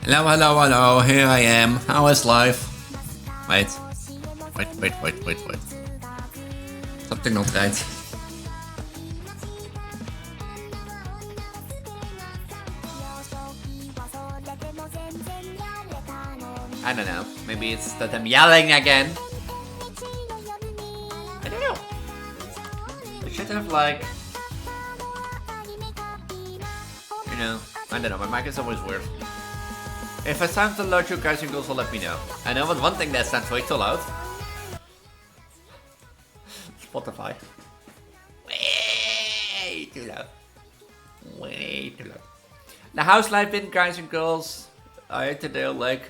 Hello, hello, hello, here I am. How is life? Wait. Something not right. I don't know. Maybe it's that I'm yelling again. I don't know. I should have like... You know, I don't know, my mic is always weird. If I sound too loud, you guys and girls will let me know. I know but one thing that sounds way too loud. Spotify. Way too loud. Way too loud. The house life in, guys and girls. I had today like...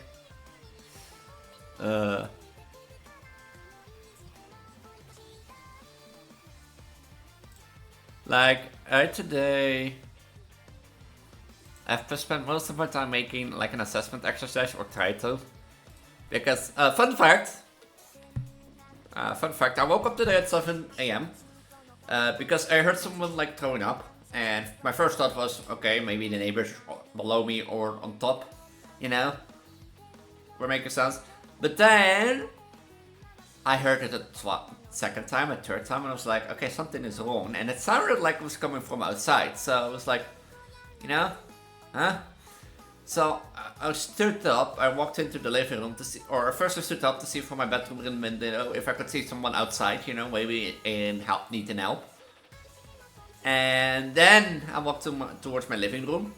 today... I've spent most of my time making like an assessment exercise or try to. Because, fun fact, I woke up today at 7 AM. Because I heard someone like throwing up. And my first thought was, okay, maybe the neighbors below me or on top, you know? We're making sense. But then, I heard it a second time, a third time, and I was like, okay, something is wrong. And it sounded like it was coming from outside. So I was like, you know? Huh? So I stood up, I walked into the living room to see, or first I stood up to see from my bedroom window if I could see someone outside, you know, maybe needing help. And then I walked towards my living room,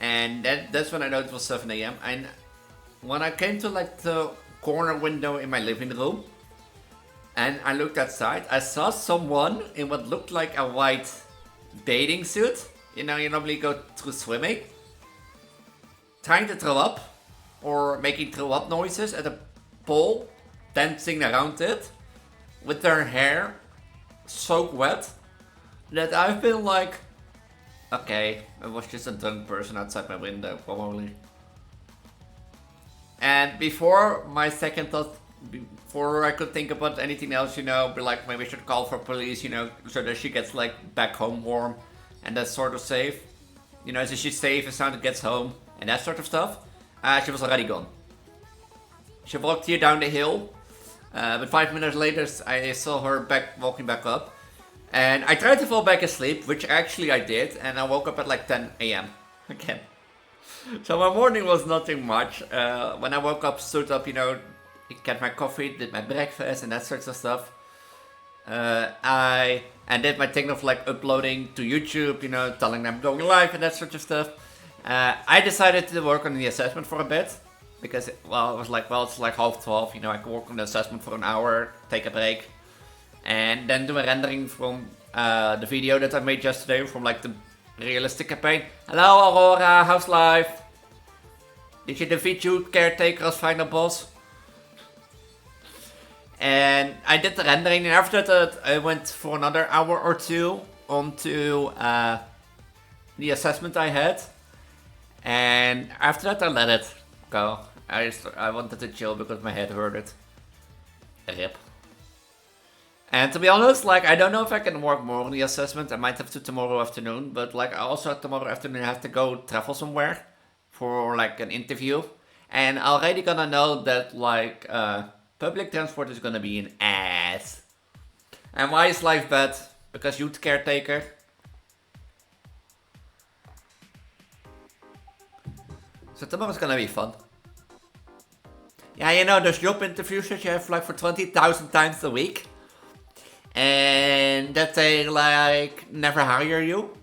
and that's when I know it was 7 AM. And when I came to like the corner window in my living room, and I looked outside, I saw someone in what looked like a white bathing suit. You know, you normally go through swimming, trying to throw up, or making throw up noises at a pole, dancing around it, with their hair soaked wet, that I've been like, okay, it was just a drunk person outside my window, probably. And before my second thought, before I could think about anything else, you know, be like, maybe I should call for police, you know, so that she gets like back home warm. And that's sort of safe. You know, so she's safe as soon as it gets home. And that sort of stuff. She was already gone. She walked here down the hill. But 5 minutes later, I saw her walking back up. And I tried to fall back asleep, which actually I did. And I woke up at like 10 AM again. So my morning was nothing much. When I woke up, stood up, you know, got my coffee, did my breakfast and that sort of stuff. I did my thing of like uploading to YouTube, you know, telling them I'm going live and that sort of stuff. I decided to work on the assessment for a bit. Because, well, it was like, well, it's like 12:30, you know, I can work on the assessment for an hour, take a break. And then do a rendering from the video that I made yesterday from like the realistic campaign. Hello Aurora, how's life? Did you defeat you caretaker as final boss? And I did the rendering, and after that I went for another hour or two onto the assessment I had. And after that I let it go. I wanted to chill because my head hurted. RIP. And to be honest, like, I don't know if I can work more on the assessment. I might have to tomorrow afternoon, but like, I also tomorrow afternoon have to go travel somewhere for like an interview. And I already gonna know that like, public transport is gonna be an ass. And why is life bad? Because youth caretaker. So tomorrow's gonna be fun. Yeah, you know, those job interviews that you have like for 20,000 times a week. And that they like never hire you.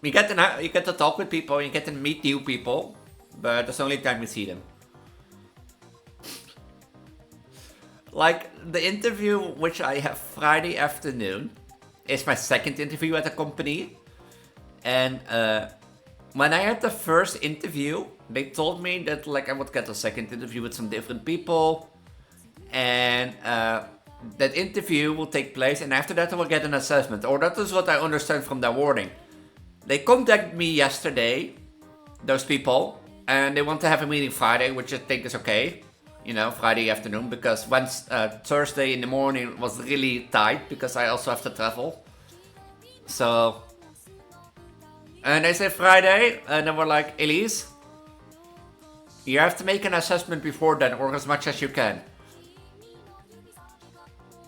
You get to talk with people, you get to meet new people. But that's the only time you see them. Like, the interview which I have Friday afternoon is my second interview at the company. And when I had the first interview, they told me that like I would get a second interview with some different people. And that interview will take place, and after that I will get an assessment. Or that is what I understand from their wording. They contacted me yesterday, those people, and they want to have a meeting Friday, which I think is okay. You know, Friday afternoon, because Thursday in the morning was really tight, because I also have to travel. So, and they said Friday, and then we're like, Elise, You have to make an assessment before then, or as much as you can.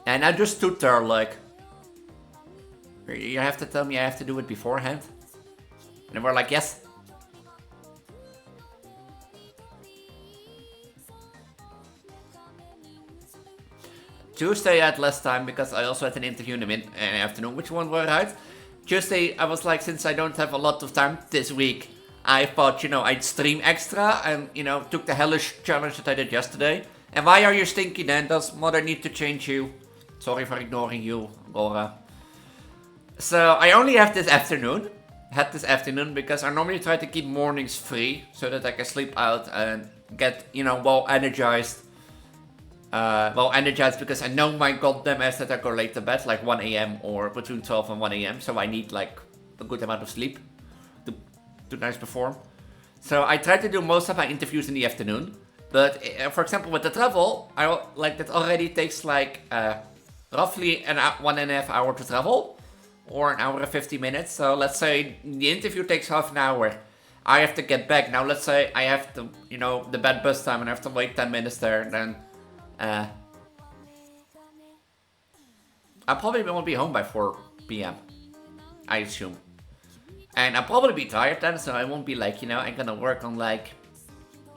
And I just stood there like, you have to tell me I have to do it beforehand? And we're like, yes. Tuesday I had less time because I also had an interview in the afternoon. Which one were right? Tuesday I was like, since I don't have a lot of time this week, I thought, I'd stream extra and, took the hellish challenge that I did yesterday. And why are you stinky then? Does mother need to change you? Sorry for ignoring you, Laura. So I only have this afternoon. Because I normally try to keep mornings free so that I can sleep out and get, well energized. Because I know my goddamn ass that I go late to bed, like 1 AM or between 12 and 1 AM. So I need like a good amount of sleep to nice perform. So I try to do most of my interviews in the afternoon. But for example, with the travel, that already takes like roughly 1.5 hours to travel. Or 1 hour and 50 minutes. So let's say the interview takes half an hour. I have to get back. Now let's say I have to, the bad bus time and I have to wait 10 minutes there. Then I probably won't be home by 4 PM. I assume. And I'll probably be tired then. So I won't be like, I'm gonna work on like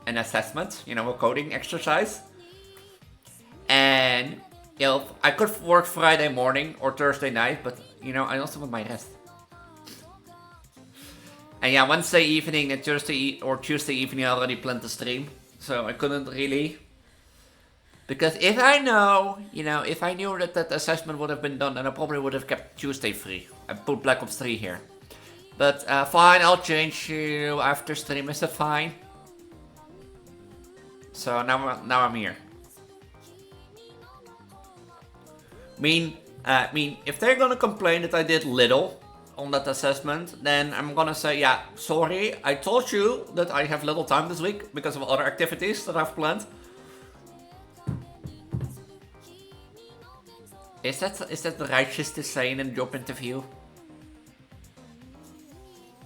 an assessment. A coding exercise. And I could work Friday morning or Thursday night. But I also want my rest. And yeah, Wednesday evening and Thursday or Tuesday evening I already planned to stream. So I couldn't really. Because if I know, if I knew that assessment would have been done, then I probably would have kept Tuesday free. I put Black Ops 3 here. But fine, I'll change you after stream. Is that fine? So now I'm here. I mean, if they're gonna complain that I did little on that assessment, then I'm gonna say, yeah, sorry, I told you that I have little time this week because of other activities that I've planned. Is that righteous to say in a job interview?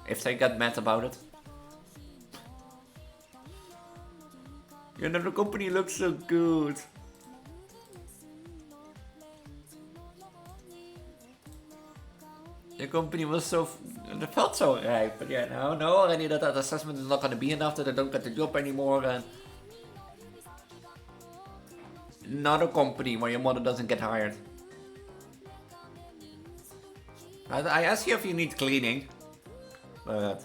If they get mad about it? The company looks so good. The company was so... It felt so right, but yeah, no, already that assessment is not gonna be enough, that I don't get the job anymore, and... Not a company where your mother doesn't get hired. I asked you if you need cleaning, but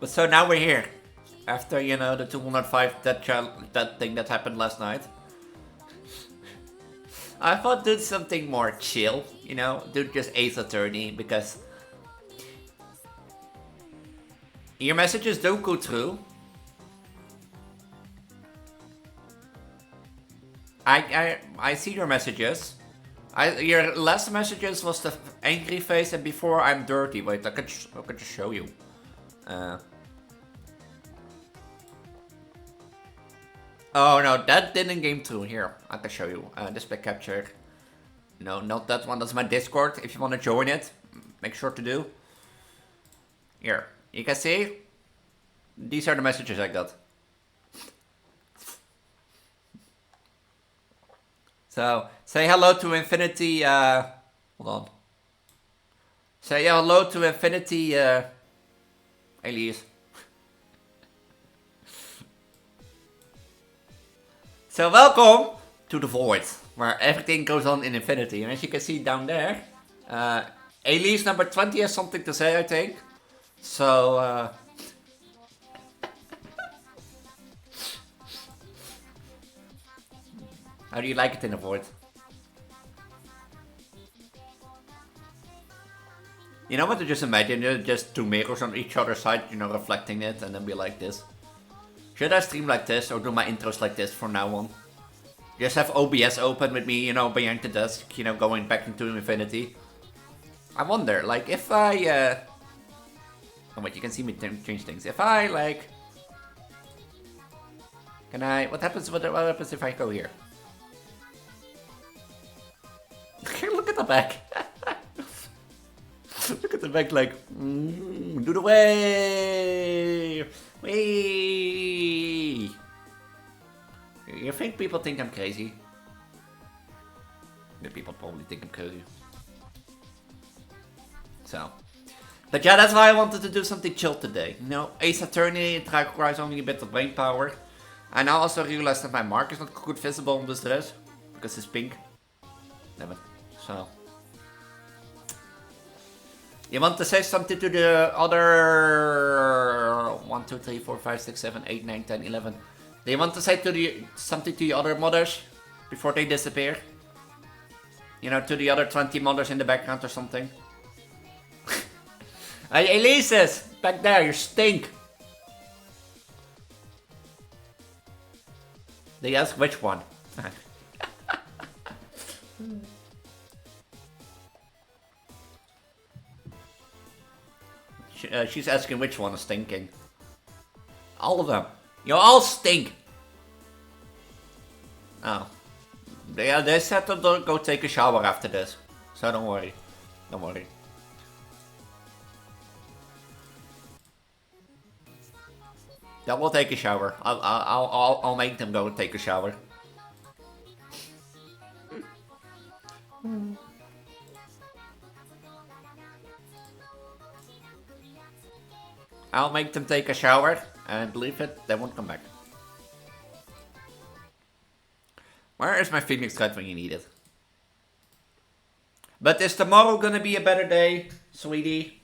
so now we're here. After, the 205 that thing that happened last night. I thought do something more chill, do just Ace Attorney, because your messages don't go through. I see your messages. Your last messages was the angry face and before I'm dirty. Wait, I could just show you. Oh no, that didn't game through. Here, I can show you. Display capture. No, not that one. That's my Discord. If you want to join it, make sure to do. Here, you can see. These are the messages I got. So, say hello to Infinity, hold on. Say hello to Infinity, Elise. So welcome to the Vods, where everything goes on in Infinity. And as you can see down there, Elise number 20 has something to say, I think. So, how do you like it in the Void? You know what, to just imagine just two mirrors on each other's side, reflecting it, and then be like this. Should I stream like this, or do my intros like this from now on? Just have OBS open with me, behind the desk, going back into Infinity. I wonder, like, if I, oh wait, you can see me change things. If I, like... Can I... What happens if I go here? Look at the back. Look at the back like, do the way. Wee. You think people think I'm crazy? The people probably think I'm crazy. So. But yeah, that's why I wanted to do something chill today. You know, Ace Attorney, it requires only a bit of brain power. I now also realized that my mark is not good visible on this dress. Because it's pink. Damn it. So. You want to say something to the other 1, 2, 3, 4, 5, 6, 7, 8, 9, 10, 11. Do you want to say something to the other mothers before they disappear? You know, to the other 20 mothers in the background or something? Hey, Elise! Back there, you stink! They ask which one. She's asking which one is stinking. All of them. You all stink! Oh. They said to go take a shower after this. So don't worry. Don't worry. They will take a shower. I'll make them go take a shower. I'll make them take a shower and leave it. They won't come back. Where is my Phoenix thread when you need it? But is tomorrow gonna be a better day, sweetie?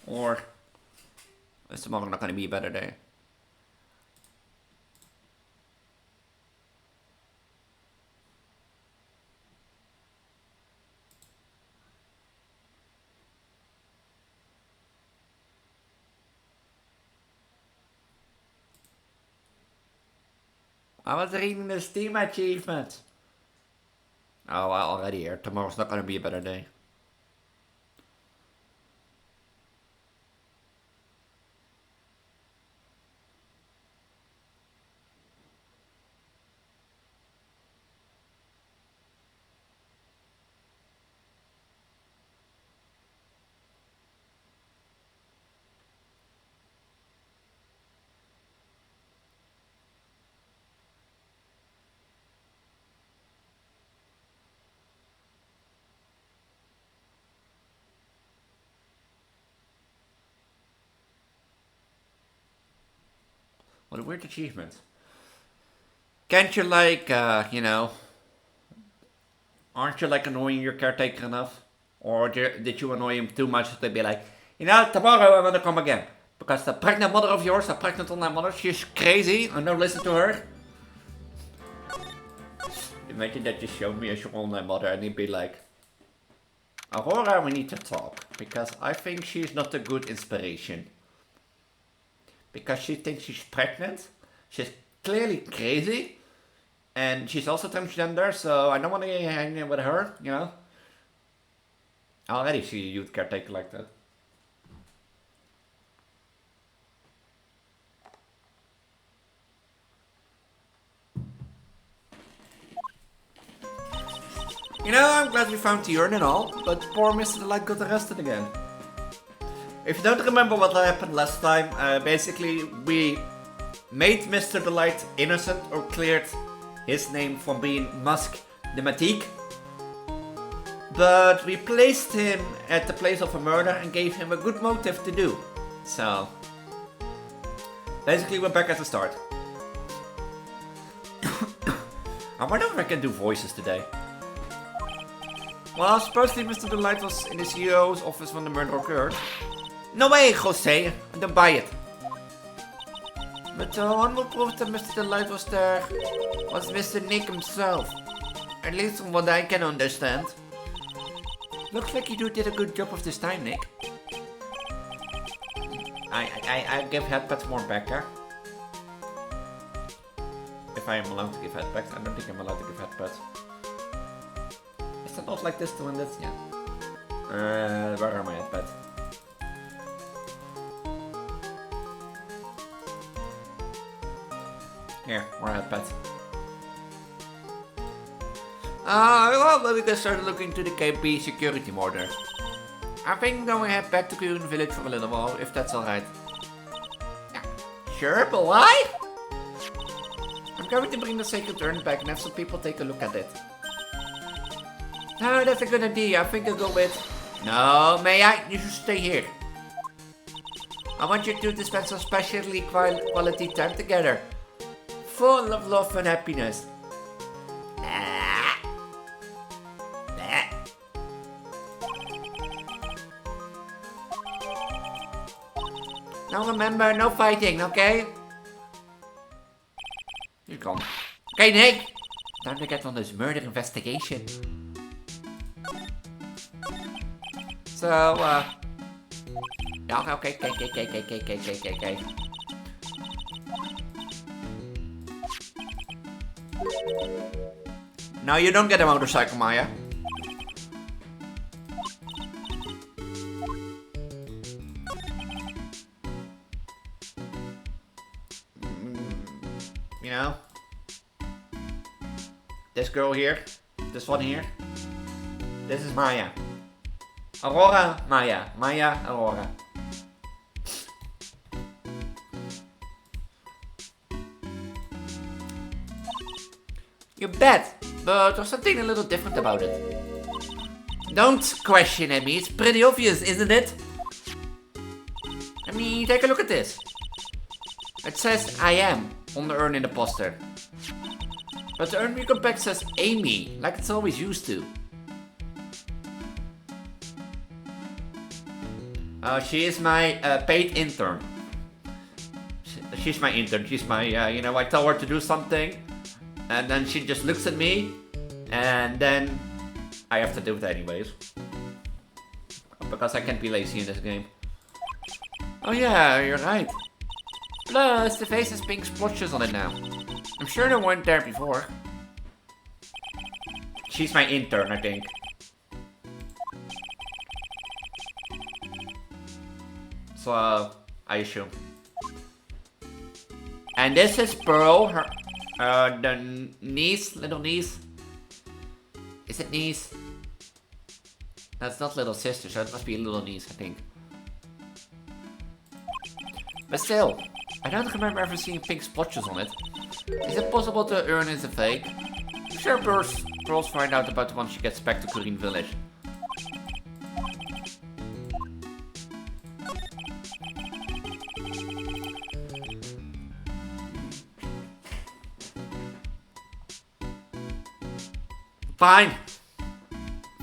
Or is tomorrow not gonna be a better day? I was reading the Steam achievements. Oh, I already here. Tomorrow's not gonna be a better day. What a weird achievement. Can't you like, you know, aren't you like annoying your caretaker enough? Or did you annoy him too much that they'd be like, you know, tomorrow I'm gonna come again. Because the pregnant mother of yours, the pregnant online mother, she's crazy and don't listen to her. Imagine that you showed me as your online mother and he'd be like, Aurora, we need to talk. Because I think she's not a good inspiration. Because she thinks she's pregnant. She's clearly crazy. And she's also transgender, so I don't want to hang with her, you know. I already see a youth caretaker like that. You know, I'm glad we found the urn and all, but poor Mr. Delight got arrested again. If you don't remember what happened last time, basically we made Mr. Delight innocent or cleared his name from being Musk the Matique. But we placed him at the place of a murder and gave him a good motive to do. So, basically we're back at the start. I wonder if I can do voices today. Well, supposedly Mr. Delight was in the CEO's office when the murder occurred. No way, Jose! I don't buy it. But one more proof that Mr. Delight was there was Mr. Nick himself. At least from what I can understand. Looks like you did a good job of this time, Nick. I give headpats more back, huh? If I am allowed to give headpats. I don't think I'm allowed to give headpats. Is that not like this to win this? Yeah. Where are my headpats? Here, more headpats. Well, we can start looking into the KP security order. I think I'm going to head back to Kuren Village for a little while, if that's alright. Yeah, sure, but why? I'm going to bring the sacred urn back and have some people take a look at it. No, that's a good idea. I think I'll go with... No, Maya, you should stay here. I want you to dispense some specially quality time together. Full of love and happiness. Now remember, no fighting, okay? You're gone. Okay, Nick. Time to get on this murder investigation. So, yeah, okay. No, you don't get a motorcycle, Maya. You know? This girl here. This one here. This is Maya. Aurora, Maya. Maya, Aurora. You bet, but there's something a little different about it. Don't question at me, it's pretty obvious, isn't it? I mean, take a look at this. It says I am on the urn in the poster. But the urn we got back says Amy, like it's always used to. She is my paid intern. She's my intern, she's my, you know, I tell her to do something. And then she just looks at me, and then I have to do it anyways. Because I can't be lazy in this game. Oh yeah, you're right. Plus, the face has pink splotches on it now. I'm sure they weren't there before. She's my intern, I think. So, I assume. And this is Pearl, her... the niece, little niece. Is it niece? That's not little sister, so it must be a little niece, I think. But still, I don't remember ever seeing pink splotches on it. Is it possible the urn is a fake? I'm sure Pearls find out about it once she gets back to Green Village. Fine.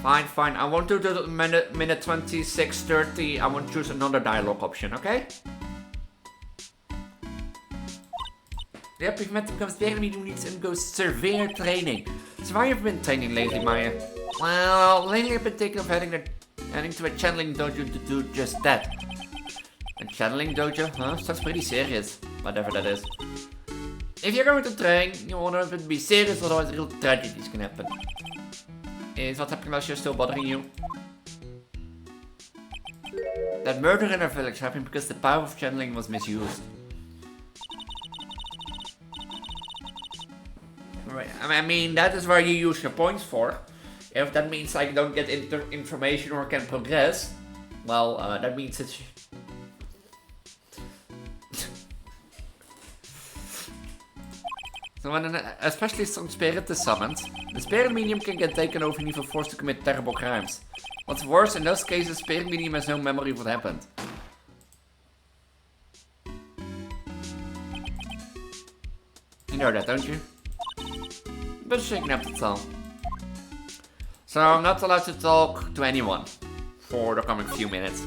Fine. I won't do the minute 26:30. I won't choose another dialogue option, okay? Je hebt met hem tegen me doen iets en go severe training. So why have you been training lately, Maya? Well, lately I've been thinking of heading to a channeling dojo to do just that. A channeling dojo? Huh? Sounds pretty serious. Whatever that is. If you're going to train, you want it to be serious, otherwise real tragedies can happen. Is what's happening while she's still bothering you? That murder in our village happened because the power of channeling was misused. Right. I mean, that is where you use your points for. If that means I don't get information or can progress, well, that means it's... So when especially some spirit is summoned, the spirit medium can get taken over and even forced to commit terrible crimes. What's worse, in those cases, spirit medium has no memory of what happened. You know that, don't you? But shaking up the tongue. So I'm not allowed to talk to anyone for the coming few minutes.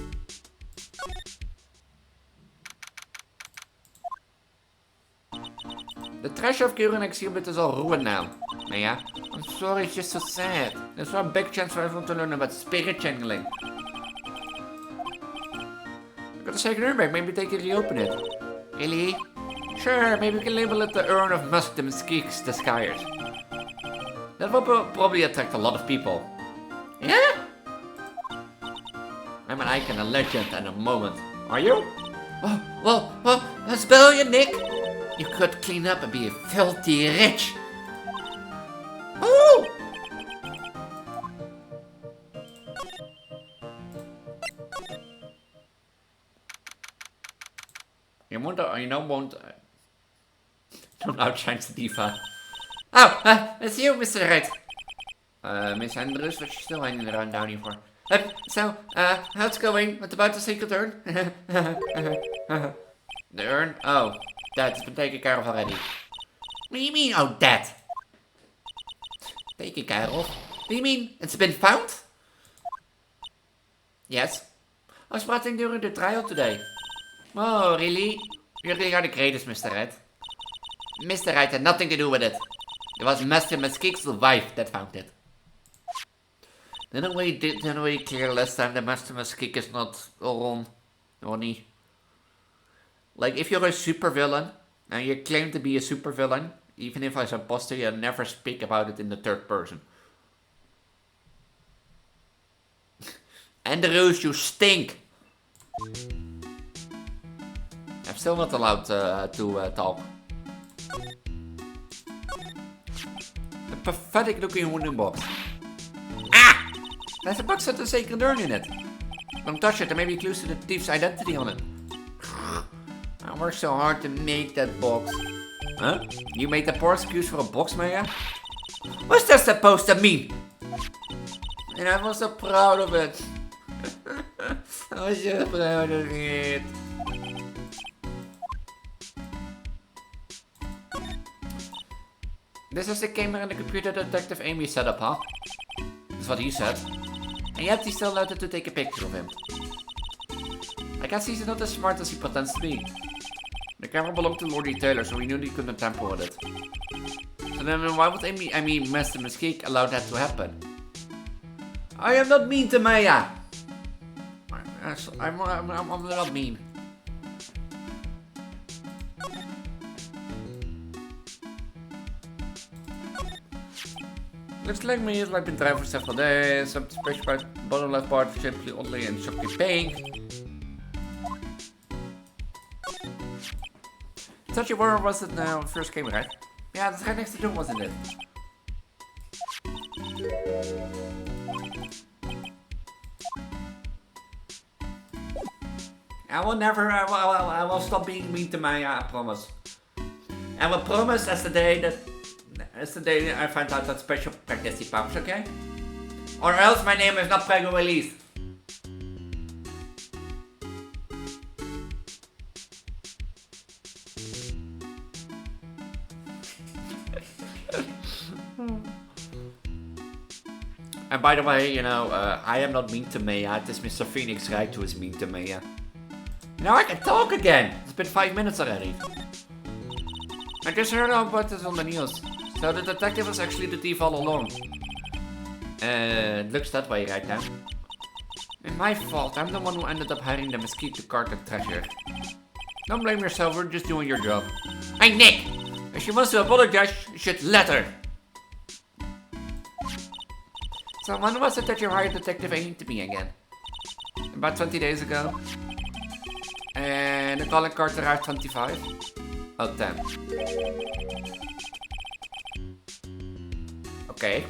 The treasure of Kuren exhibit is all ruined now. Maya, I'm sorry, it's just so sad. There's one big chance for everyone to learn about spirit channeling. I got a second urn back, maybe they can reopen it. Really? Sure, maybe we can label it the Urn of Musk the Mesquite's Disguise. That will probably attract a lot of people. Yeah? I'm an icon, a legend, and a moment. Are you? Well, that's brilliant, Nick. You could clean up and be filthy rich. Ooh! You won't, don't outshine the diva. Oh, it's you, Mr. Red. Miss Andrews, what you still hanging around down here for? So, how's it going? What about the secret urn? The urn? Oh, that's been taken care of already. What do you mean, oh, that? Taken care of? What do you mean, it's been found? Yes. I was spotting during the trial today. Oh, really? You really are the greatest, Mr. Red. Mr. Red had nothing to do with it. It was Master Mesquite's wife that found it. Didn't we clear last time that Master Mesquite is not on, Ronnie? Like, if you're a supervillain, and you claim to be a supervillain, even if as an imposter, you never speak about it in the third person. Andrews, you stink! I'm still not allowed to talk. The pathetic looking wooden box. Ah! There's a box with a sacred urn in it. Don't touch it, there may be clues to the thief's identity on it. I worked so hard to make that box. Huh? You made the poor excuse for a box, Maya? What's that supposed to mean? And I was so proud of it. I was so proud of it. This is the camera and the computer Detective Amy set up, huh? That's what he said. And yet he still allowed her to take a picture of him. I guess he's not as smart as he pretends to be. The camera belonged to Lordy Taylor, so he knew he couldn't tamper with it. So then why would Master Mesquite allow that to happen? I am not mean to Maya! I'm not mean. Looks like me has been driving for several days. Some special part, bottom left part simply oddly and shocking pink. Thought you were, was it now first came, right? Yeah, that's right next to them, wasn't it? I will stop being mean to Maya, I promise. I will promise that's the day I find out that special pregnancy powers, okay? Or else my name is not Prego Elise. And by the way, I am not mean to Maya. It is Mr. Phoenix Wright who is mean to Maya. Now I can talk again. It's been 5 minutes already. I just heard about this on the news. So the detective was actually the thief all along. Looks that way right now. It's my fault. I'm the one who ended up hiring the Mesquite to guard the treasure. Don't blame yourself. We're just doing your job. Hey Nick! If she wants to apologize, you should let her. So when was it that you hired Detective Amy to me again? About 20 days ago. And the calling card arrived 25. Oh, 10. Okay.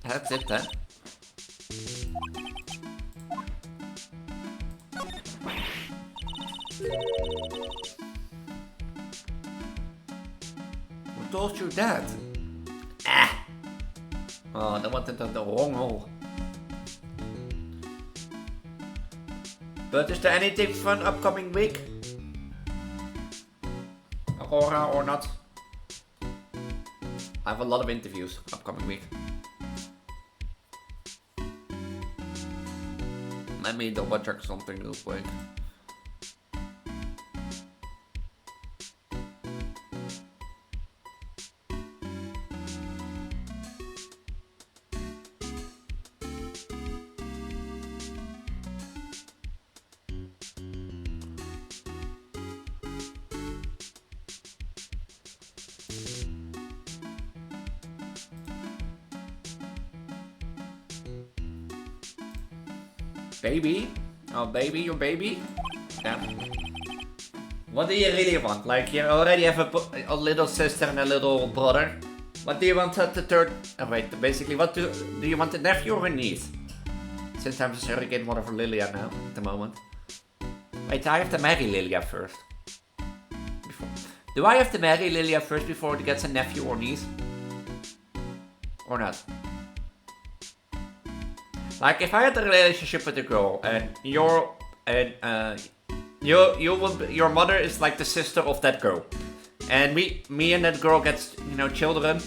That's it then. Who told you that? Ah! Oh, that went into the wrong hole. But is there anything fun upcoming week? Aurora or not? I have a lot of interviews upcoming week. Let me double check something real quick. Baby? Oh, baby, your baby? Yeah. What do you really want? Like, you already have a little sister and a little brother. What do you want the third? Oh, wait, basically, what do you want a nephew or a niece? Since I'm the surrogate mother for Lilia now, at the moment. Wait, I have to marry Lilia first. Do I have to marry Lilia first before it gets a nephew or niece? Or not? Like, if I had a relationship with a girl and your mother is like the sister of that girl, and me and that girl gets, you know, children,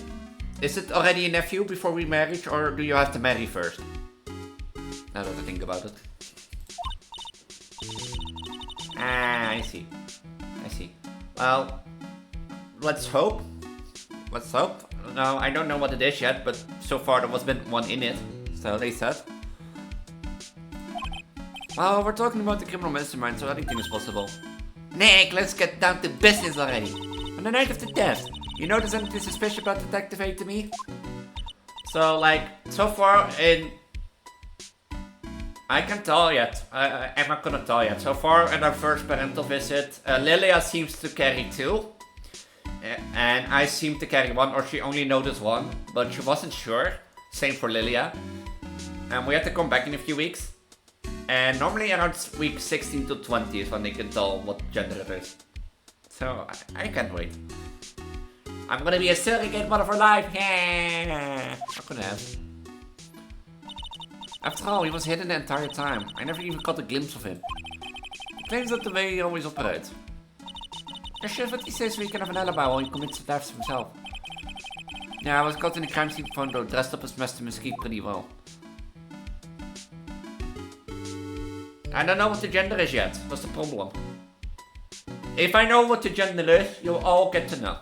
is it already a nephew before we marry, or do you have to marry first? Now that I think about it. Ah, I see. I see. Well, let's hope. Let's hope. No, I don't know what it is yet, but so far there was been one in it. So they said. Well, we're talking about the criminal mastermind, so anything is possible. Nick, let's get down to business already. On the night of the death, you notice anything suspicious about Detective A to me? So, like, so far in... I can't tell yet. I'm not gonna tell yet. So far in our first parental visit, Lilia seems to carry 2. And I seem to carry 1, or she only noticed 1. But she wasn't sure. Same for Lilia. And we have to come back in a few weeks. And normally around week 16 to 20 is when they can tell what gender it is. So, I can't wait. I'm gonna be a surrogate mother for life. Yeah. Not gonna have. After all, he was hidden the entire time. I never even got a glimpse of him. He claims that the way he always operates. Just sure what he says so he can have an alibi while he commits thefts himself. Yeah, I was caught in a crime scene photo, dressed up as Mr. Mesquite pretty well. I don't know what the gender is yet. That's the problem. If I know what the gender is, you'll all get to know.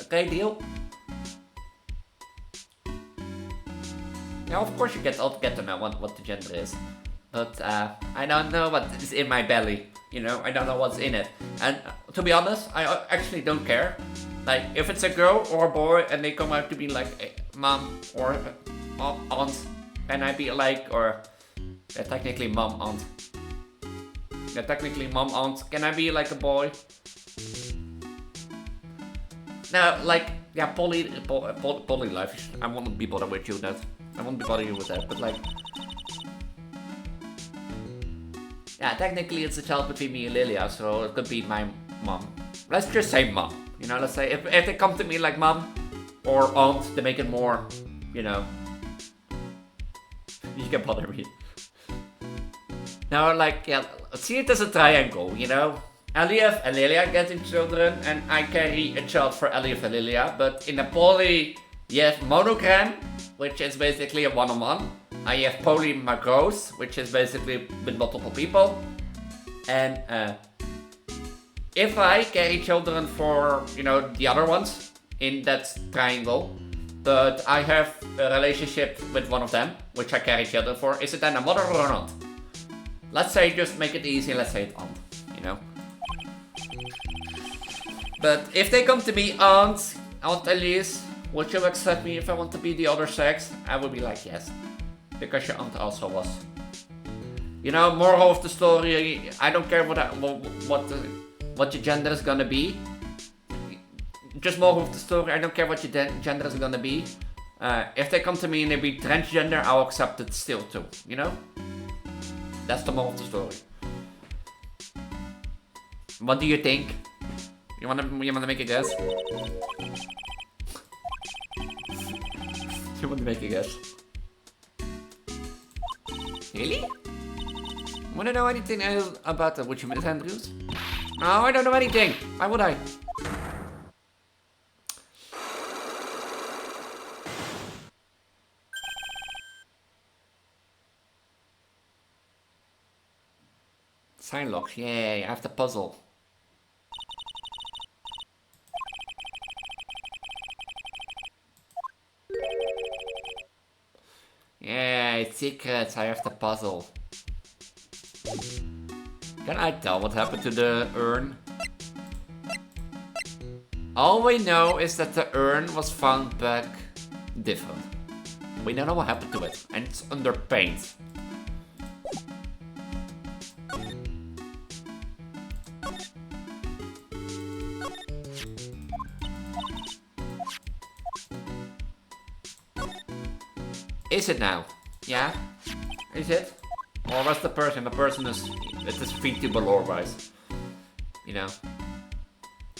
Okay, deal? Yeah, of course you all get to know what the gender is. But I don't know what is in my belly. You know, I don't know what's in it. And to be honest, I actually don't care. Like, if it's a girl or a boy and they come out to be like mom or aunt, and I be like, or they're technically mom aunt. They're technically mom aunt. Can I be like a boy? Now, like, yeah, poly life. I won't be bothered with you that. I won't be bothering you with that, but like... Yeah, technically it's a child between me and Lilia, so it could be my mom. Let's just say mom. You know, let's say if they come to me like mom or aunt, they make it more, you know... You can bother me. Now, like, yeah, see it as a triangle, you know? Elif and Lilia getting children, and I carry a child for Elif and Lilia, but in a poly, you have monogram, which is basically a one-on-one. I have polymorphose, which is basically with multiple people. And if I carry children for, you know, the other ones in that triangle, but I have a relationship with one of them, which I carry children for, is it then a mother or an aunt? Let's say, just make it easy, let's say it's aunt, you know? But if they come to me, Aunt Elise, would you accept me if I want to be the other sex? I would be like, yes. Because your aunt also was. You know, moral of the story, I don't care what your gender is gonna be. Just moral of the story, I don't care what your gender is gonna be. If they come to me and they be transgender, I'll accept it still too, you know? That's the moral of the story. What do you think? You wanna make a guess? You wanna make a guess? Really? Wanna know anything else about the Would You Miss Andrews? No, I don't know anything. Why would I? Sign locks, yay, I have the puzzle. Yay, secrets, I have the puzzle. Can I tell what happened to the urn? All we know is that the urn was found back different. We don't know what happened to it, and it's under paint. Is it now? Yeah? Is it? Or was the person? The person is It is Vtuber lore-wise. You know?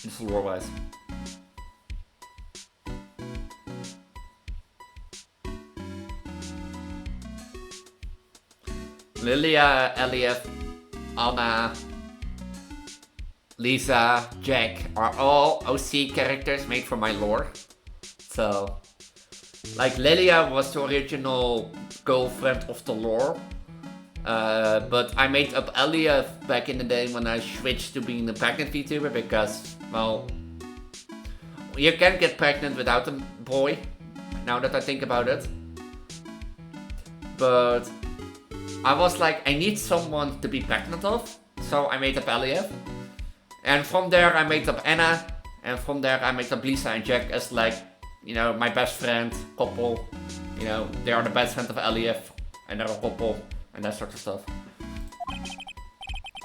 It's lore-wise. Lilia, Elliot, Anna, Lisa, Jack are all OC characters made for my lore. So, like Lilia was the original girlfriend of the lore. But I made up Elliot back in the day when I switched to being a pregnant VTuber because, well, you can get pregnant without a boy, now that I think about it. But I was like, I need someone to be pregnant of, so I made up Elliot. And from there I made up Anna, and from there I made up Lisa and Jack as like, you know, my best friend, couple. You know, they are the best friend of Elliot, and they're a couple, and that sort of stuff.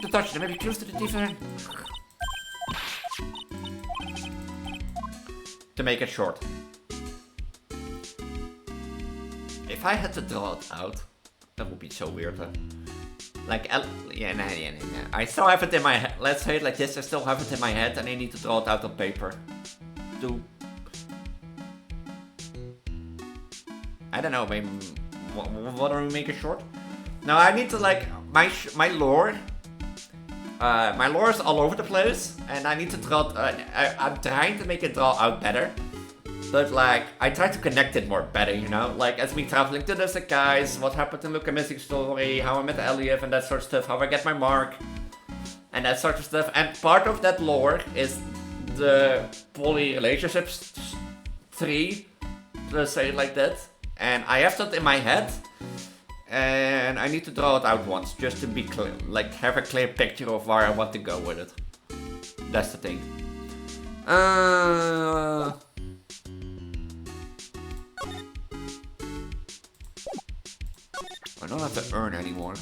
The touch, they may be close to the TV. To make it short. If I had to draw it out, that would be so weird, huh? Like, yeah, nah. I still have it in my head. Let's say it like this, I still have it in my head and I need to draw it out on paper. I don't know, maybe, what are we making short? Now I need to like, my lore is all over the place and I need to draw, I'm trying to make it draw out better. But like, I try to connect it more better, you know? Like, as me traveling to the guys, what happened in Luca Missing Story, how I met Elliot and that sort of stuff, how I get my mark, and that sort of stuff. And part of that lore is the poly relationships tree, to say it like that. And I have that in my head, and I need to draw it out once, just to be clear, like, have a clear picture of where I want to go with it. That's the thing. I don't have to earn anymore.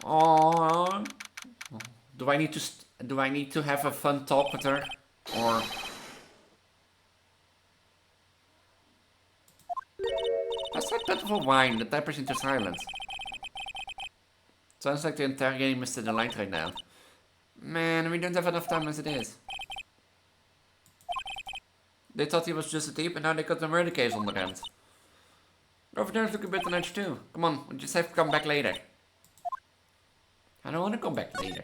Aww. Do I need to have a fun talk with her, or? That's that bit of a whine that tappers into silence. Sounds like the entire game is to the light right now. Man, we don't have enough time as it is. They thought he was just a thief, and now they got the murder case on the end. Over there is looking a bit on edge too. Come on, we just have to come back later. I don't want to come back later.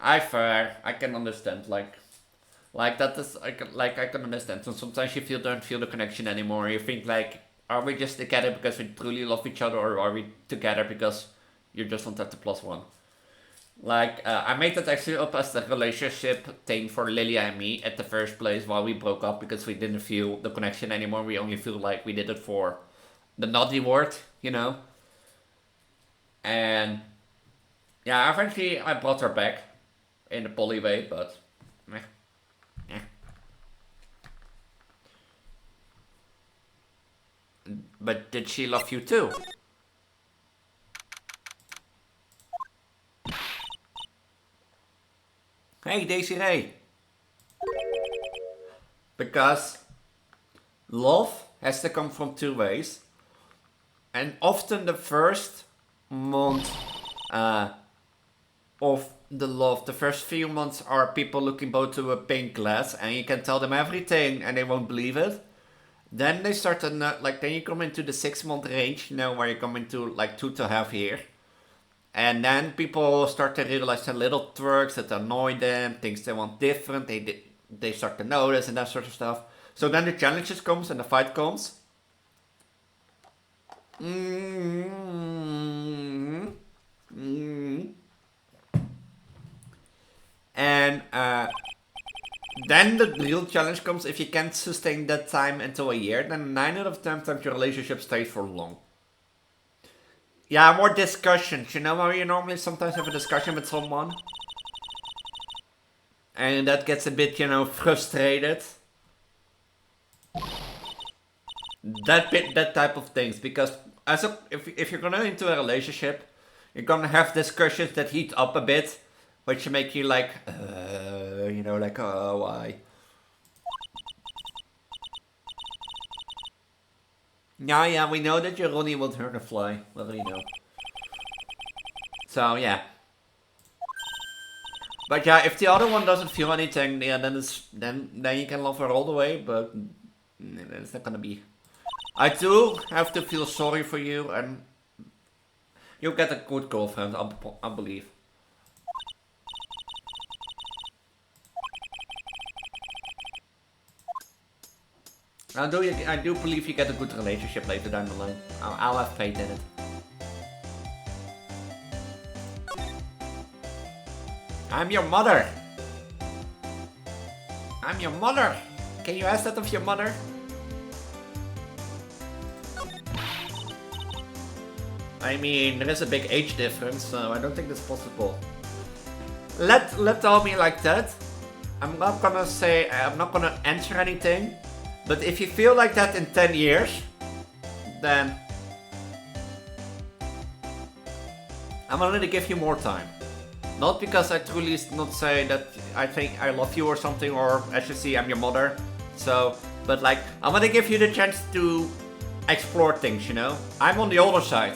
I can understand, like that is, I can understand. So sometimes you don't feel the connection anymore. You think like, are we just together because we truly love each other, or are we together because you just want that to +1? Like, I made that actually up as the relationship thing for Lilia and me at the first place while we broke up, because we didn't feel the connection anymore. We only feel like we did it for the naughty word, you know? And yeah, eventually I brought her back in a poly way, but meh. But did she love you too? Hey, Daisy Ray. Because love has to come from two ways. And often the first month of the love, the first few months are people looking both to a pink glass and you can tell them everything and they won't believe it. Then they start to, then you come into the 6-month range, you know, where you come into like 2.5 years. And then people start to realize the little twerks that annoy them, things they want different, they start to notice and that sort of stuff. So then the challenges comes and the fight comes. And then the real challenge comes if you can't sustain that time until a year, then 9 out of 10 times your relationship stays for long. Yeah, more discussions. You know how you normally sometimes have a discussion with someone? And that gets a bit, you know, frustrated. That type of things. Because if you're gonna into a relationship, You're gonna have discussions that heat up a bit, which make you like, you know, like, oh, why? Yeah, we know that your Ronnie won't hurt a fly. Well, you know. So, yeah. But yeah, if the other one doesn't feel anything, yeah, then you can love her all the way, but it's not gonna be. I do have to feel sorry for you, and you'll get a good girlfriend, I believe. I do believe you get a good relationship later down the line. I'll have faith in it. I'm your mother. I'm your mother. Can you ask that of your mother? I mean, there is a big age difference, so I don't think that's possible. Let tell me like that. I'm not gonna answer anything. But if you feel like that in 10 years, then I'm gonna give you more time. Not because I truly not say that I think I love you or something, or as you see, I'm your mother. So, but like, I'm gonna give you the chance to explore things, you know? I'm on the older side.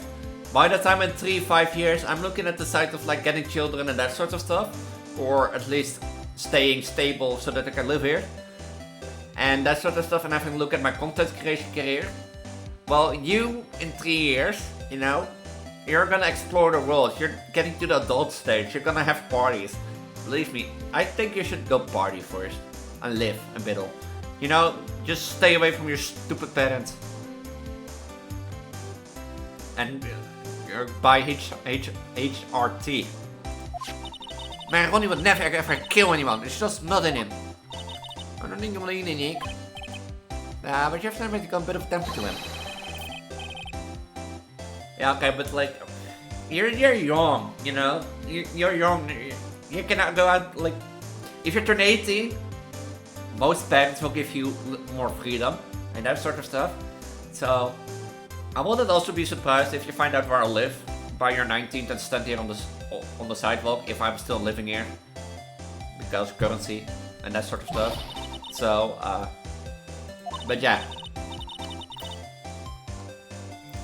By the time in 3-5 years, I'm looking at the side of like getting children and that sort of stuff. Or at least staying stable so that I can live here. And that sort of stuff, and having a look at my content creation career. Well, you, in 3 years, you know, you're gonna explore the world. You're getting to the adult stage. You're gonna have parties. Believe me, I think you should go party first. And live a bit. You know, just stay away from your stupid parents. And buy HRT. Man, Ronnie would never ever kill anyone. It's just not in him. I don't think I'm leaning, Nick. But you have to make a bit of temper to him. Yeah, okay, but like, you're young, you know? You're young. You cannot go out, like, if you turn 18, most parents will give you more freedom and that sort of stuff. So, I wouldn't also be surprised if you find out where I live by your 19th and stand here on the sidewalk if I'm still living here. Because currency and that sort of stuff. So, but yeah.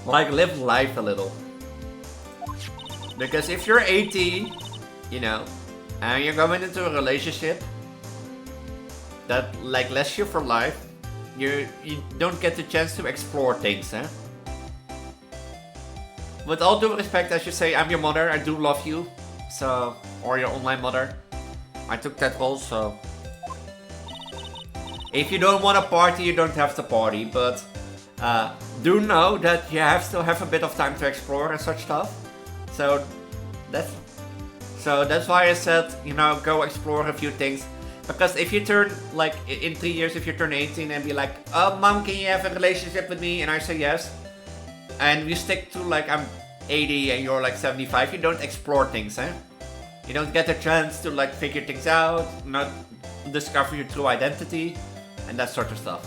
Like, live life a little. Because if you're 18, you know, and you're going into a relationship that, like, lasts you for life, you don't get the chance to explore things, eh? With all due respect, as you say, I'm your mother, I do love you. So, or your online mother. I took that role, so. If you don't want to party, you don't have to party, but do know that you still have a bit of time to explore and such stuff. So that's why I said, you know, go explore a few things. Because if you turn, like, in 3 years, if you turn 18 and be like, oh, mom, can you have a relationship with me? And I say yes. And we stick to, like, I'm 80 and you're, like, 75, you don't explore things, eh? You don't get a chance to, like, figure things out, not discover your true identity, and that sort of stuff.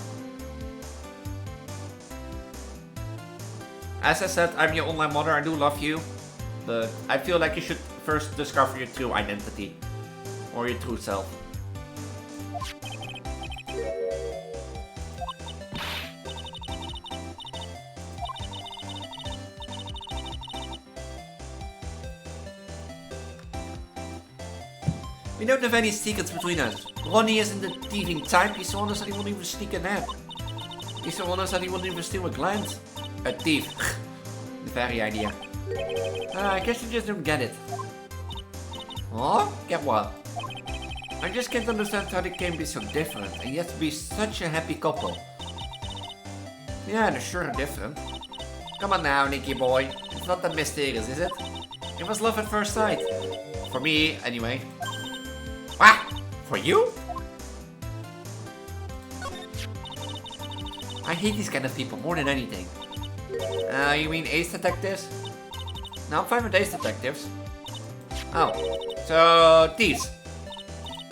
As I said, I'm your online mother, I do love you, but I feel like you should first discover your true identity, or your true self. We don't have any secrets between us. Ronnie isn't the thieving type. He's the one who said he wouldn't even sneak a nap. He's the one who said he wouldn't even steal a glance. A thief. The very idea. I guess you just don't get it. Oh? Get what? I just can't understand how they can be so different and yet be such a happy couple. Yeah, they're sure different. Come on now, Nicky boy. It's not that mysterious, is it? It was love at first sight. For me, anyway. Ah! For you? I hate these kind of people more than anything. You mean ace detectives? No, I'm fine with ace detectives. Oh, so thieves.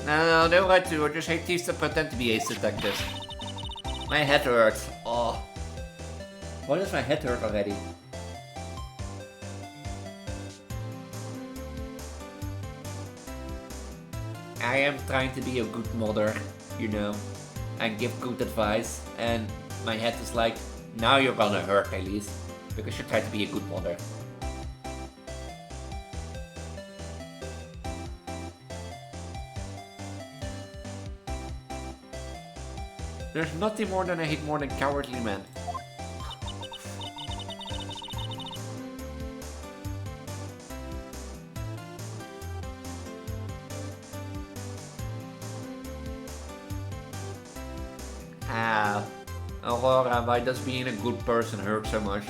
No, they're right too. I just hate thieves that pretend to be ace detectives. My head hurts. Oh. Why does my head hurt already? I am trying to be a good mother, you know, and give good advice, and my head is like, now you're gonna hurt Elise, because you try to be a good mother. There's nothing more than I hate more than cowardly men. Aurora, why does being a good person hurt so much?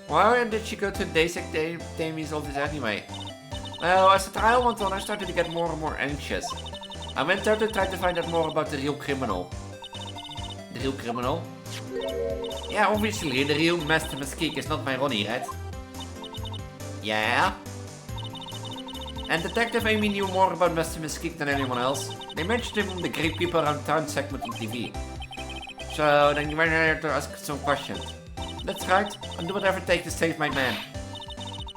Why did she go to basic Damies all this anyway? Well, as the trial went on, I started to get more and more anxious. I went there to try to find out more about the real criminal. The real criminal? Yeah, obviously, the real Master Mesquite is not my Ronnie, right? Yeah? And Detective Amy knew more about Master Mesquite than anyone else. They mentioned him in the Great People Around Town segment on TV. So then you went there to ask some questions. That's right, I'll do whatever it takes to save my man.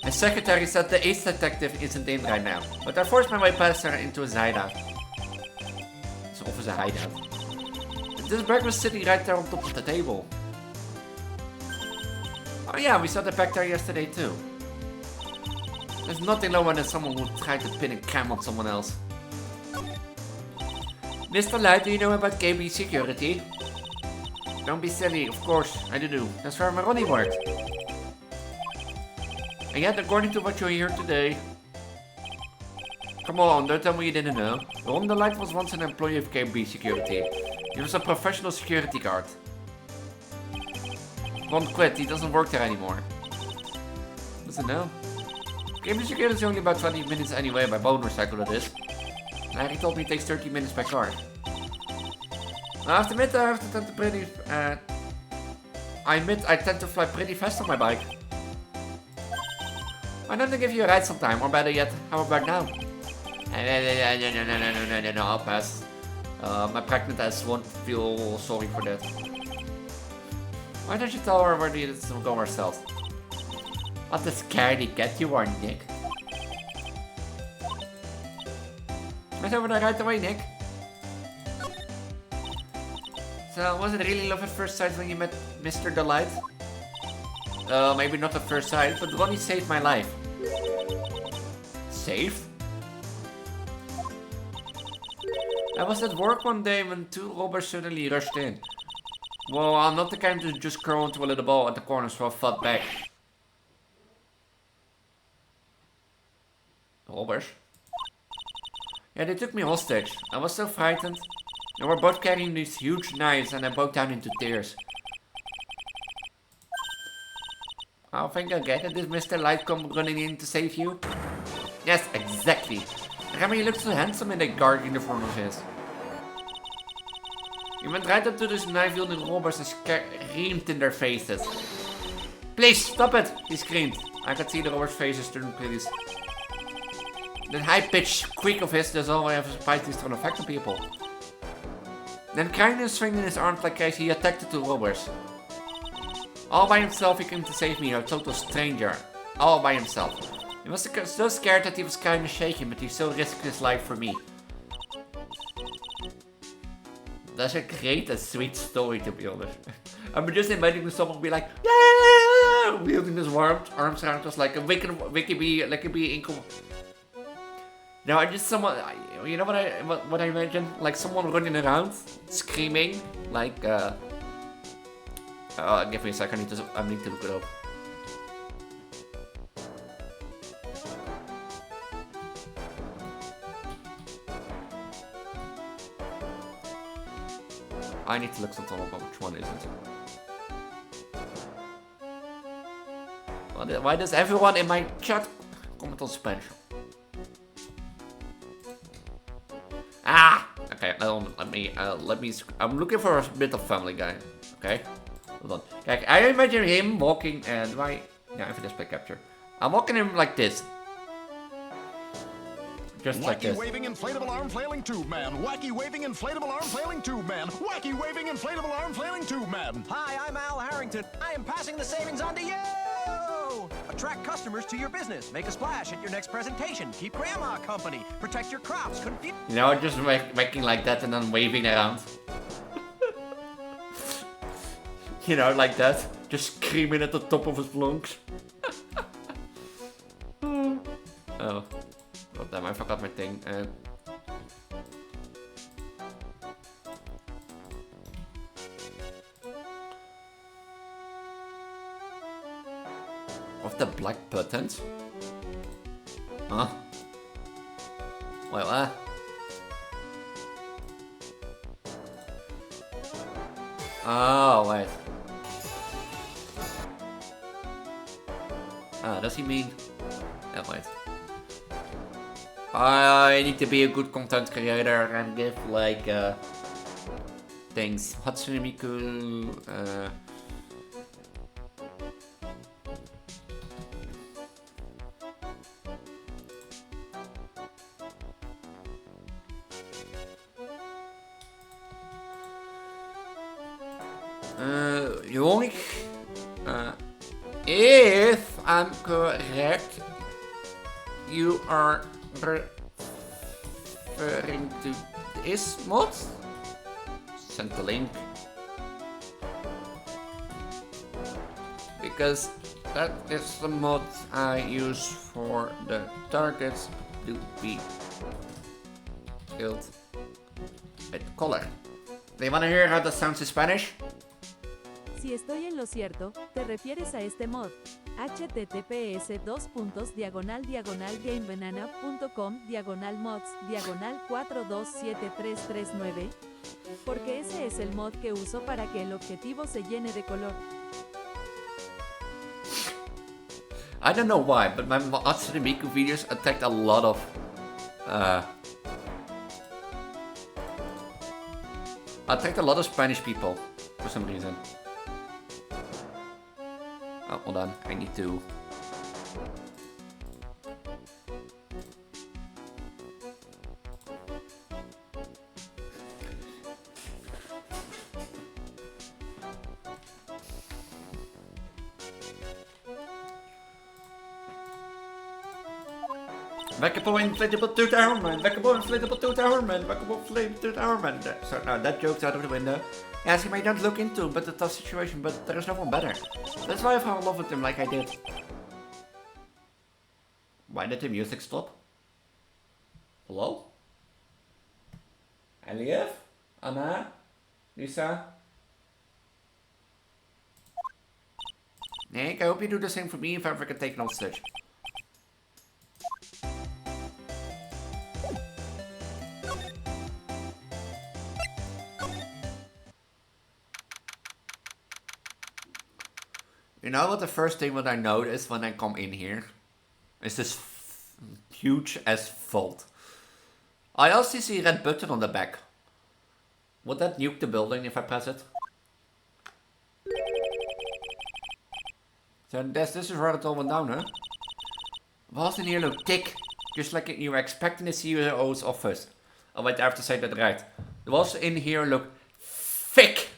My secretary said the ace detective isn't in right now, but I forced my way past her into his hideout. His office a hideout. This bag was sitting right there on top of the table. Oh yeah, we saw the bag there yesterday too. There's nothing lower than someone who tried to pin a cam on someone else. Mr. Light, do you know about KB security? Don't be silly, of course, I do. That's where my Ronnie worked. And yet, according to what you hear today... Come on, don't tell me you didn't know. Ron the Light was once an employee of KB Security. He was a professional security guard. Ron quit, he doesn't work there anymore. Doesn't know. KB Security is only about 20 minutes anyway by motorcycle it is. He told me it takes 30 minutes by car. I have to admit, I tend to fly pretty fast on my bike. Why don't I give you a ride sometime, or better yet, how about now? No, I'll pass. My pregnant ass won't feel sorry for that. Why don't you tell her where to go ourselves? What a scaredy cat you are, Nick. Let's over there right away, Nick. So, was it really love at first sight when you met Mr. Delight? Maybe not at first sight, but Ronnie saved my life. Saved? I was at work one day when two robbers suddenly rushed in. Well, I'm not the kind to just curl into a little ball at the corner so I fought back. Robbers? Yeah, they took me hostage. I was so frightened. They were both carrying these huge knives and I broke down into tears. I think I get it. Did Mr. Light come running in to save you? Yes, exactly. Remember, he looked so handsome in that guard uniform of his. He went right up to these knife-wielding robbers and screamed in their faces. Please, stop it! He screamed. I could see the robbers' faces turn please. That high-pitched squeak of his does always have a spicy strong effect on people. Then crying and swinging his arms like crazy, he attacked the two robbers. All by himself he came to save me, a total stranger. All by himself. He was so scared that he was kind of shaking, but he still risked his life for me. That's a great and sweet story, to be honest. I'm just imagining someone be like, yeah, wielding his arms around us like a Wiki income. No, I just you know what I imagine? Like someone running around, screaming, like, give me a sec, I need to look it up. I need to look something up, which one is it? Why does everyone in my chat comment on Spanish? Ah! Okay, let me, I'm looking for a bit of Family Guy. Okay? Hold on. Okay, I imagine him walking and yeah, if I display capture. I'm walking him like this. Just like this. Wacky waving inflatable arm flailing tube man. Wacky waving inflatable arm flailing tube man. Wacky waving inflatable arm flailing tube man. Hi, I'm Al Harrington. I am passing the savings on to you! Whoa! Attract customers to your business. Make a splash at your next presentation. Keep grandma company. Protect your crops. Confuse. You know, just making like that and then waving around. You know, like that. Just screaming at the top of his lungs. Oh. Oh damn, I forgot my thing. Of the black buttons? Huh? Wait, what? Oh, wait. Ah, does he mean... Oh, wait. I need to be a good content creator and give, like, things. Hatsune Miku, Yoink. If I'm correct, you are referring to this mod? Send the link. Because that is the mod I use for the targets to be killed with color. Do you want to hear how that sounds in Spanish? Si estoy en lo cierto, te refieres a este mod. https://gamebanana.com/mods/427339. Porque ese es el mod que uso para que el objetivo se llene de color. I don't know why, but my Hatsune Miku videos attacked a lot of Spanish people for some reason. Oh, hold on, I need to... Wekkable inflatable tooth armament, wekkable inflatable tooth armament, wekkable inflatable tooth armament. So now that joke's out of the window. Yes, he may not look into, but a tough situation, but there is no one better. That's why I fell in love with him like I did. Why did the music stop? Hello? Elise? Anna? Lisa? Nick, I hope you do the same for me if I ever get taken off stage. You know what the first thing that I notice when I come in here? Is this huge as vault. I also see a red button on the back. Would that nuke the building if I press it? So this is where it all went down, huh? Was in here look thick, just like you were expecting the CEO's office. Oh wait, I have to say that right. The walls in here look thick.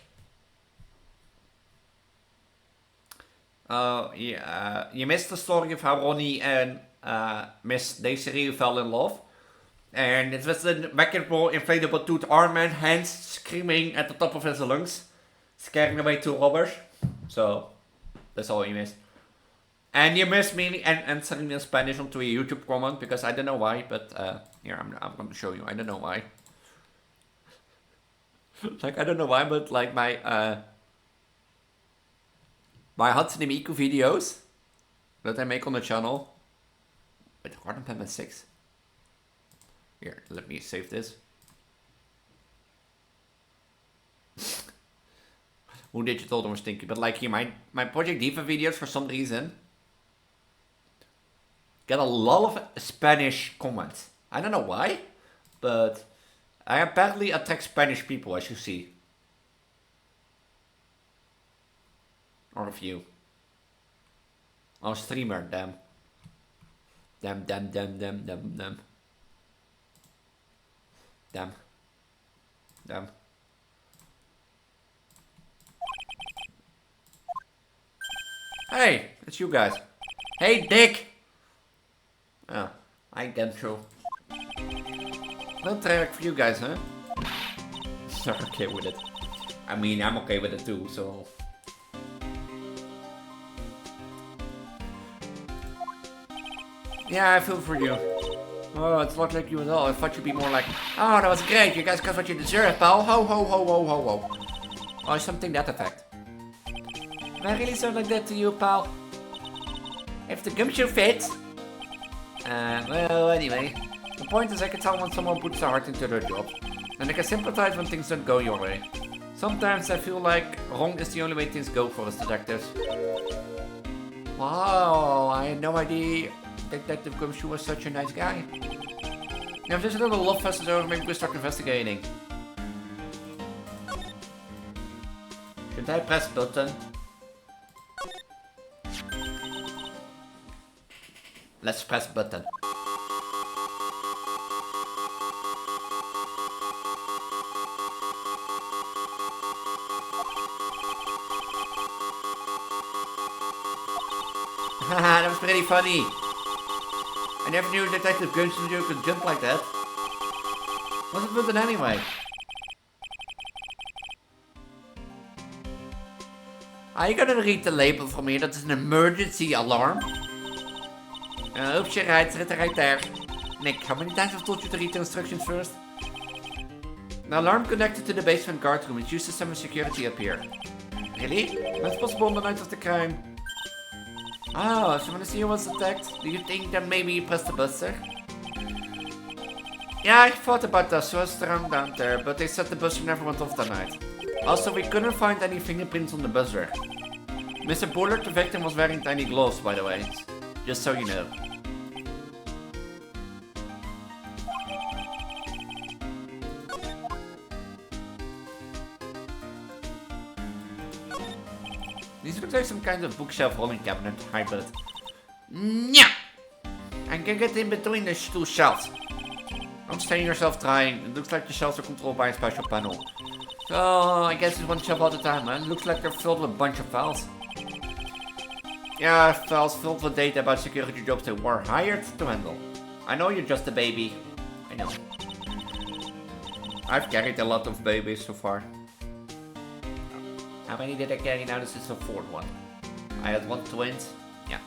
Yeah, you missed the story of how Ronnie and Miss Desiree fell in love. And it was a wekkable inflatable tooth arm man, hands screaming at the top of his lungs, scaring away two robbers. So, that's all you missed. And you missed me answering in Spanish onto a YouTube comment, because I don't know why, but here, I'm going to show you. I don't know why. Like, I don't know why, but like my Hatsune Miku videos that I make on the channel. Wait, Garden Pen 6. Here, let me save this. Hoe digital was thinking, but like here, my Project Diva videos for some reason get a lot of Spanish comments. I don't know why, but I apparently attract Spanish people, as you see. Or a few. Oh, streamer, damn. Damn. Hey, it's you guys. Hey, Dick! Oh, I get through. No track for you guys, huh? You're okay with it. I mean, I'm okay with it too, so... Yeah, I feel for you. Oh, it's not like you at all. I thought you'd be more like, oh, that was great. You guys got what you deserve, pal. Ho, ho, ho, ho, ho, ho. Oh, something that effect. Did I really sound like that to you, pal? If the gumshoe fits. Well, anyway. The point is I can tell when someone puts their heart into their job. And I can sympathize when things don't go your way. Sometimes I feel like wrong is the only way things go for us detectives. Wow, I had no idea Detective Gumshoe was such a nice guy. Now if there's a little love fest is over, maybe we start investigating. Should I press button? Let's press button. Haha, that was pretty funny. I never knew Detective Gumshoe could jump like that. What's it button anyway? Are you gonna read the label for me? Dat is an emergency alarm. Oops, je rijdt right there. Nick, how many times have I told you to read the instructions first? An alarm connected to the basement guard room. It's used to summon security up here. Really? That's possible on the night of the crime. Oh, so when the CEO was attacked, do you think that maybe you pressed the buzzer? Yeah, I thought about that, so I was around down there, but they said the buzzer never went off that night. Also, we couldn't find any fingerprints on the buzzer. Mr. Bullard, the victim, was wearing tiny gloves, by the way. Just so you know. These look like some kind of bookshelf rolling cabinet hybrid. Nya! I can get in between the two shelves. Don't strain yourself trying. It looks like the shelves are controlled by a special panel. So, I guess it's one shelf all the time, man. Looks like they're filled with a bunch of files. Yeah, files filled with data about security jobs they were hired to handle. I know you're just a baby. I know. I've carried a lot of babies so far. How many did I carry now? This is the fourth one. I had one twins. Yeah.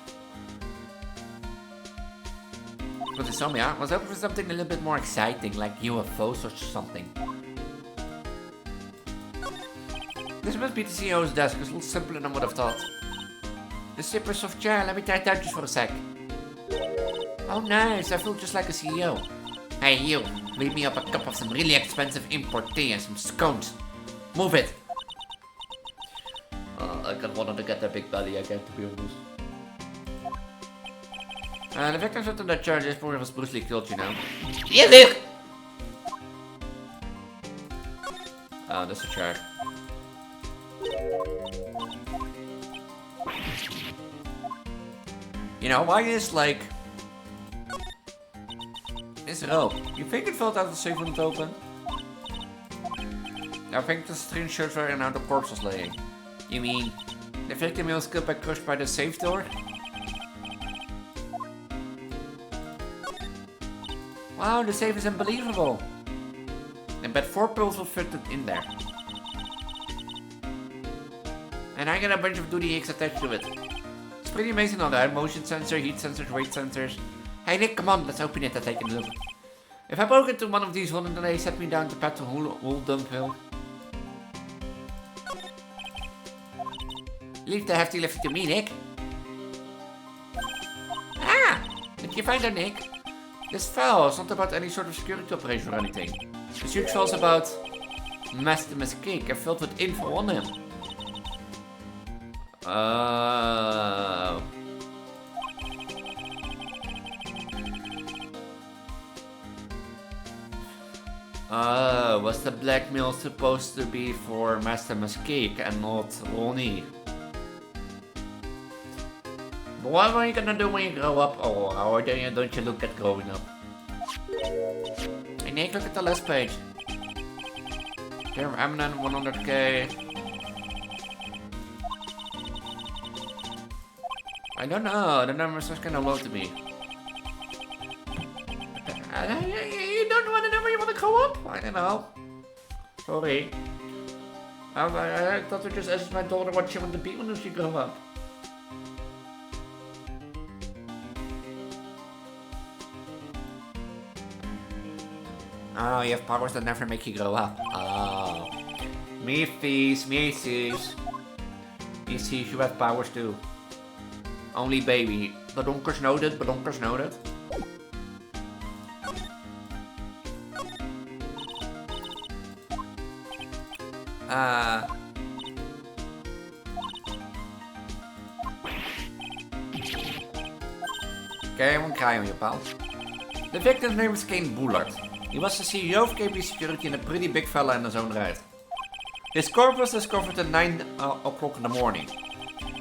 Was it some, yeah? Was hoping for something a little bit more exciting, like UFOs or something. This must be the CEO's desk. It's a little simpler than what I've thought. The super soft chair. Let me try it out just for a sec. Oh, nice. I feel just like a CEO. Hey, you. Leave me up a cup of some really expensive import tea and some scones. Move it. I kind of wanted to get that big belly again, to be honest. The victim sat on that chair just before he was brutally killed, you know. Yes! Oh, that's a chair. You know, why is like... This rope. You think it fell out of the safe when it opened? I think the strange shirts were and how the corpse was laying. You mean, the victim was killed by crushed by the safe door? Wow, the safe is unbelievable. I bet 4 pills will fit in there. And I got a bunch of duty hicks attached to it. It's pretty amazing all that. Motion sensor, heat sensors, weight sensors. Hey Nick, come on, let's open it and take a look. If I broke into one of these one and they set me down to Petrol Wool Dump Hill. Leave the hefty lift to me, Nick. Ah! Did you find her, Nick? This file is not about any sort of security operation or anything. This huge file is about Master Mescake and filled with info on him. Was the blackmail supposed to be for Master Mescake and not Ronnie? But what are you gonna do when you grow up? Oh, how don't you look at growing up? Hey Nick, look at the last page. Here, Eminem, 100k. I don't know. The number is just kind of low to me. You don't want to know where you want to go up? I don't know. Sorry. I thought I just asked my daughter what she wanted to be when she grew up. Oh, you have powers that never make you grow up. Oh. Me fees, me sees. Me sees, you have powers too. Only baby. Bedonkers noted, bedonkers noted. Okay, I won't cry on you, pal. The victim's name was Kane Bullard. He was the CEO of KB Security and a pretty big fella in his own right. His corpse was discovered at 9 o'clock in the morning.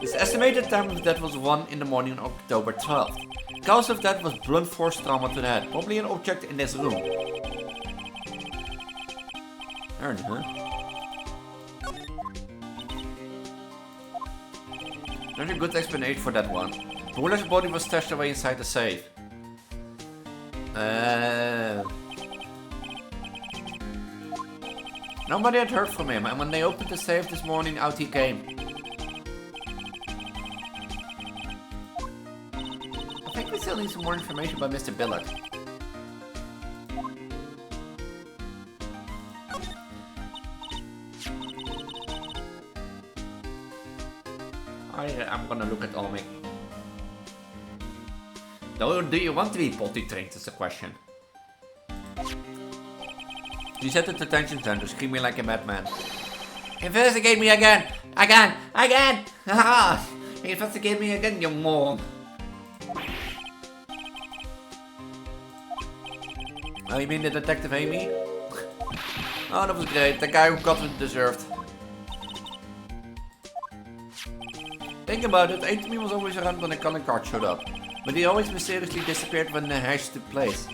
His estimated time of death was 1 in the morning on October 12th. The cause of death was blunt force trauma to the head, probably an object in this room. There's a good explanation for that one. Bullard's body was stashed away inside the safe. Nobody had heard from him, and when they opened the safe this morning, out he came. I think we still need some more information about Mr. Billard. I'm gonna look at Olmec. Do you want to be potty trained? Is the question. You set the detention center, screaming like a madman. Investigate me again! Again! Haha! Investigate me again, you moron! Oh, you mean the detective Amy? Oh, that was great. The guy who got what deserved. Think about it, Amy was always around when a calling card showed up. But he always mysteriously disappeared when the hash took place.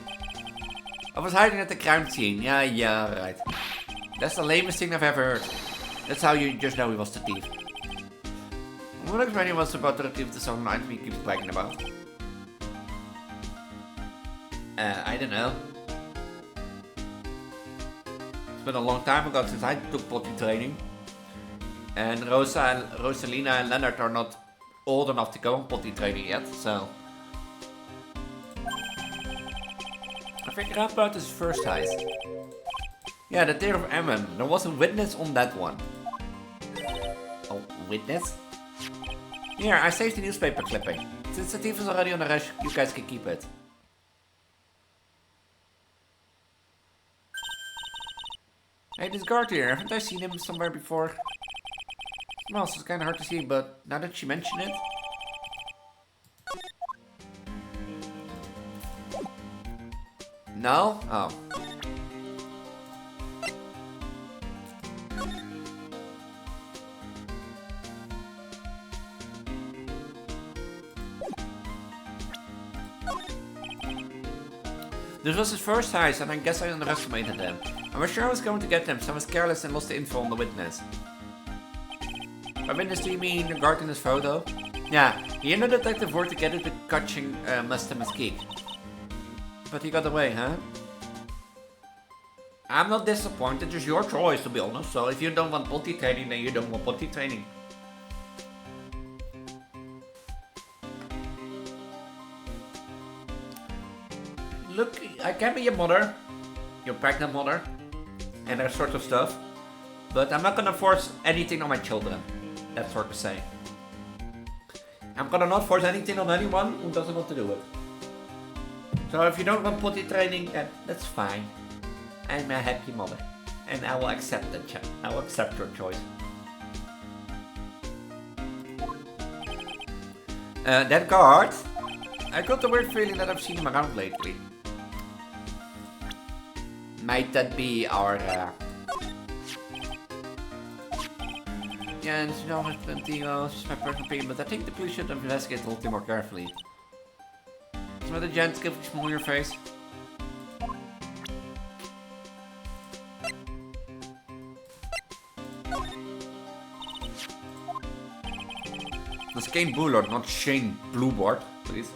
I was hiding at the crime scene. Yeah, right. That's the lamest thing I've ever heard. That's how you just know he was the thief. What if Granny was about to retrieve the song line he keeps bragging about? I don't know. It's been a long time ago since I took potty training. And Rosalina and Leonard are not old enough to go on potty training yet, so... I figured out about his first heist. Yeah, the Tear of Ammon. There was a witness on that one. Oh, witness? Here, I saved the newspaper clipping. Since the thief is already on the rush, you guys can keep it. Hey, this guard here, haven't I seen him somewhere before? Well, it's kinda hard to see, but now that you mention it... No? Oh. This was his first heist, and I guess I underestimated him. I was sure I was going to get him, so I was careless and lost the info on the witness. By witness, do you mean the guard in his photo? Yeah, he and the detective worked together to catching Mr. Mesquite. But he got away, huh? I'm not disappointed, it's your choice to be honest, so if you don't want potty training, then you don't want potty training. Look, I can be your mother, your pregnant mother, and that sort of stuff, but I'm not gonna force anything on my children, that sort of saying. I'm gonna not force anything on anyone who doesn't want to do it. So if you don't want potty training, then that's fine. I'm a happy mother, and I will accept that. I will accept your choice. That guard, I got the weird feeling that I've seen him around lately. Might that be our... Yeah, and you know, it's my personal opinion, but I think the police should investigate a little bit more carefully. Is met a gent, give a smile on your face. That's Kane Bullard, not Shane Blueboard, please.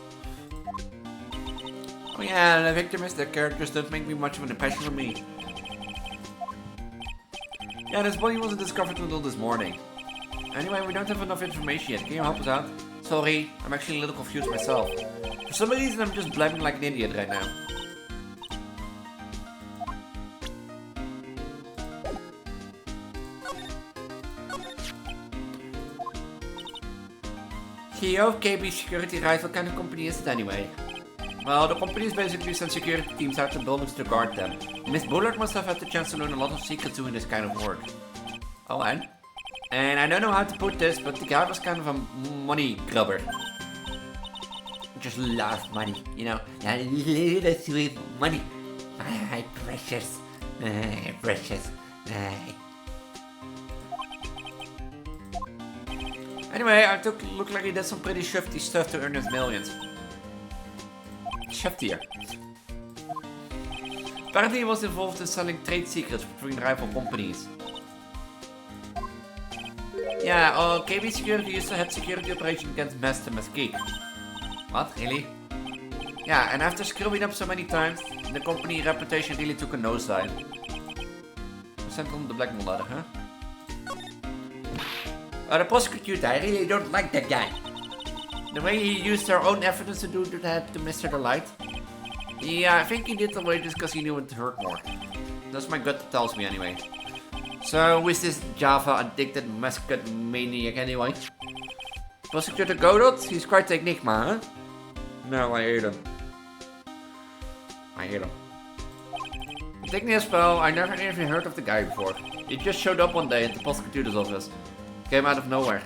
Oh yeah, the victim is their characters don't make me much of an impression on me. Yeah, this body wasn't discovered until this morning. Anyway, we don't have enough information yet. Can you help us out? Sorry, I'm actually a little confused myself. For some reason, I'm just blabbing like an idiot right now. CEO of KB Security Right, what kind of company is it anyway? Well, the companies basically send security teams out to buildings to guard them. Miss Bullard must have had the chance to learn a lot of secrets doing this kind of work. Oh, and I don't know how to put this, but the guy was kind of a money grubber. Just loved money, you know. A little sweet money. My precious. Precious. Anyway, I looked like he did some pretty shifty stuff to earn his millions. Shiftier. Apparently he was involved in selling trade secrets between rival companies. Yeah, KB Security used to head security operations against Master Mesquite. What? Really? Yeah, and after screwing up so many times, the company reputation really took a nosedive. Sent on the blackmail ladder, huh? The prosecutor, I really don't like that guy. The way he used their own evidence to do that to Mr. Delight. Yeah, I think he did the way just because he knew it hurt more. That's my gut that tells me anyway. So, who is this Java-addicted mascot maniac anyway? Prosecutor Godot? He's quite the enigma, huh? No, I hate him. I hate him. Take me as well, I never even heard of the guy before. He just showed up one day at the prosecutor's office. Came out of nowhere.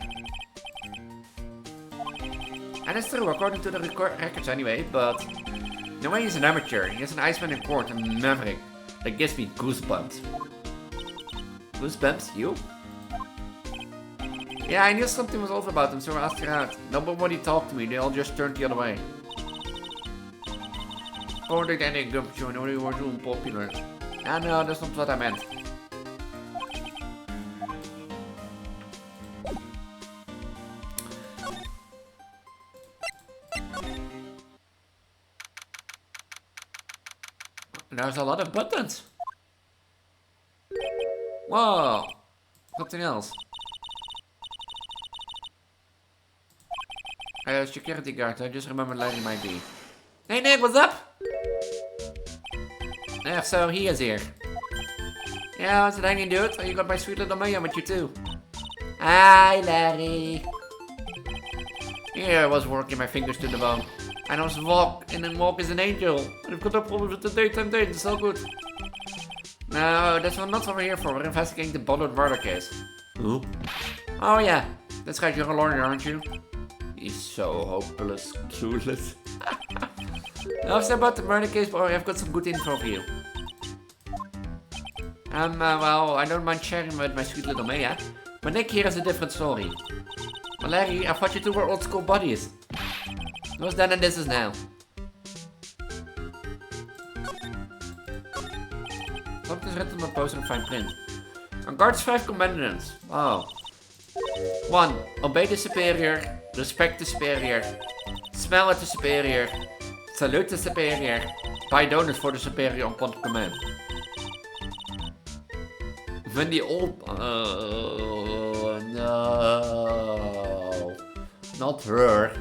And it's true, according to the records anyway, but... the way he's an amateur, he has an Iceman in court, a maverick. That gives me goosebumps. Goosebumps? You? Yeah, I knew something was off about him, so I asked her out. Nobody talked to me, they all just turned the other way. Or they didn't gump you, and they were doing popular. Ah, no, that's not what I meant. There's a lot of buttons. Whoa. Something else. Security guard, I just remembered Larry might be. Hey Nick, what's up? Yeah, so he is here. Yeah, what's it hanging, dude? Oh, you got my sweet little Maya with you too. Hi, Larry. Yeah, I was working my fingers to the bone. And I was walk is an angel. And I've got no problems with the daytime date, it's so good. No, that's not what we're here for. We're investigating the Bullard murder case. Who? Oh yeah, that's right, you're a lawyer, aren't you? He's so hopeless, clueless. I've said about the murder case, but I've got some good info for you. Well, I don't mind sharing with my sweet little Maya. But Nick here has a different story. Well, Larry, I thought you two were old school buddies. Who's then and this is now? Something's written on the poster in fine print. On guard's 5 commandments. Oh. 1. Obey the superior. Respect the superior. Smell at the superior. Salute the superior. Buy donuts for the superior upon command. When the old... no. Not her.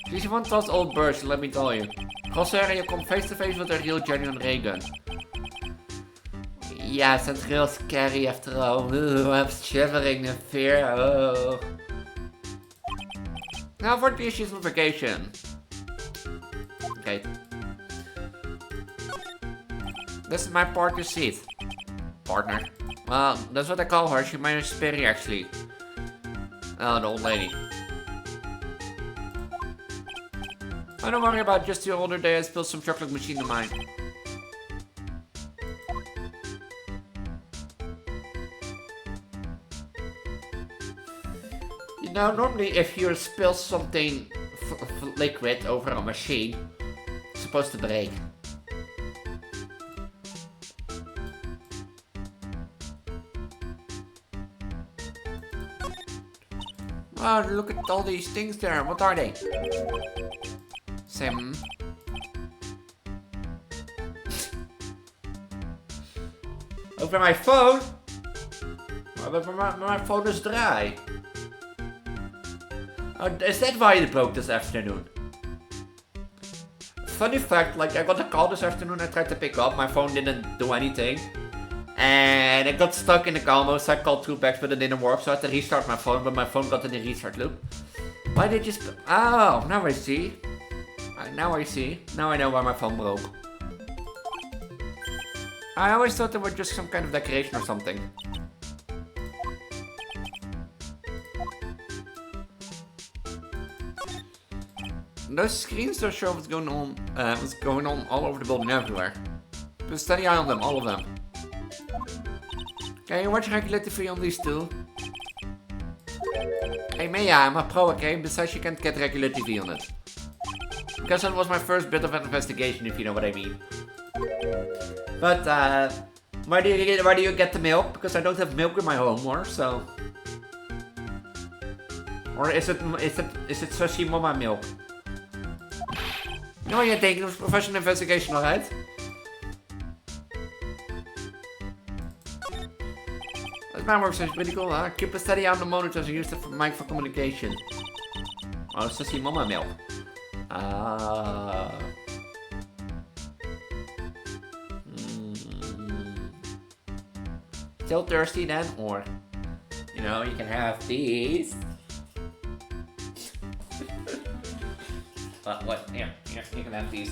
She's one of those old birds, let me tell you. Crosshair, you come face to face with a real genuine ray gun. Yes, it's real scary after all. I'm shivering in fear. Oh. Now for the issues with vacation. Okay. This is my partner's seat. Partner? Well, that's what I call her. She's my superior actually. Oh, the old lady. Oh, don't worry about it. Just the older day I spilled some chocolate machine in mine. You know, normally if you spill something liquid over a machine, it's supposed to break. Oh, look at all these things there. What are they? Sim. Open my phone. My phone is dry. Oh, is that why it broke this afternoon? Funny fact, like I got a call this afternoon, I tried to pick up, my phone didn't do anything. And it got stuck in the call mode, so I called 2 back, but it didn't work, so I had to restart my phone, but my phone got in the restart loop. Why did you oh, now I see. Now I see. Now I know why my phone broke. I always thought they were just some kind of decoration or something. Those screens don't show what's going on all over the building everywhere. Just steady eye on them, all of them. Can you watch regular TV on these two? Hey Maya, I'm a pro, okay? Besides you can't get regular TV on it. Because that was my first bit of an investigation, if you know what I mean. But where do you get the milk? Because I don't have milk in my home more, so. Or is it sushi mama milk? You know what you think? It was professional investigation, alright? This man works is pretty cool, huh? Keep a steady on the monitors and use the mic for communication. Oh, sushi mama milk. Still thirsty then? Or, you know, you can have these. What? Here, you can have these.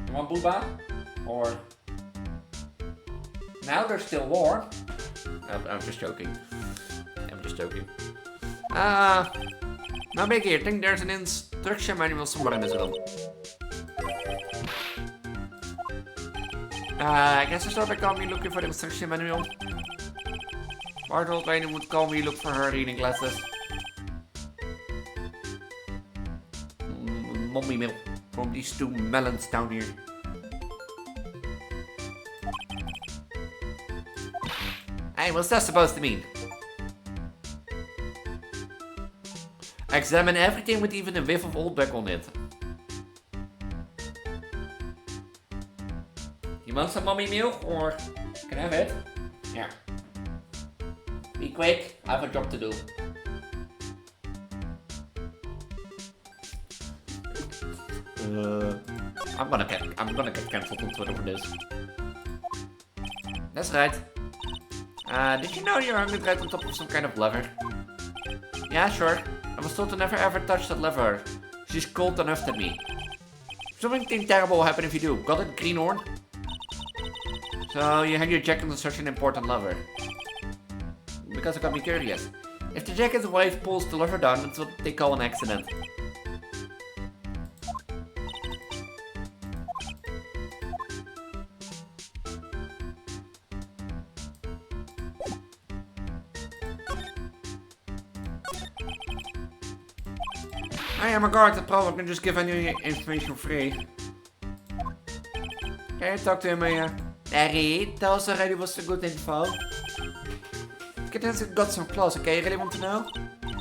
You want booba? Or... Now they're still warm. I'm just joking. Now big here, I think there's an instruction manual somewhere in this room. I guess I start by calling me looking for the instruction manual. Bartol lady would call me look for her reading glasses. Mommy milk from these 2 melons down here. Hey, what's that supposed to mean? Examine everything with even a whiff of old back on it. You want some mommy milk or can I have it? Yeah. Be quick, I have a job to do. I'm gonna get cancelled on Twitter for this. That's right. Did you know you're hungry right on top of some kind of lever? Yeah, sure. I was told to never ever touch that lever. She's cold enough to me. Something terrible will happen if you do. Got it, greenhorn? So you hang your jacket on such an important lever. Because it got me curious. If the jacket's wife pulls the lever down, that's what they call an accident. I am a guard at Pro, I can just give any information free. Can you talk to him, Harry, tell us already what's the good info. Kittens got some claws, okay? You really want to know?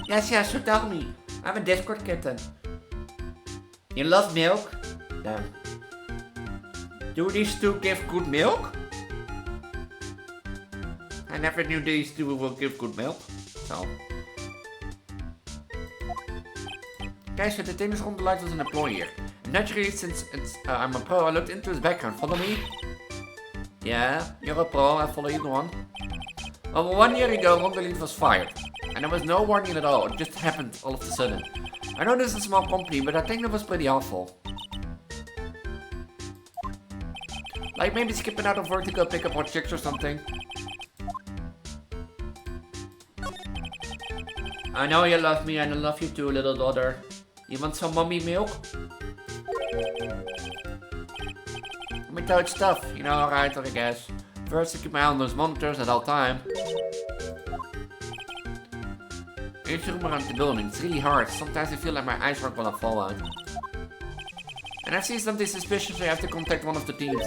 Yes, so tell me. I'm a Discord kitten. You love milk? Damn. Do these 2 give good milk? I never knew these 2 will give good milk. So. Okay, so the thing is on the light was an employer. And naturally, since I'm a pro, I looked into his background. Follow me? Yeah, you're a pro, I follow you, go on. Well, 1 year ago, Ron the lead was fired. And there was no warning at all, it just happened all of a sudden. I know this is a small company, but I think that was pretty awful. Like maybe skipping out of work to go pick up more chicks or something. I know you love me and I love you too, little daughter. You want some mommy milk? Let me touch stuff, you know, alright, I guess. First, I keep my eye on those monitors at all time. Each room around the building, it's really hard. Sometimes I feel like my eyes are gonna fall out. And I see something suspicious, so I have to contact one of the teams.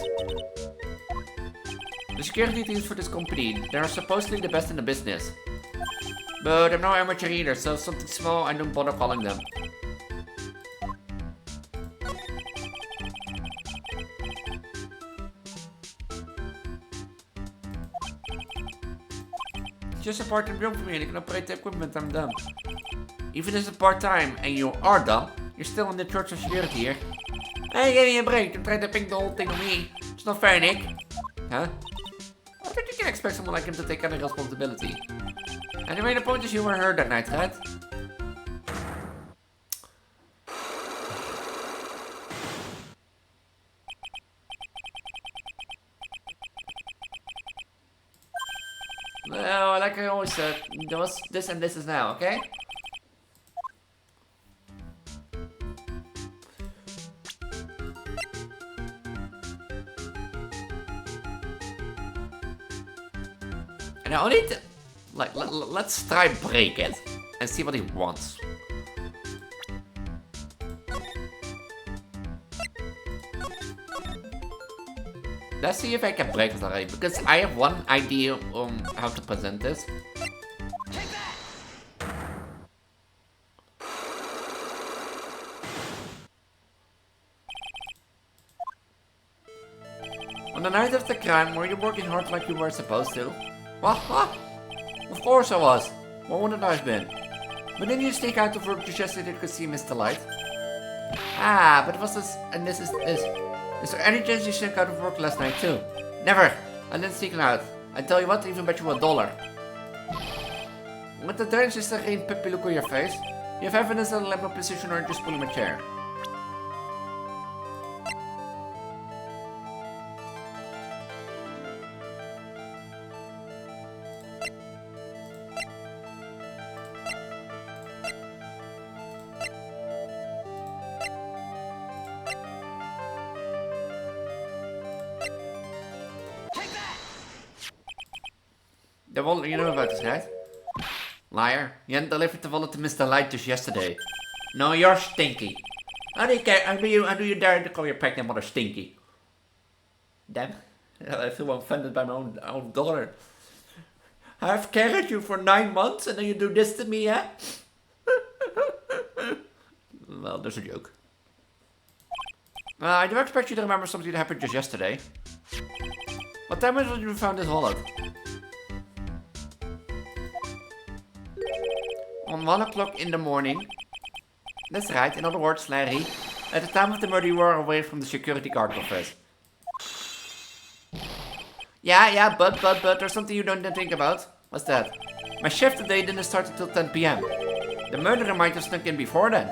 The security teams for this company, they are supposedly the best in the business. But I'm no amateur either, so something small, I don't bother calling them. It's just a part-time job for me and I can operate the equipment, I'm done. Even if it's part-time and you are done, you're still in the church of security here. Hey, give me a break, I'm trying to ping the whole thing on me. It's not fair, Nick. Huh? I think you can expect someone like him to take any responsibility. Anyway, the point is you were hurt that night, right? Well, like I always said, there was this and this is now, okay? And I only need to, like, let's try break it and see what he wants. Let's see if I can break it already, because I have one idea on how to present this. On the night of the crime, were you working hard like you were supposed to? What? Of course I was. What wouldn't I have been? But then you sneak out of work just so that you could see Mr. Light. Ah, but was this, and this is this. Is there any chance you snuck out of work last night too? Never! I didn't sneak out. I tell you what, even bet you $1. With the trench is there geen puppy look on your face? You have evidence that I'll let my position or just pulling my chair. The wallet, you know about this, right? Liar. You hadn't delivered the wallet to Mr. Light just yesterday. No, you're stinky. How do you care? How do you dare to call your pregnant mother stinky? Damn. I feel offended by my own daughter. I've carried you for 9 months and then you do this to me, yeah? Well, there's a joke. I do expect you to remember something that happened just yesterday. What time was it you found this wallet? On 1 o'clock in the morning. That's right, in other words, Larry. At the time of the murder you were away from the security guard office. Yeah, but there's something you don't think about. What's that? My shift today didn't start until 10 PM. The murderer might have snuck in before then.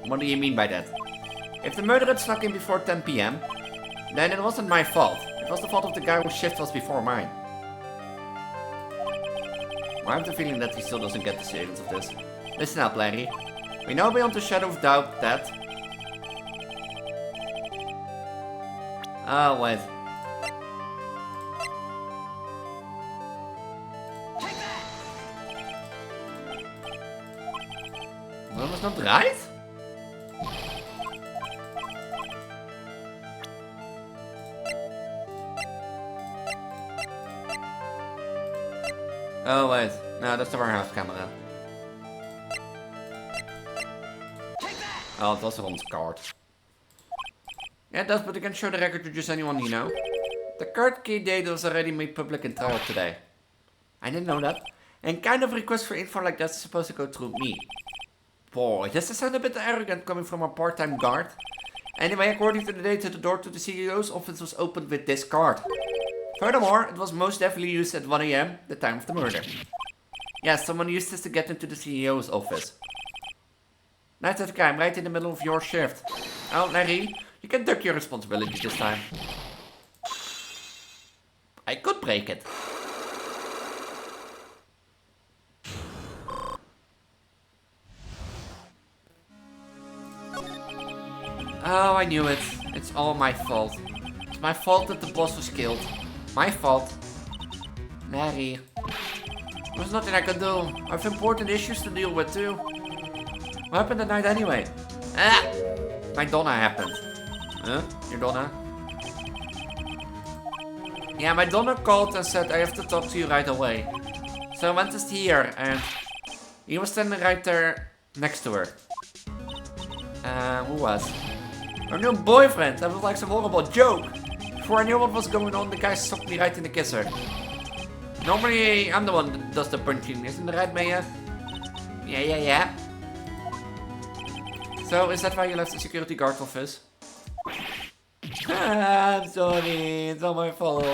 What do you mean by that? If the murderer had snuck in before 10 PM, then it wasn't my fault. It was the fault of the guy whose shift was before mine. I have the feeling that he still doesn't get the seriousness of this. Listen up, Larry. We know beyond a shadow of doubt that... Oh, wait. Dat was not right? Oh wait, no, that's the warehouse camera. Oh, it was on his card. Yeah, it does, but you can show the record to just anyone you know. The card key date was already made public in trial today. I didn't know that. And kind of request for info like that's supposed to go through me. Boy, does this sound a bit arrogant coming from a part-time guard? Anyway, according to the data, the door to the CEO's office was opened with this card. Furthermore, it was most definitely used at 1 AM, the time of the murder. Yeah, someone used this to get into the CEO's office. Night at the crime, right in the middle of your shift. Oh, Larry, you can duck your responsibility this time. I could break it. Oh, I knew it. It's all my fault. It's my fault that the boss was killed. My fault. Larry. There's nothing I can do. I have important issues to deal with too. What happened that night anyway? Ah! My Donna happened. Huh? Your Donna? Yeah, my Donna called and said I have to talk to you right away. So I went to see her, and he was standing right there next to her. Who was? Her new boyfriend. That was like some horrible joke. Before I knew what was going on, the guy sucked me right in the kisser. Normally, I'm the one that does the punching, isn't it right, Maya? Yeah. So, is that why you left the security guard office? I'm sorry, it's all my fault.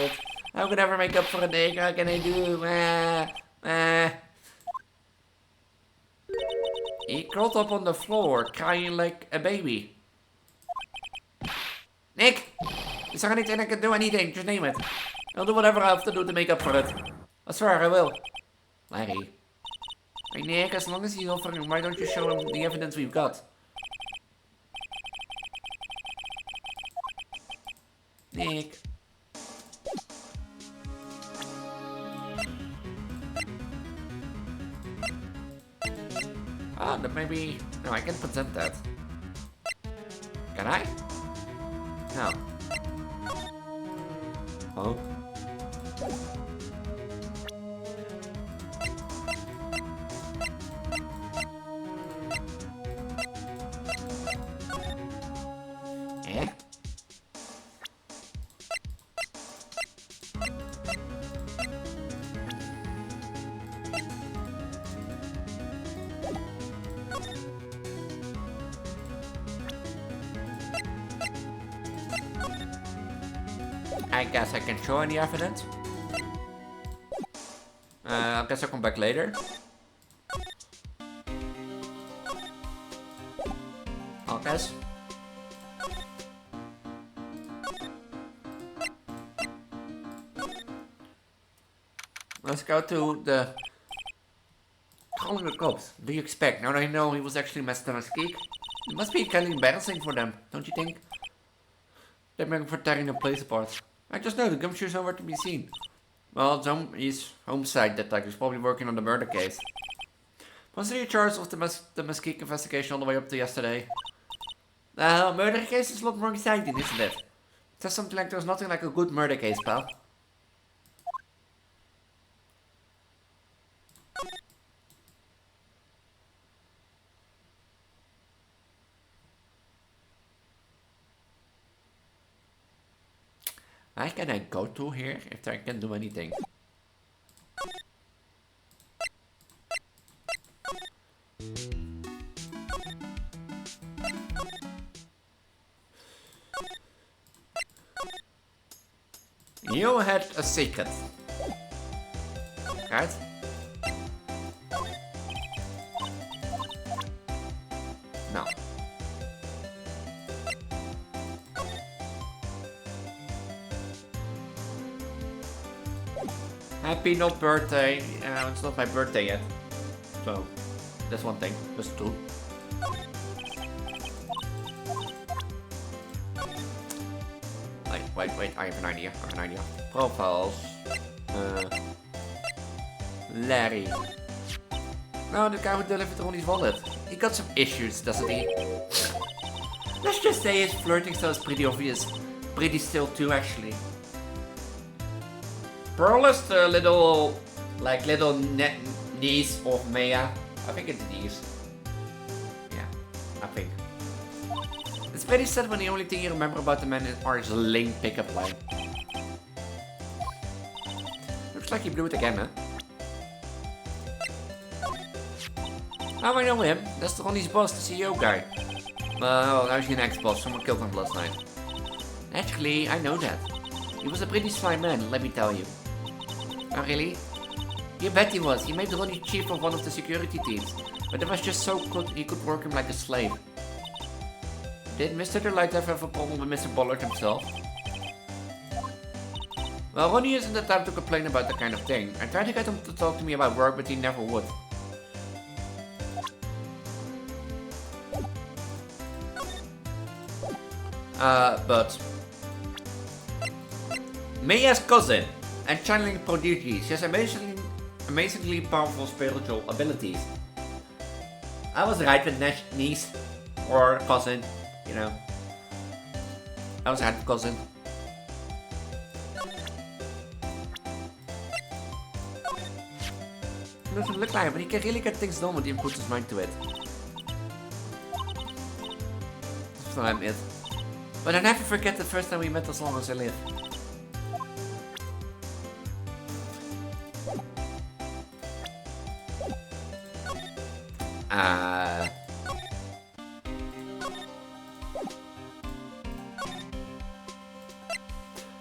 How could I ever make up for a day? How can I do? He curled up on the floor, crying like a baby. Nick! Is there anything I can do? Anything, just name it. I'll do whatever I have to do to make up for it. I swear I will. Larry. Hey Nick, as long as he's offering, why don't you show him the evidence we've got? Nick. Ah, then maybe... No, I can present that. Can I? No. Oh. Eh? I guess I can show any evidence. I guess I'll come back later. I guess. Let's go to the... Calling the cops. What do you expect? Now that I know he was actually messed up as geek. It must be kind of embarrassing for them, don't you think? They're making for tearing the place apart. I just know the gumshoe's nowhere to be seen. Well, he's homicide detective, probably working on the murder case. Was he in charge of the Mesquite investigation all the way up to yesterday? Murder case is a lot more exciting, isn't it? It says something like there's nothing like a good murder case, pal. Where can I go to here if I can do anything? You had a secret, right? No. Happy not birthday. It's not my birthday yet. So, that's one thing. That's two. Wait, I have an idea. Profiles. Larry. No, the guy who delivered Ronnie's wallet. He got some issues, doesn't he? Let's just say his flirting style is pretty obvious. Pretty still too, actually. Pearl is the little niece of Maya. I think it's niece. Yeah, I think. It's pretty sad when the only thing you remember about the man are his lame pickup line. Looks like he blew it again, huh? How I know him? That's the Ronnie's boss, the CEO guy. Well, now he's an ex-boss. Someone killed him last night. Actually, I know that. He was a pretty sly man, let me tell you. Oh, really? You bet he was. He made Ronnie chief of one of the security teams. But it was just so good he could work him like a slave. Did Mr. Delight ever have a problem with Mr. Bollard himself? Well, Ronnie isn't the type to complain about that kind of thing. I tried to get him to talk to me about work, but he never would. But... Maya's cousin and channeling prodigy. She has amazingly powerful spiritual abilities. I was right with niece or cousin, you know. I was right with cousin. doesn't look like it, but he can really get things done when he puts his mind to it. That's what I admit. But I never forget the first time we met as long as I live.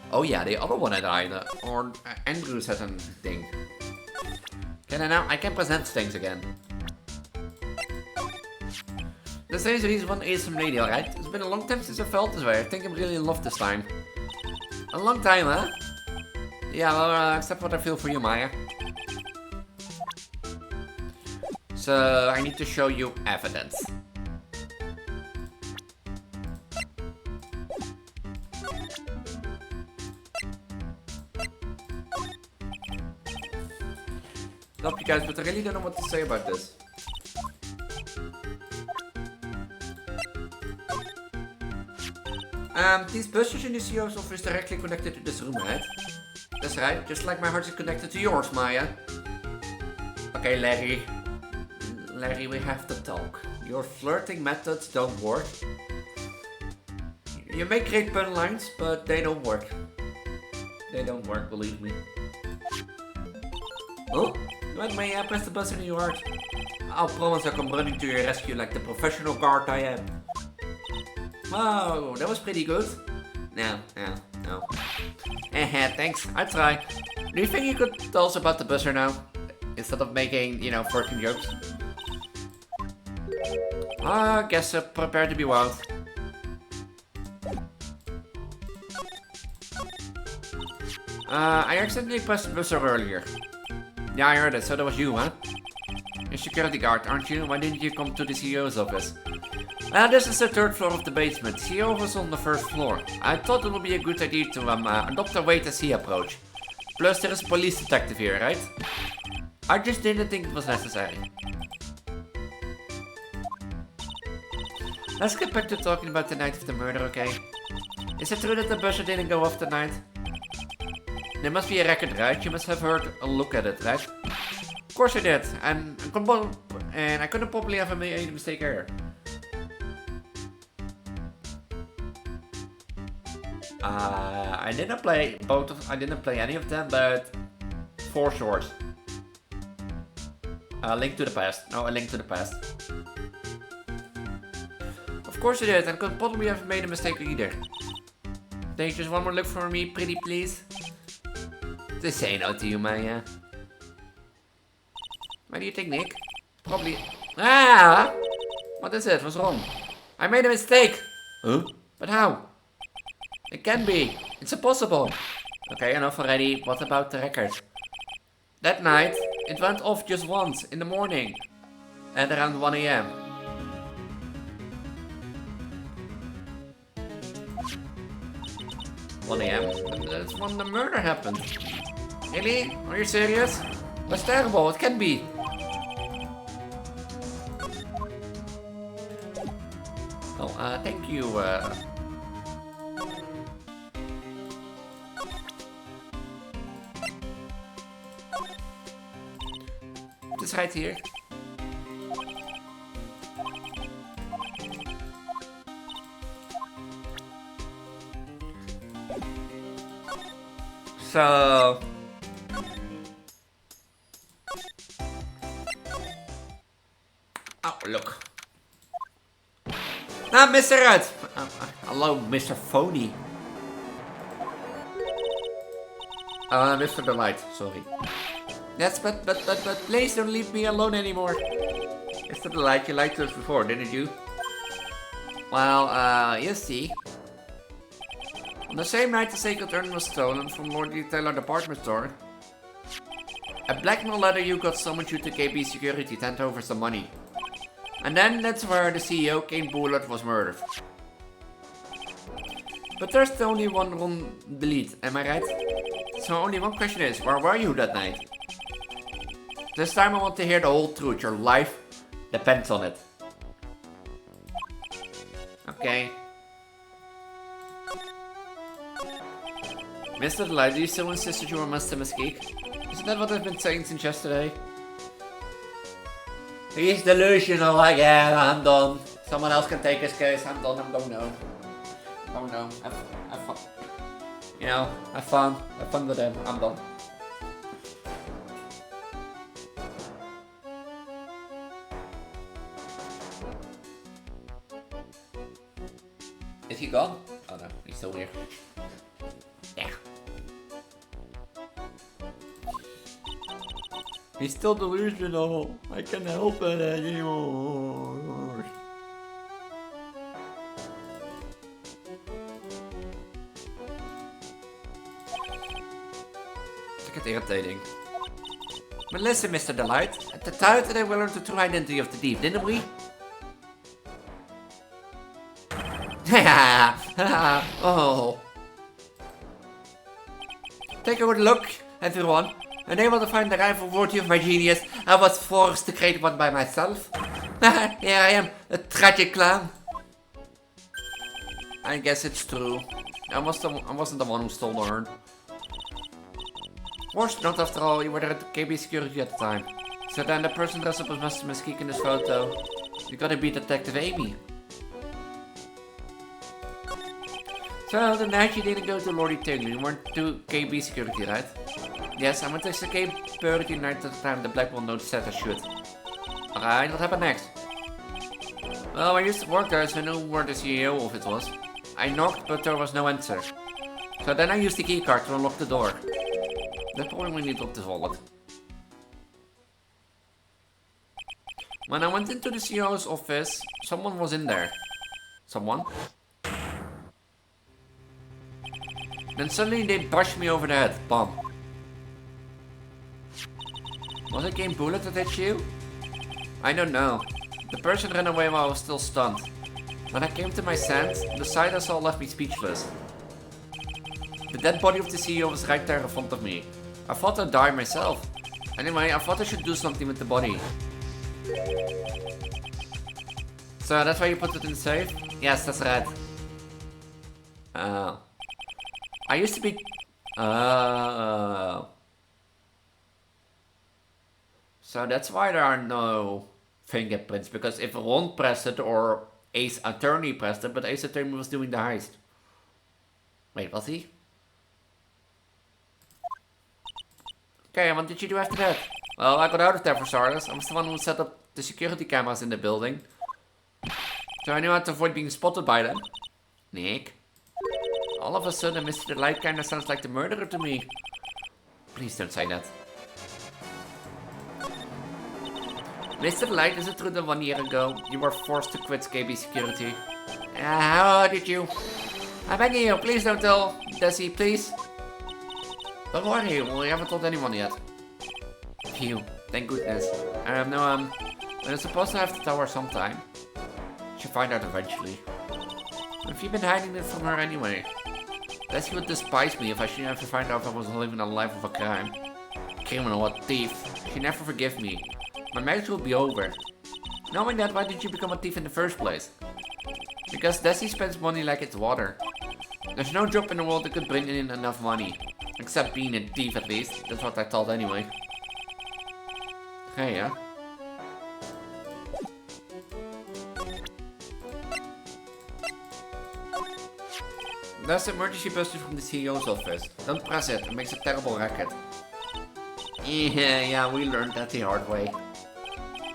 Oh yeah, the other one had either, or Andrews had a thing. Can I now? I can present things again. The same reason one is some lady, alright? It's been a long time since I felt this way. I think I'm really in love this time. A long time, huh? Yeah, well, except what I feel for you, Maya. So, I need to show you evidence. Love you guys, but I really don't know what to say about this. These buzzers in the CEO's office directly connected to this room, right? That's right, just like my heart is connected to yours, Maya. Okay, Larry. Larry, we have to talk. Your flirting methods don't work. You make great pun lines, but they don't work. They don't work, believe me. Oh? Let me press the buzzer in your heart. I'll promise I'll come running to your rescue like the professional guard I am. Oh, that was pretty good. No. Thanks, I try. Do you think you could tell us about the buzzer now? Instead of making, you know, flirting jokes? I guess prepare to be wild. I accidentally pressed the buzzer earlier. Yeah, I heard it, so that was you, huh? You're security guard, aren't you? Why didn't you come to the CEO's office? This is the third floor of the basement. CEO was on the first floor. I thought it would be a good idea to adopt a wait-and-see approach. Plus, there is a police detective here, right? I just didn't think it was necessary. Let's get back to talking about the night of the murder, okay? Is it true that the buzzer didn't go off tonight? There must be a record, right? You must have heard a look at it, right? Of course I did, and I couldn't probably have made a mistake here. I didn't play both of, I didn't play any of them, but 4 shorts. A Link to the Past. No, A Link to the Past. Of course I did, and could probably have made a mistake either. Take just one more look for me, pretty please. They say no to you, Maya. What do you think, Nick? Probably... Ah! What is it? What's wrong? I made a mistake! Huh? But how? It can be. It's impossible. Okay, enough already. What about the record? That night, it went off just once, in the morning. At around 1 AM. That's when the murder happened. Really? Are you serious? That's terrible. It can be. Oh, thank you, Just right here. So... Oh, look. Ah, Mr. Red! Hello, Mr. Phony. Mr. Delight, sorry. Yes, but please don't leave me alone anymore. Mr. Delight, you liked us before, didn't you? Well, you see. On the same night the sacred urn was stolen from Lord Retailer department store, a blackmail letter you got summoned you to KB security to hand over some money. And then that's where the CEO, Kane Bullard, was murdered. But there's only one room delete, am I right? So only one question is, where were you that night? This time I want to hear the whole truth, your life depends on it. Okay. Mr. Delight, do you still insist that you were Master Mesquite? Isn't that what I've been saying since yesterday? He's delusional, like, yeah, I'm done. Someone else can take his case, I'm done, I'm going home. I'm going home, have fun. You know, have fun with him, I'm done. Is he gone? Oh no, he's still here. Yeah. He's still delusional. I can't help it anymore. It's get irritating. But listen, Mr. Delight. At the time today we learned the true identity of the thief, didn't we? Oh. Take a good look, everyone. Unable to find the rightful virtue of my genius, I was forced to create one by myself. Here I am, a tragic clown. I guess it's true. I wasn't the one who stole the urn. Worse not, after all, you were there at KB security at the time. So then the person dressed up as Mr. Mesquite in this photo. You gotta be Detective Amy. So the night you didn't go to Lordy Taylor, you went to KB security, right? Yes, I went to the KB security night at the time the Blackwell note said I should. Alright, what happened next? Well, I used to work there, so I knew where the CEO of it was. I knocked, but there was no answer. So then I used the keycard to unlock the door. That probably when you dropped his wallet. When I went into the CEO's office, someone was in there. Someone? Then suddenly they bashed me over the head. Bam. Was it Game Bullet that hit you? I don't know. The person ran away while I was still stunned. When I came to my sense, the sight I saw left me speechless. The dead body of the CEO was right there in front of me. I thought I'd die myself. Anyway, I thought I should do something with the body. So that's why you put it in the safe? Yes, that's right. I used to be... So that's why there are no fingerprints, because if Ron pressed it or Ace Attorney pressed it, but Ace Attorney was doing the heist. Wait, was he? Okay, and what did you do after that? Well, I got out of there for starters. I was the one who set up the security cameras in the building. So I knew how to avoid being spotted by them. Nick? All of a sudden, Mr. Delight kinda sounds like the murderer to me. Please don't say that. Mr. Delight, is it true that 1 year ago, you were forced to quit KB security? How did you? I'm begging you, please don't tell Desi, please. Don't worry, we haven't told anyone yet. Phew, thank goodness. We're supposed to have the tower sometime. She'll find out eventually. Have you been hiding it from her anyway? Desi would despise me if I should have to find out I was living a life of a crime. Criminal, a thief. She'd never forgive me. My marriage will be over. Knowing that, why did you become a thief in the first place? Because Desi spends money like it's water. There's no job in the world that could bring in enough money. Except being a thief, at least. That's what I thought anyway. Hey, yeah. That's the emergency buzzer from the CEO's office. Don't press it makes a terrible racket. Yeah, we learned that the hard way.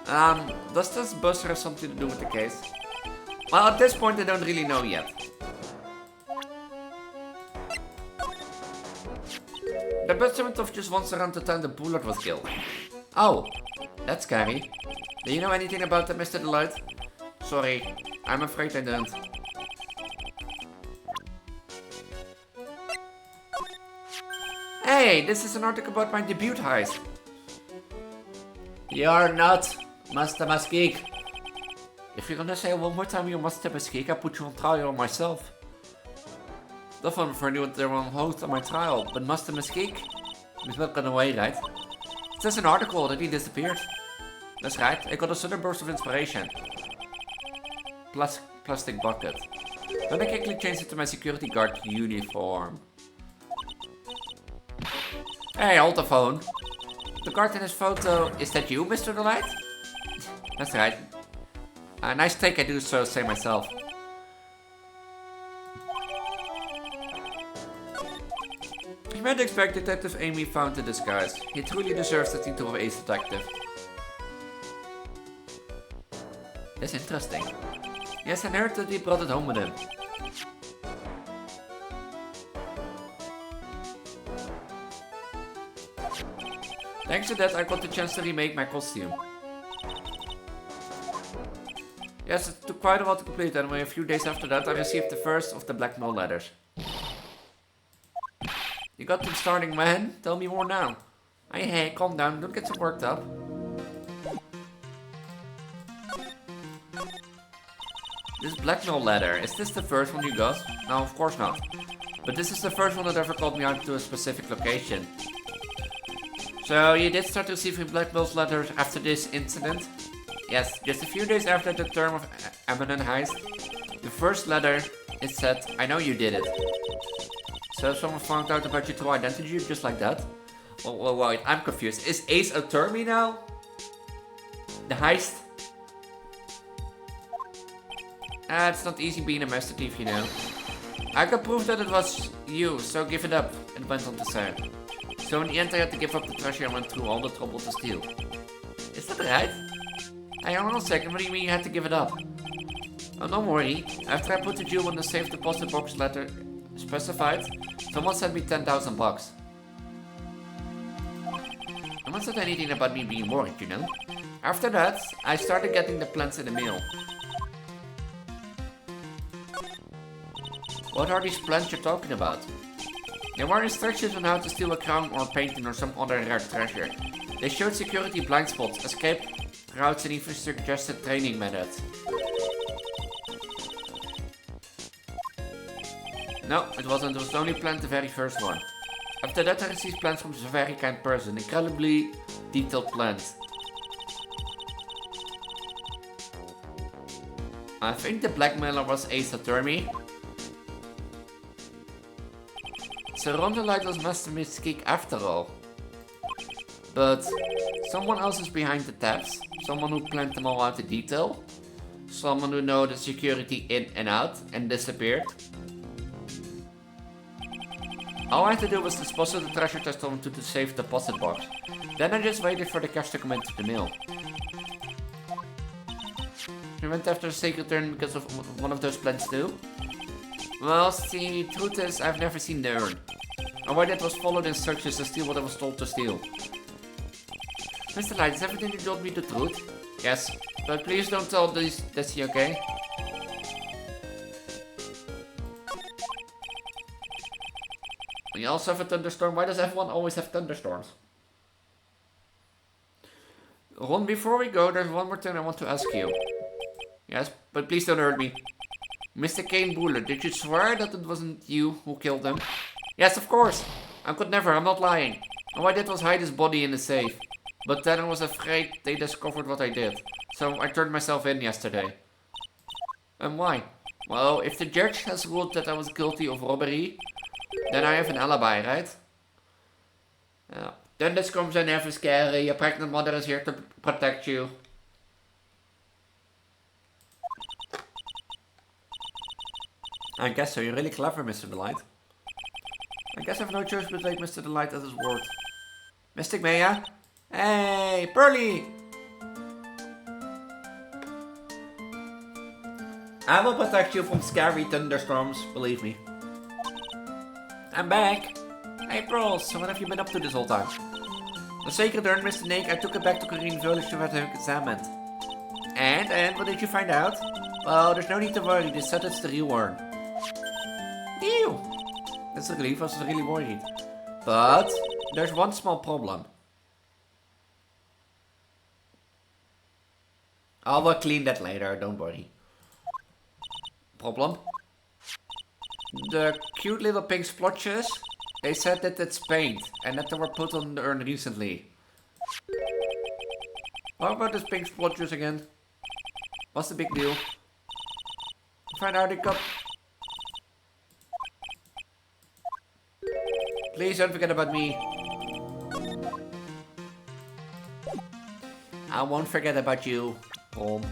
Does this buzzer have something to do with the case? Well, at this point I don't really know yet. The buzzer went off just once around the time the Bullard was killed. Oh, that's scary. Do you know anything about that, Mr. Delight? Sorry, I'm afraid I don't. Hey, this is an article about my debut heist. You're not Master Mesquite. If you're gonna say one more time you're Master Mesquite, I'll put you on trial myself. That one for anyone there on host on my trial, but Master Mesquite? He's not gone away, right? It says an article that he disappeared. That's right, I got a sudden burst of inspiration. Plastic bucket. Then I quickly changed it to my security guard uniform. Hey, hold the phone. The guard in this photo, is that you, Mr. Delight? That's right. Nice take, I do so say myself. You might expect Detective Amy found the disguise. He truly deserves the title of Ace Detective. That's interesting. Yes, I heard that he brought it home with him. Thanks to that, I got the chance to remake my costume. Yes, it took quite a while to complete, and a few days after that, I received the first of the blackmail letters. You got them starting when? Tell me more now. Hey, calm down, don't get so worked up. This blackmail letter, is this the first one you got? No, of course not. But this is the first one that ever called me out to a specific location. So you did start receiving blackmail letters after this incident? Yes, just a few days after the term of Eminem heist. The first letter, it said, I know you did it. So someone found out about your true identity just like that? Well, wait, I'm confused. Is Ace attorney now? The heist? It's not easy being a master thief, you know. I can prove that it was you, so give it up, it went on to say. So in the end I had to give up the treasure and went through all the trouble to steal. Is that right? Hang on a second, what do you mean you had to give it up? Oh, don't worry. After I put the jewel in the safe deposit box letter specified, someone sent me 10,000 bucks. No one said anything about me being worried, you know. After that, I started getting the plans in the mail. What are these plans you're talking about? There were instructions on how to steal a crown or painting or some other rare treasure. They showed security blind spots, escape routes and even suggested training methods. No, it wasn't. It was only planned the very first one. After that I received plans from a very kind person. Incredibly detailed plans. I think the blackmailer was Ace Attorney. So Rondelite was Master Mystique after all. But someone else is behind the tabs. Someone who planned them all out in detail. Someone who knows the security in and out and disappeared. All I had to do was deposit the treasure chest onto the safe deposit box. Then I just waited for the cash to come into the mail. We went after the sacred urn because of one of those plans too. Well, see, truth is, I've never seen the urn. All I did was follow the instructions to steal what I was told to steal. Mr. Light, is everything you told me the truth? Yes, but please don't tell this, okay? We also have a thunderstorm. Why does everyone always have thunderstorms? Ron, before we go, there's one more thing I want to ask you. Yes, but please don't hurt me. Mr. Kane Buller, did you swear that it wasn't you who killed him? Yes, of course. I could never, I'm not lying. All I did was hide his body in the safe. But then I was afraid they discovered what I did. So I turned myself in yesterday. And why? Well, if the judge has ruled that I was guilty of robbery, then I have an alibi, right? Then this comes in never scary. Your pregnant mother is here to protect you. I guess so. You're really clever, Mr. Delight. I guess I have no choice but take Mr. Delight at his word. Mystic Maya? Hey, Pearly! I will protect you from scary thunderstorms, believe me. I'm back. Hey, Pearls, so what have you been up to this whole time? The sacred urn, Mr. Snake, I took it back to Green Village to have it examined. And what did you find out? Well, there's no need to worry, they said it's the real urn. Ew! That's a relief, I was really worried. But there's one small problem. I will clean that later, don't worry. Problem? The cute little pink splotches, they said that it's paint and that they were put on the urn recently. What about those pink splotches again? What's the big deal? Find out the cup. Please don't forget about me. I won't forget about you. Home.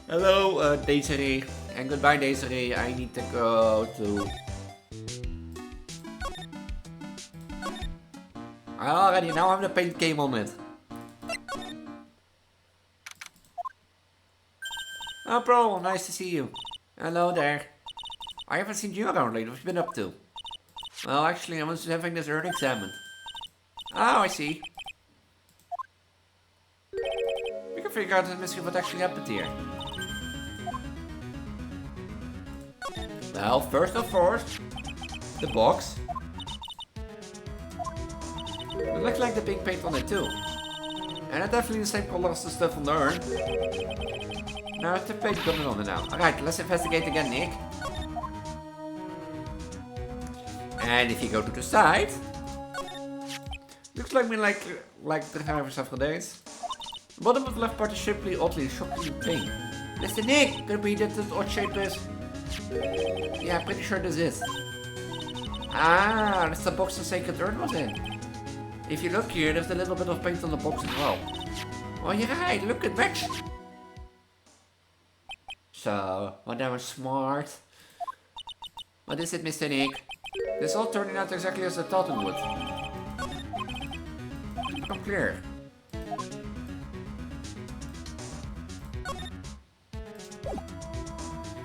Hello, Desiree. And goodbye, Desiree. I need to go to... I already now have the paint game on it. No problem, nice to see you. Hello there. I haven't seen you around lately. What have you been up to? Well, actually, I was having this urn examined. Oh, I see. We can figure out the mystery what actually happened here. Well, first and foremost, the box. It looks like the pink paint on it too. And it's definitely the same color as the stuff on the urn. Now it's the paint coming on it now. Alright, let's investigate again, Nick. And if you go to the side, looks like me like the driver several days. The bottom of the left part is simply oddly shockingly pink. Mr. Nick, could be that this odd shape is. Yeah, pretty sure this is. Ah, that's the box the sacred urn was in. If you look here, there's a little bit of paint on the box as well. Oh, you're right, look, it matched. So, well, that was smart. What is it, Mr. Nick? This all turning out exactly as I thought it would. Become clear.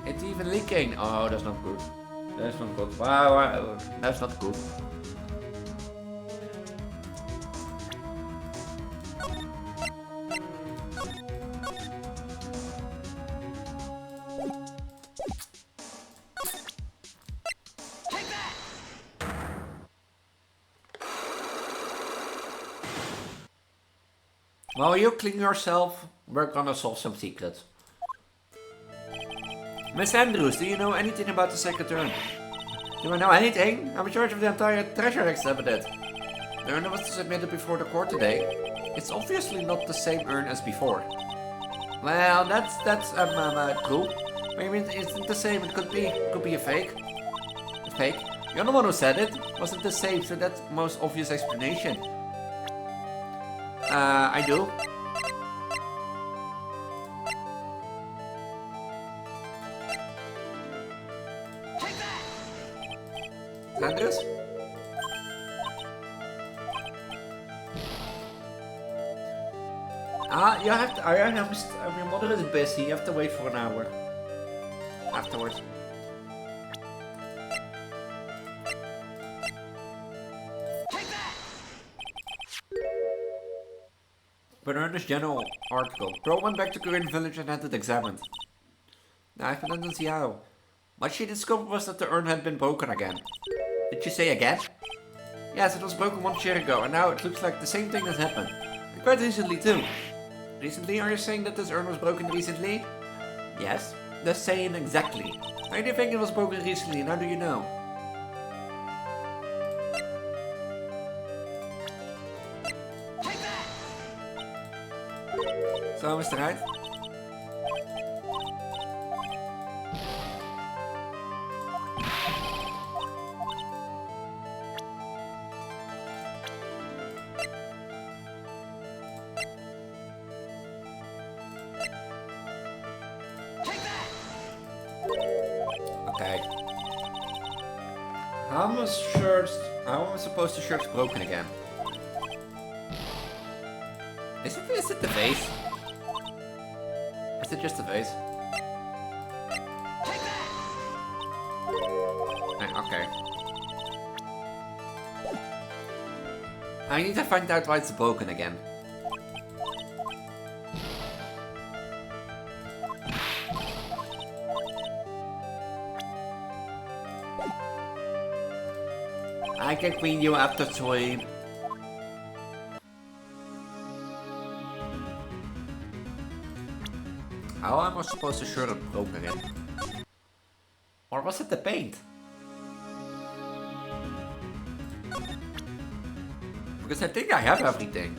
It's even leaking. Oh, that's not good. That's not good. Wow, that's not good. While you clean yourself, we're gonna solve some secrets. Miss Andrews, do you know anything about the second urn? Do I know anything? I'm in charge of the entire treasure exhibit. The urn was submitted before the court today. It's obviously not the same urn as before. Well, that's cool. Maybe it isn't the same. It could be a fake. A fake? You're the one who said it. Wasn't the same, so that's the most obvious explanation. I do. Andrews? You have to. Your mother is busy. You have to wait for an hour. Afterwards. But in this general article, Pearl went back to Korean village and had it examined. Now I couldn't see how. What she discovered was that the urn had been broken again. Did you say again? Yes, it was broken 1 year ago, and now it looks like the same thing has happened. And quite recently too. Recently? Are you saying that this urn was broken recently? Yes, that's saying exactly. How do you think it was broken recently, and how do you know? So, Mr. Wright? Okay. How am I supposed to sure it's broken again? Is it the vase? Is it just a vase? Okay. I need to find out why it's broken again. I can clean you after 3. How am I supposed to sure it broke again? Or was it the paint? Because I think I have everything.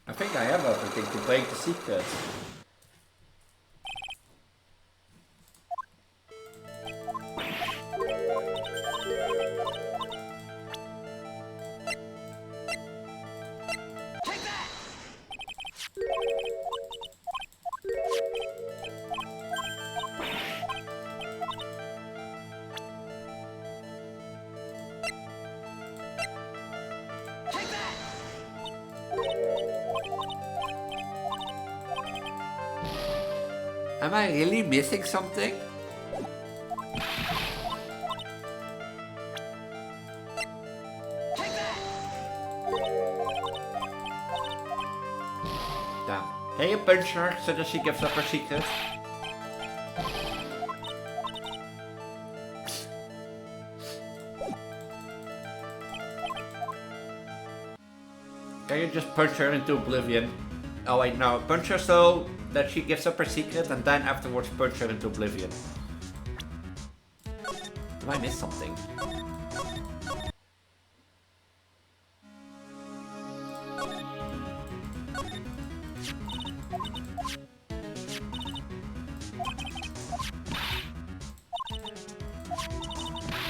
I think I have everything to break the secret. Am I really missing something? Damn. Can you punch her so that she gives up her secret? Can you just punch her into oblivion? Oh wait, no. Punch her so that she gives up her secret and then afterwards punch her into oblivion. Did I miss something?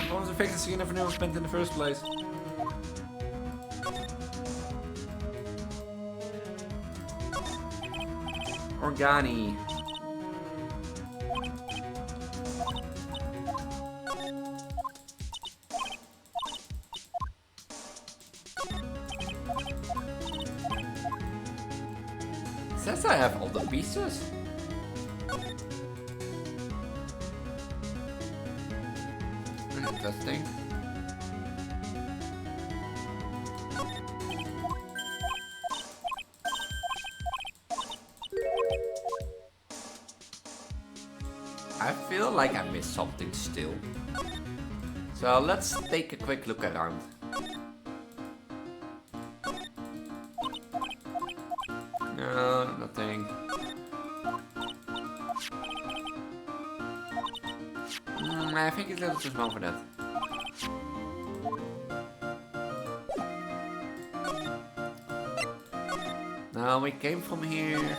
What was the vacancy you never knew was spent in the first place? Organi. Says I have all the pieces. Interesting. I feel like I missed something still. So let's take a quick look around. No, nothing. I think it's a little too small for that. Now we came from here.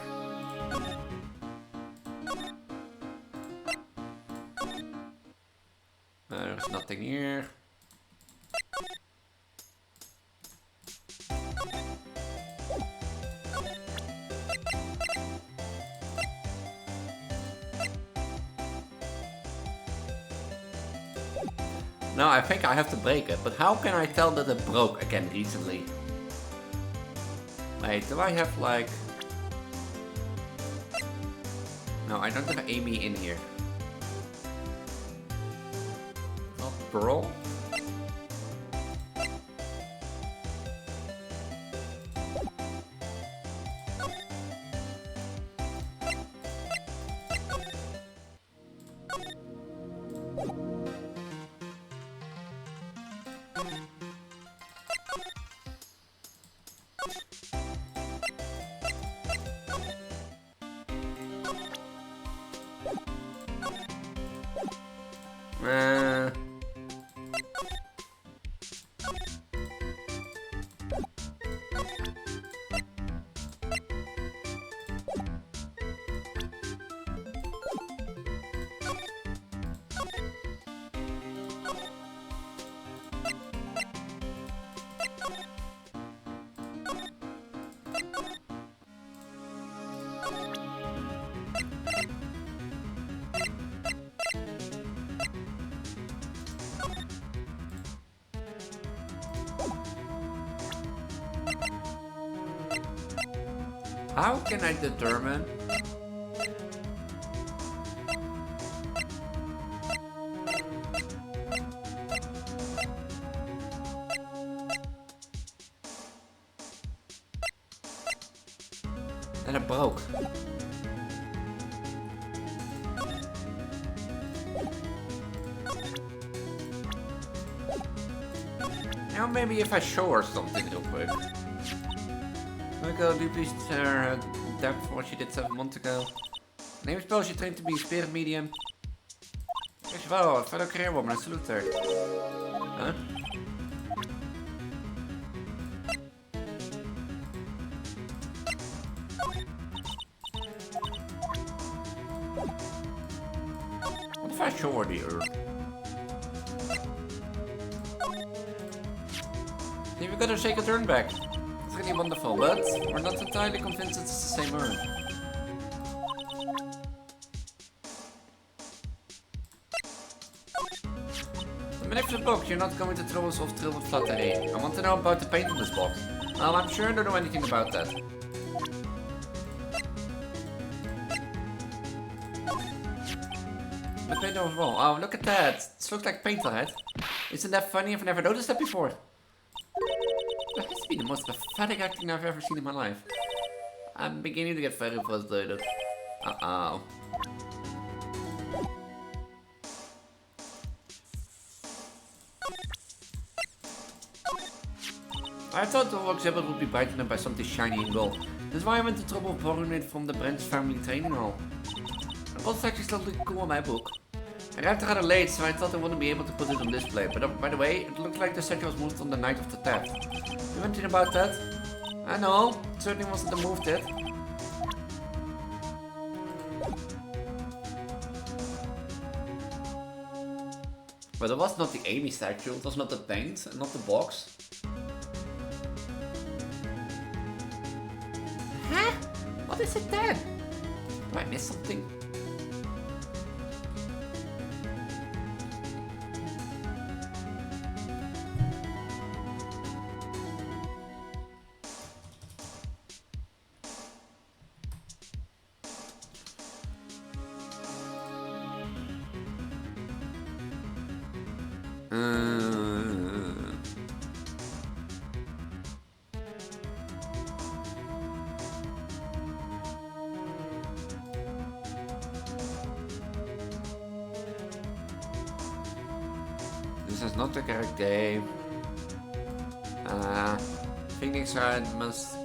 There's nothing here. No, I think I have to break it, but how can I tell that it broke again recently? Wait, do I have like... No, I don't have Amy in here. Not Pearl? How can I determine? And it broke. Now maybe if I show her something real quick. Do you please depth for what she did 7 months ago? Name spell she trained to be spirit medium. Dankjewel, fellow career woman, I salute her. Huh? What if I show her the herb? See, we got her shake a turn back. It's really wonderful, but we're not entirely convinced it's the same herb. The magnificent book, you're not going to throw us off trail with flattery. I want to know about the paint on this box. Well, I'm sure I don't know anything about that. But paint overall. Oh, look at that. This looks like paint, right? Isn't that funny? I've never noticed that before. That has to be the most pathetic acting I've ever seen in my life. I'm beginning to get very frustrated. Uh-oh. I thought the exhibit would be brightened up by something shiny and gold. That's why I went to trouble borrowing it from the Brent's family training hall. The Vods actually still look cool on my book. I arrived rather late, so I thought I wouldn't be able to put it on display. But by the way, it looked like the statue was moved on the night of the theft. You mentioned about that? I know, it certainly wasn't the move did. But it was not the Amy statue, it was not the paint, and not the box. Huh? What is it then? Do I miss something? This is not the correct game. Phoenix Ride must...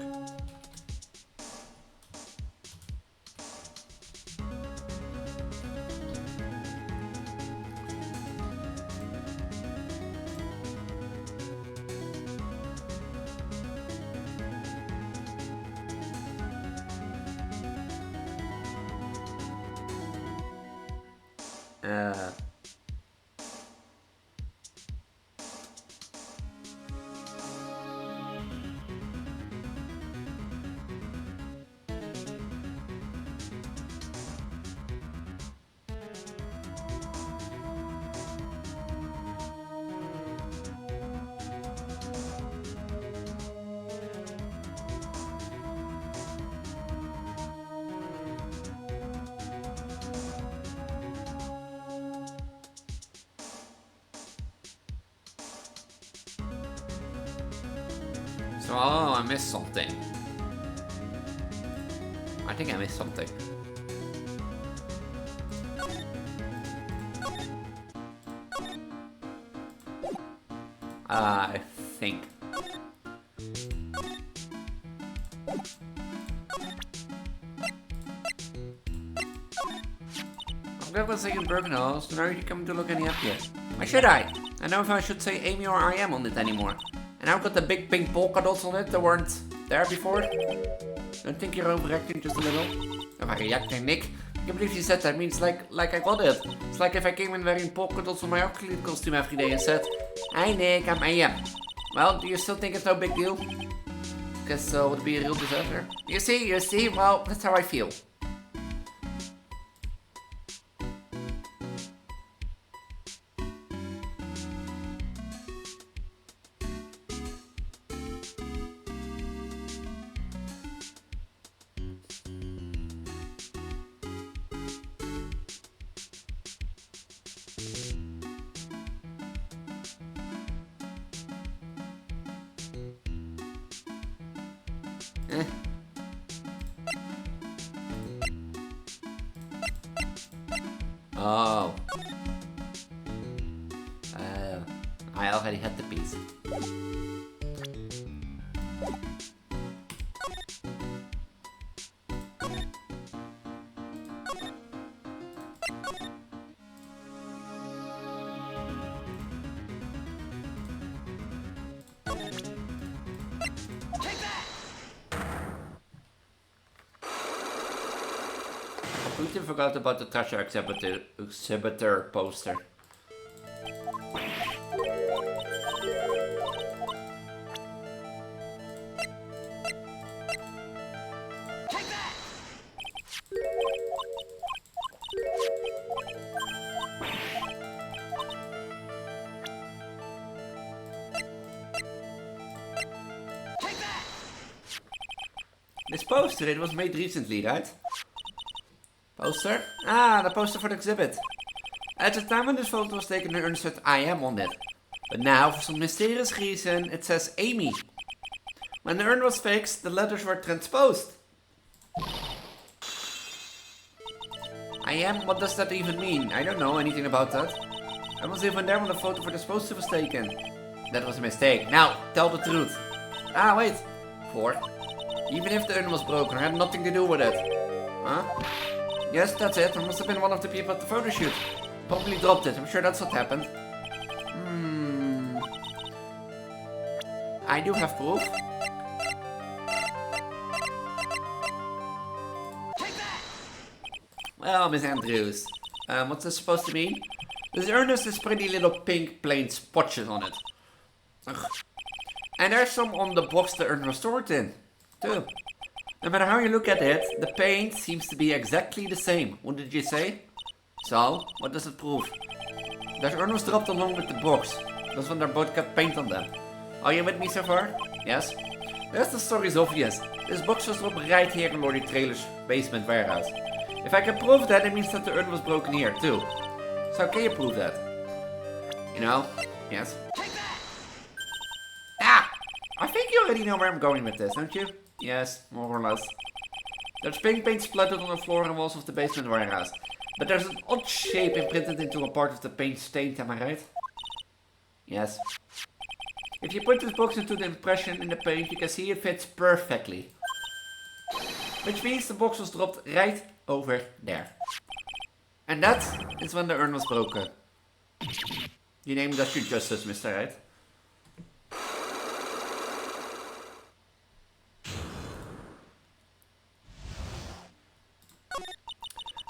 So, oh, I missed something. I think I missed something. I think. I've got one second broken hole, so now you come to look any up yet. Why should I? I know if I should say Amy or I am on it anymore. And I've got the big pink polka dots on it that weren't there before. Don't think you're overreacting just a little? Overreacting, Nick? I can't believe you said that. I mean, it's like I got it. It's like if I came in wearing polka dots on my athlete costume every day and said, "Hi Nick, I'm Aya." Well, do you still think it's no big deal? Guess it would be a real disaster. You see, well, that's how I feel. Oh. I already had the piece. Completely forgot about the treasure exhibitor poster. This poster, it was made recently, right? Poster? Ah, the poster for the exhibit. At the time when this photo was taken, the urn said I am on it. But now, for some mysterious reason, it says Amy. When the urn was fixed, the letters were transposed. I am? What does that even mean? I don't know anything about that. I was even there when the photo for this poster was taken. That was a mistake. Now, tell the truth. Ah, wait. 4. Even if the urn was broken, I had nothing to do with it. Huh? Yes, that's it. I must have been one of the people at the photo shoot. Probably dropped it. I'm sure that's what happened. I do have proof. Take that! Well, Miss Andrews. What's this supposed to mean? This urn has this pretty little pink plain spotches on it. Ugh. And there's some on the box the urn was stored in, too. No matter how you look at it, the paint seems to be exactly the same. What did you say? So, what does it prove? That urn was dropped along with the box. That's when they both got paint on them. Are you with me so far? Yes? The rest of the story is obvious. This box was dropped right here in Lordy Trailer's basement warehouse. If I can prove that, it means that the urn was broken here, too. So can you prove that? You know? Yes? Take that! Ah! I think you already know where I'm going with this, don't you? Yes, more or less. There's pink paint splattered on the floor and walls of the basement warehouse. But there's an odd shape imprinted into a part of the paint stained, am I right? Yes. If you put this box into the impression in the paint, you can see it fits perfectly. Which means the box was dropped right over there. And that is when the urn was broken. Your name does you justice, Mr. Right?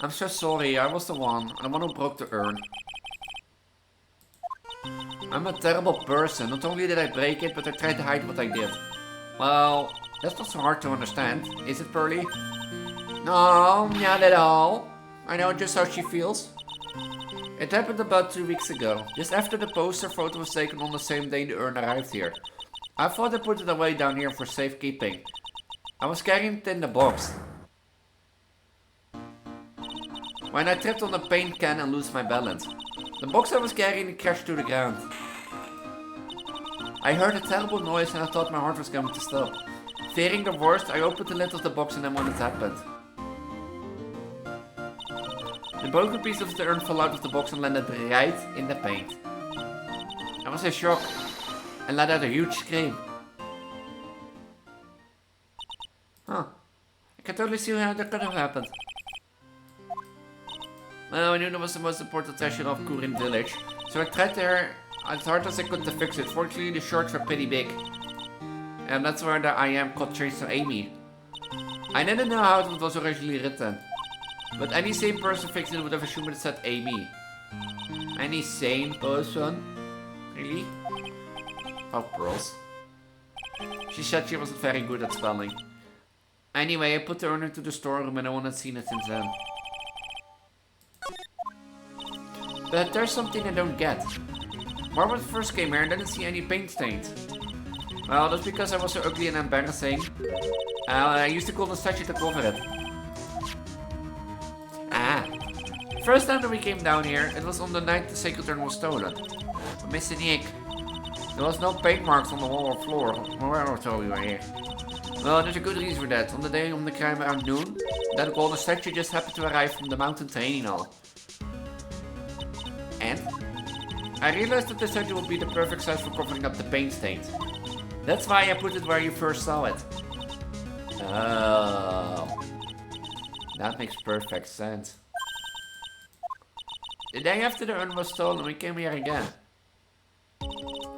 I'm so sorry, I was the one who broke the urn. I'm a terrible person. Not only did I break it, but I tried to hide what I did. Well, that's not so hard to understand, is it, Pearly? No, not at all. I know just how she feels. It happened about 2 weeks ago, just after the poster photo was taken on the same day the urn arrived here. I thought I put it away down here for safekeeping. I was carrying it in the box. When I tripped on a paint can and lost my balance. The box I was carrying crashed to the ground. I heard a terrible noise and I thought my heart was going to stop. Fearing the worst, I opened the lid of the box and then when it happened. The broken piece of the urn fell out of the box and landed right in the paint. I was in shock and let out a huge scream. Huh. I can totally see how that could have happened. Well, I knew that was the most important treasure of Kurin village, so I tried there as hard as I could to fix it. Fortunately, the shorts were pretty big. And that's where the I am called Tracer Amy. I didn't know how it was originally written. But any sane person fixing it would have assumed it said Amy. Any sane person? Really? Oh, pearls. She said she wasn't very good at spelling. Anyway, I put the urn into the storeroom and no one had seen it since then. But there's something I don't get. When I first came here, I didn't see any paint stains. Well, that's because I was so ugly and embarrassing. I used to call the statue to cover it. Ah. First time that we came down here, it was on the night the sacred urn was stolen. But Mr. Nick, there was no paint marks on the wall or floor. Where told we were here? Well, there's a good reason for that. On the day of the crime around noon, that golden statue just happened to arrive from the mountain training hall. And I realized that the statue would be the perfect size for covering up the paint stains. That's why I put it where you first saw it. Oh. That makes perfect sense. The day after the urn was stolen, we came here again.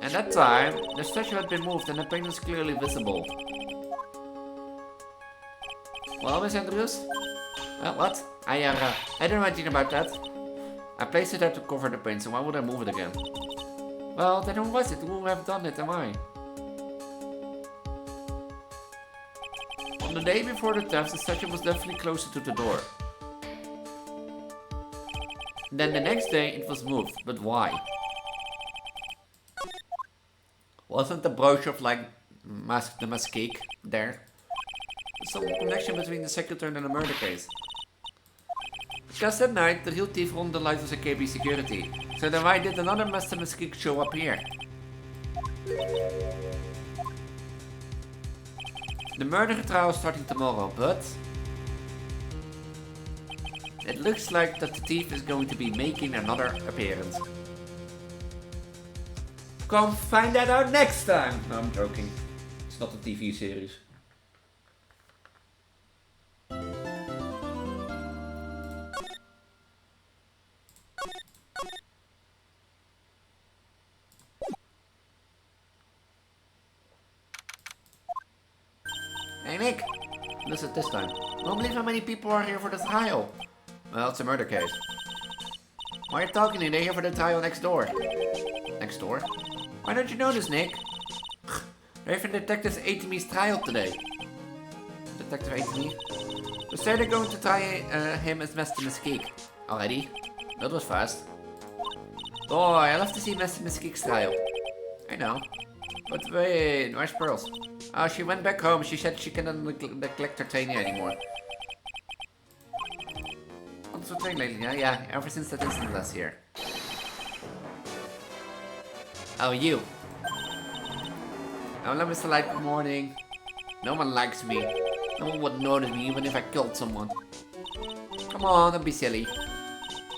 At that time, the statue had been moved and the paint was clearly visible. Well, Miss Andrews? What? I don't know anything about that. I placed it there to cover the paint, so why would I move it again? Well, then who was it? Who would have done it? Am I? On the day before the theft, the statue was definitely closer to the door. Then the next day, it was moved. But why? Wasn't the brooch of like the mascake there? There's some connection between the secretary and the murder case. Because that night, the real thief on the light was a KB security. So then why did another Master Mesquite show up here? The murder trial is starting tomorrow, but... it looks like that the thief is going to be making another appearance. Come find that out next time! No, I'm joking. It's not a TV series. Hey Nick! Listen this time. Don't believe how many people are here for the trial. Well, it's a murder case. Why are you talking to? They're here for the trial next door. Next door? Why don't you know this, Nick? They're for Detective Attonery's trial today. Detective Attonery? They say they're going to try him as Master Mesquite. Already? That was fast. Boy, I love to see Master Mesquite's trial. I know. But wait, where's Pearls? Oh, she went back home. She said she cannot neglect her training anymore. What's her training lately? Yeah, ever since that incident last year. Oh, you. Hello, Mr. Light, good morning. No one likes me. No one would notice me even if I killed someone. Come on, don't be silly.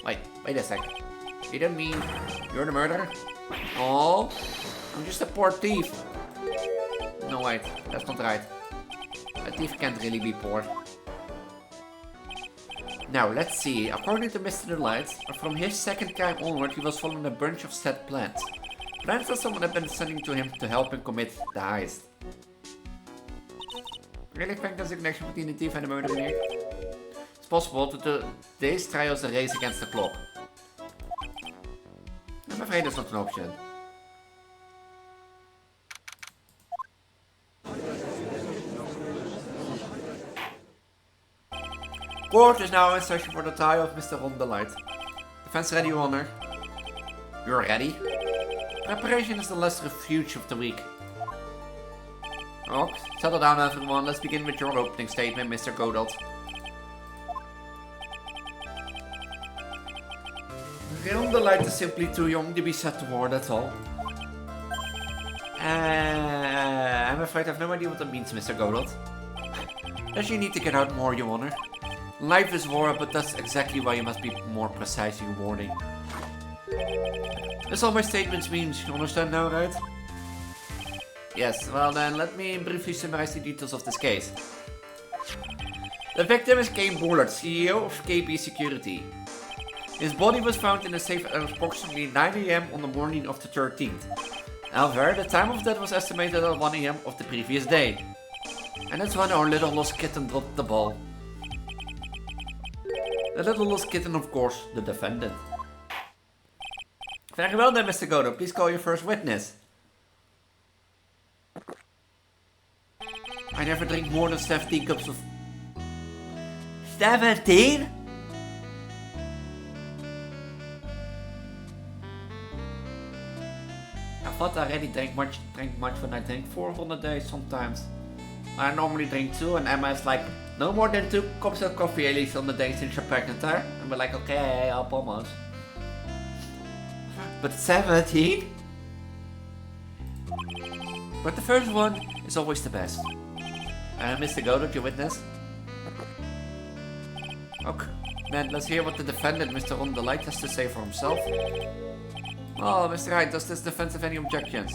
Wait a sec. You don't mean you're the murderer? Oh, I'm just a poor thief. No, wait, that's not right. A thief can't really be poor. Now, let's see. According to Mr. The Light, from his second crime onward, he was following a bunch of set plans. Plans that someone had been sending to him to help him commit the heist. Really think there's a connection between the thief and the murderer here? It's possible that today's trial is a race against the clock. I'm afraid that's not an option. Court is now in session for the trial of Mr. Ron the Light. Defense ready, Your Honor. You're ready? Preparation is the last refuge of the week. Oh, settle down everyone. Let's begin with your opening statement, Mr. Godot. Ron the Light is simply too young to be set to war, that's all. I'm afraid I have no idea what that means, Mr. Godot. Does you need to get out more, Your Honor? Life is war, but that's exactly why you must be more precise in your wording. That's all my statements mean, you understand now, right? Yes, well then, let me briefly summarize the details of this case. The victim is Kane Bullard, CEO of KB Security. His body was found in a safe at approximately 9 AM on the morning of the 13th. However, the time of death was estimated at 1 AM of the previous day. And that's when our little lost kitten dropped the ball. The little lost kitten, of course, the defendant. Very well then, Mr. Godot. Please call your first witness. I never drink more than 17 cups of... 17? I thought I already drank much when I drink 4 on a day sometimes. I normally drink 2 and Emma's like, no more than 2 cups of coffee, Elise, on the day since you're pregnant, huh? And we're like, okay, I'll promise. But 17? But the first one is always the best. Mr. Godot, your witness? Okay, then let's hear what the defendant, Mr. Ron the Light, has to say for himself. Oh, Mr. Wright, does this defense have any objections?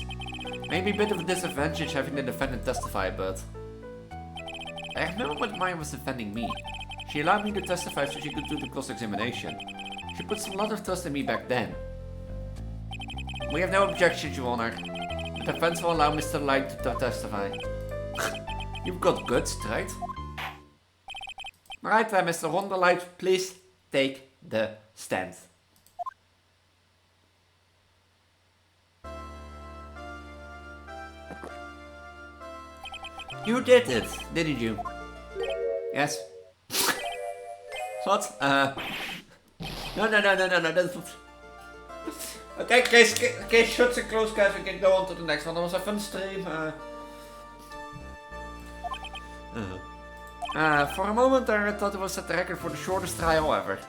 Maybe a bit of a disadvantage having the defendant testify, but... I remember when Maya was defending me. She allowed me to testify so she could do the cross-examination. She put a lot of trust in me back then. We have no objections, Your Honor. The defense will allow Mr. Light to testify. You've got guts, right? Alright then, Mr. Ron the Light, please take the stand. You did it, didn't you? Yes. What? No, that's not... Okay, case shuts and closed, guys. We can go on to the next one. That was a fun stream. For a moment I thought it was set the record for the shortest trial ever.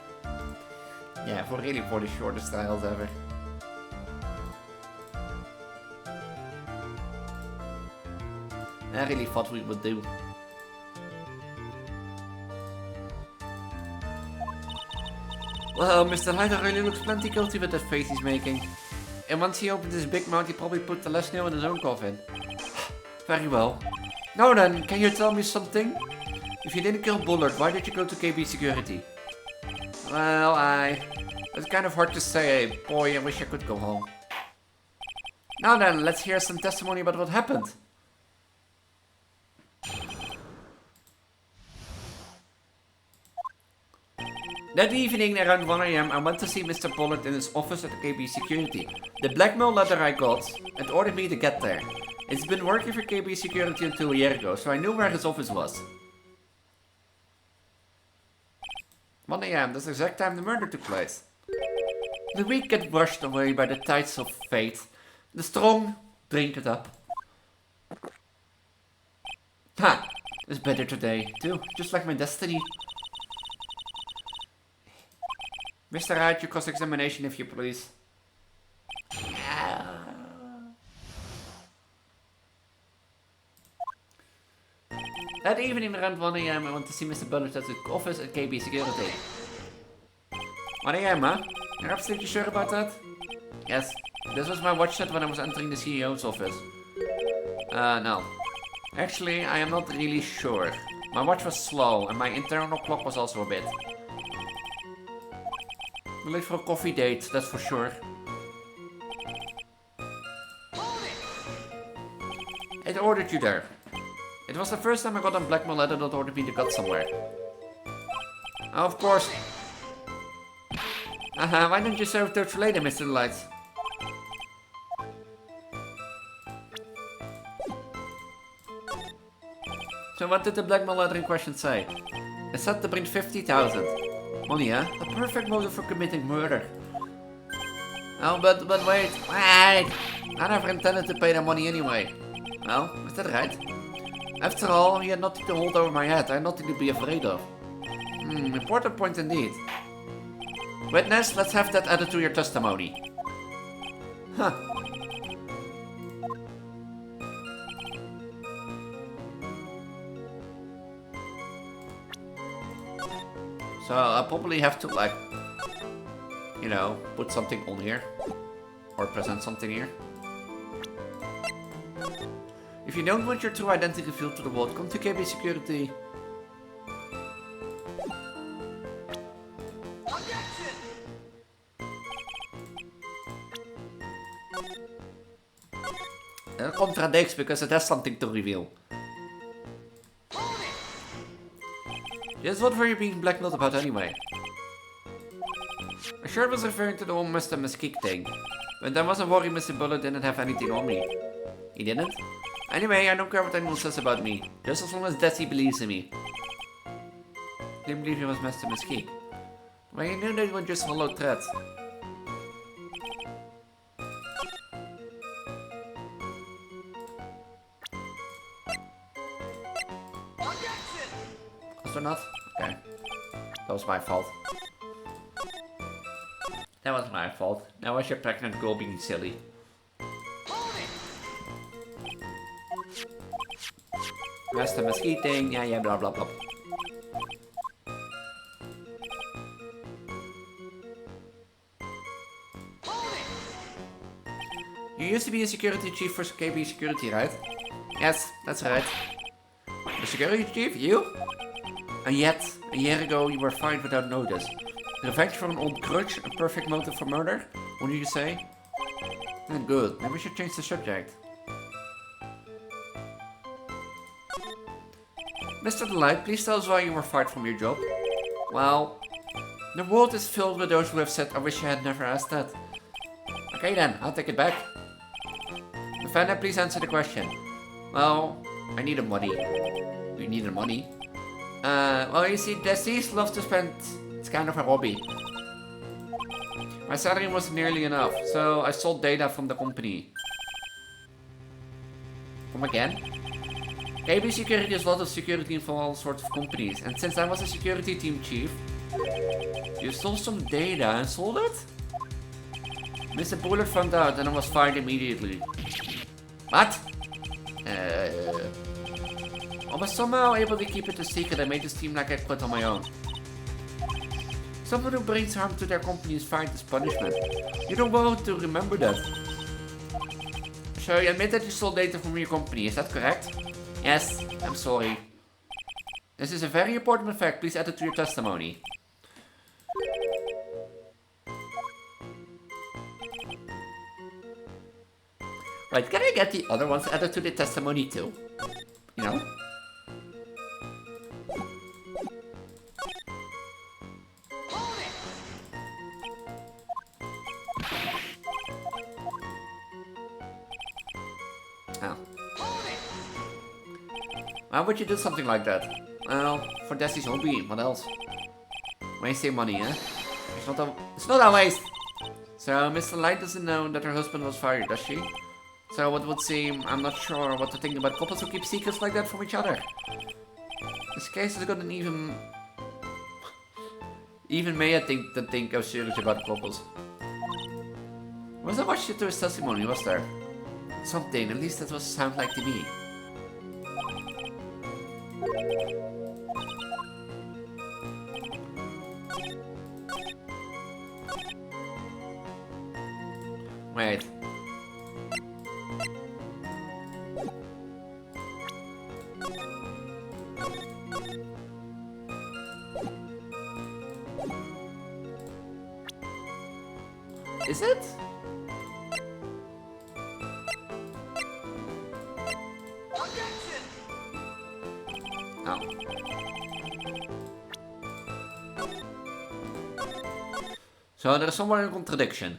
Yeah, for the shortest styles ever. I really thought we would do. Well, Mr. Leiter really looks plenty guilty with that face he's making. And once he opened his big mouth, he probably put the last nail in his own coffin. Very well. Now then, can you tell me something? If you didn't kill Bullard, why did you go to KB Security? Well, it's kind of hard to say. Boy, I wish I could go home. Now then, let's hear some testimony about what happened. That evening around 1 AM, I went to see Mr. Bullard in his office at KB Security. The blackmail letter I got had ordered me to get there. It's been working for KB Security until a year ago, so I knew where his office was. 1 AM, that's the exact time the murder took place. The weak get brushed away by the tides of fate. The strong drink it up. Ha! It's better today, too, just like my destiny. Mr. Wright, your cross-examination if you please. That evening around 1 AM, I went to see Mr. Bullard at his office at KB Security. 1 AM, huh? You're absolutely sure about that? Yes. This was my watch set when I was entering the CEO's office. No. Actually, I am not really sure. My watch was slow, and my internal clock was also a bit. We're late for a coffee date, that's for sure. It ordered you there. It was the first time I got a blackmail letter that ordered me to go somewhere. Of course. Why don't you serve those later, Mr. Lights? So what did the blackmail letter in question say? It said to bring 50,000. Money, huh? The perfect motive for committing murder. Oh, but wait. I never intended to pay the money anyway. Well, is that right? After all, he had nothing to hold over my head. I had nothing to be afraid of. Important point indeed. Witness, let's have that added to your testimony. Huh. So I'll probably have to, like, you know, put something on here. Or present something here. If you don't want your true identity revealed to the world, come to KB Security. That contradicts because it has something to reveal. Just what were you being blackmailed about anyway? I sure was referring to the whole Mr. Mesquite thing. But I wasn't worried Mr. Bullard didn't have anything on me. He didn't? Anyway, I don't care what anyone says about me. Just as long as Desi believes in me. Didn't believe he was Mr. Mesquite. Well, you knew they were just hollow threats. Was there not? Okay. That was my fault. That was my fault. Now was your pregnant girl being silly. Mr. Mesquite thing, yeah, blah blah blah. You used to be a security chief for KB Security, right? Yes, that's right. The security chief? You? And yet, a year ago you were fired without notice. Revenge for an old grudge, a perfect motive for murder? What do you say? Good, maybe we should change the subject. Mr. Delight, please tell us why you were fired from your job. Well, the world is filled with those who have said, I wish I had never asked that. Okay then, I'll take it back. Defendant, please answer the question. Well, I needed money. You needed money? Well, you see, Deceased loves to spend. It's kind of a hobby. My salary wasn't nearly enough, so I sold data from the company. Come again? KB Security has a lot of security for all sorts of companies, and since I was a security team chief, You stole some data and sold it? Mr. Bullard found out and I was fired immediately. What? I was somehow able to keep it a secret and made it seem like I quit on my own. Someone who brings harm to their company is fired as punishment. You don't want to remember that. So you admit that you stole data from your company, is that correct? Yes, I'm sorry. This is a very important fact, please add it to your testimony. Right, can I get the other ones added to the testimony too? You know? Oh. Why would you do something like that? Well, for Destiny's hobby, what else? Wasting money, eh? It's not a waste! So, Mr. Light doesn't know that her husband was fired, does she? So it would seem I'm not sure what to think about couples who keep secrets like that from each other. This case has gotten even Maya didn't think I was serious about couples. Wasn't much to his testimony, was there? Something, at least that was sound like to me. Wait. Is it? Oh. So there's somewhere a contradiction.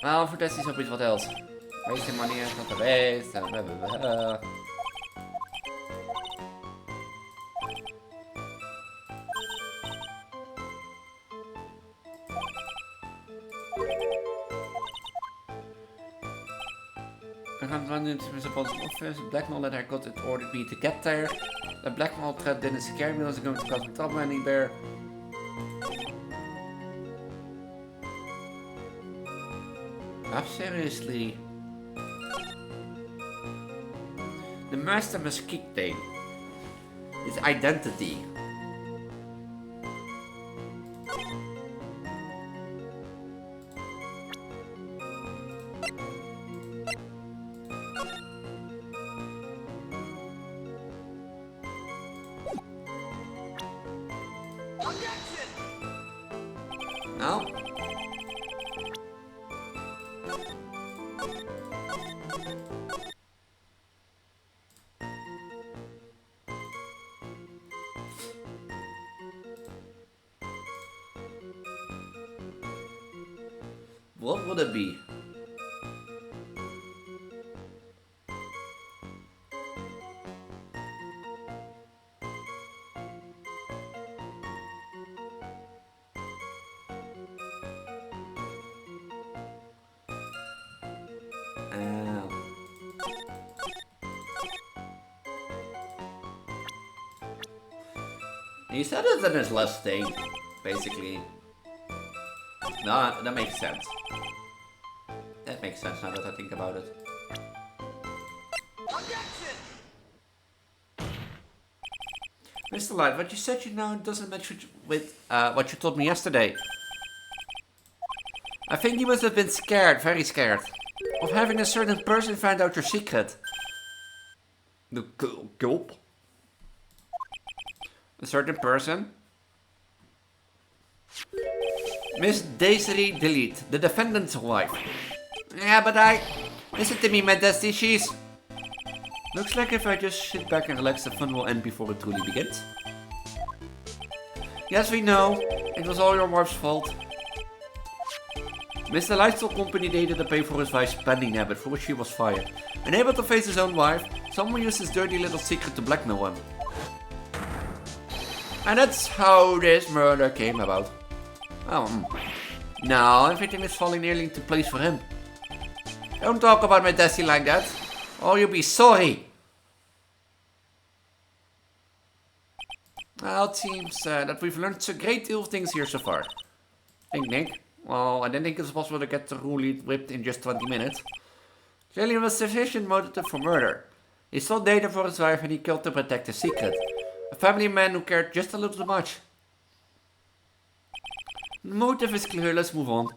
Well, voor Destiny's op iets wat else. Wasting money is not a waste. We gaan run into Mr. Vods' office. Blackmail that I got it ordered me to get there. The blackmail threat didn't scare me. Was going to cause me trouble anywhere. Seriously. The master must kick thing. His identity. No? What would it be? He said it in his last thing, basically. No, that makes sense. That makes sense now that I think about it. Mr. Light, what you said doesn't match with what you told me yesterday. I think you must have been scared, very scared, of having a certain person find out your secret. The gulp. A certain person? Miss Daisy Delete, the defendant's wife. Yeah, but listen to me, my Dusty, she's... Looks like if I just sit back and relax, the fun will end before it truly begins. Yes, we know. It was all your wife's fault. Mr. Light told company they didn't pay for his wife's spending habit, for which he was fired. Unable to face his own wife, someone used his dirty little secret to blackmail him. And that's how this murder came about. Now everything is falling nearly into place for him. Don't talk about my Desi like that, or you'll be sorry. Well, it seems that we've learned a great deal of things here so far. Think, Nick? Well, I didn't think it was possible to get the rule whipped in just 20 minutes. Clearly, it was sufficient motive for murder. He stole data for his wife and he killed to protect his secret. A family man who cared just a little too much. The motive is clear, let's move on.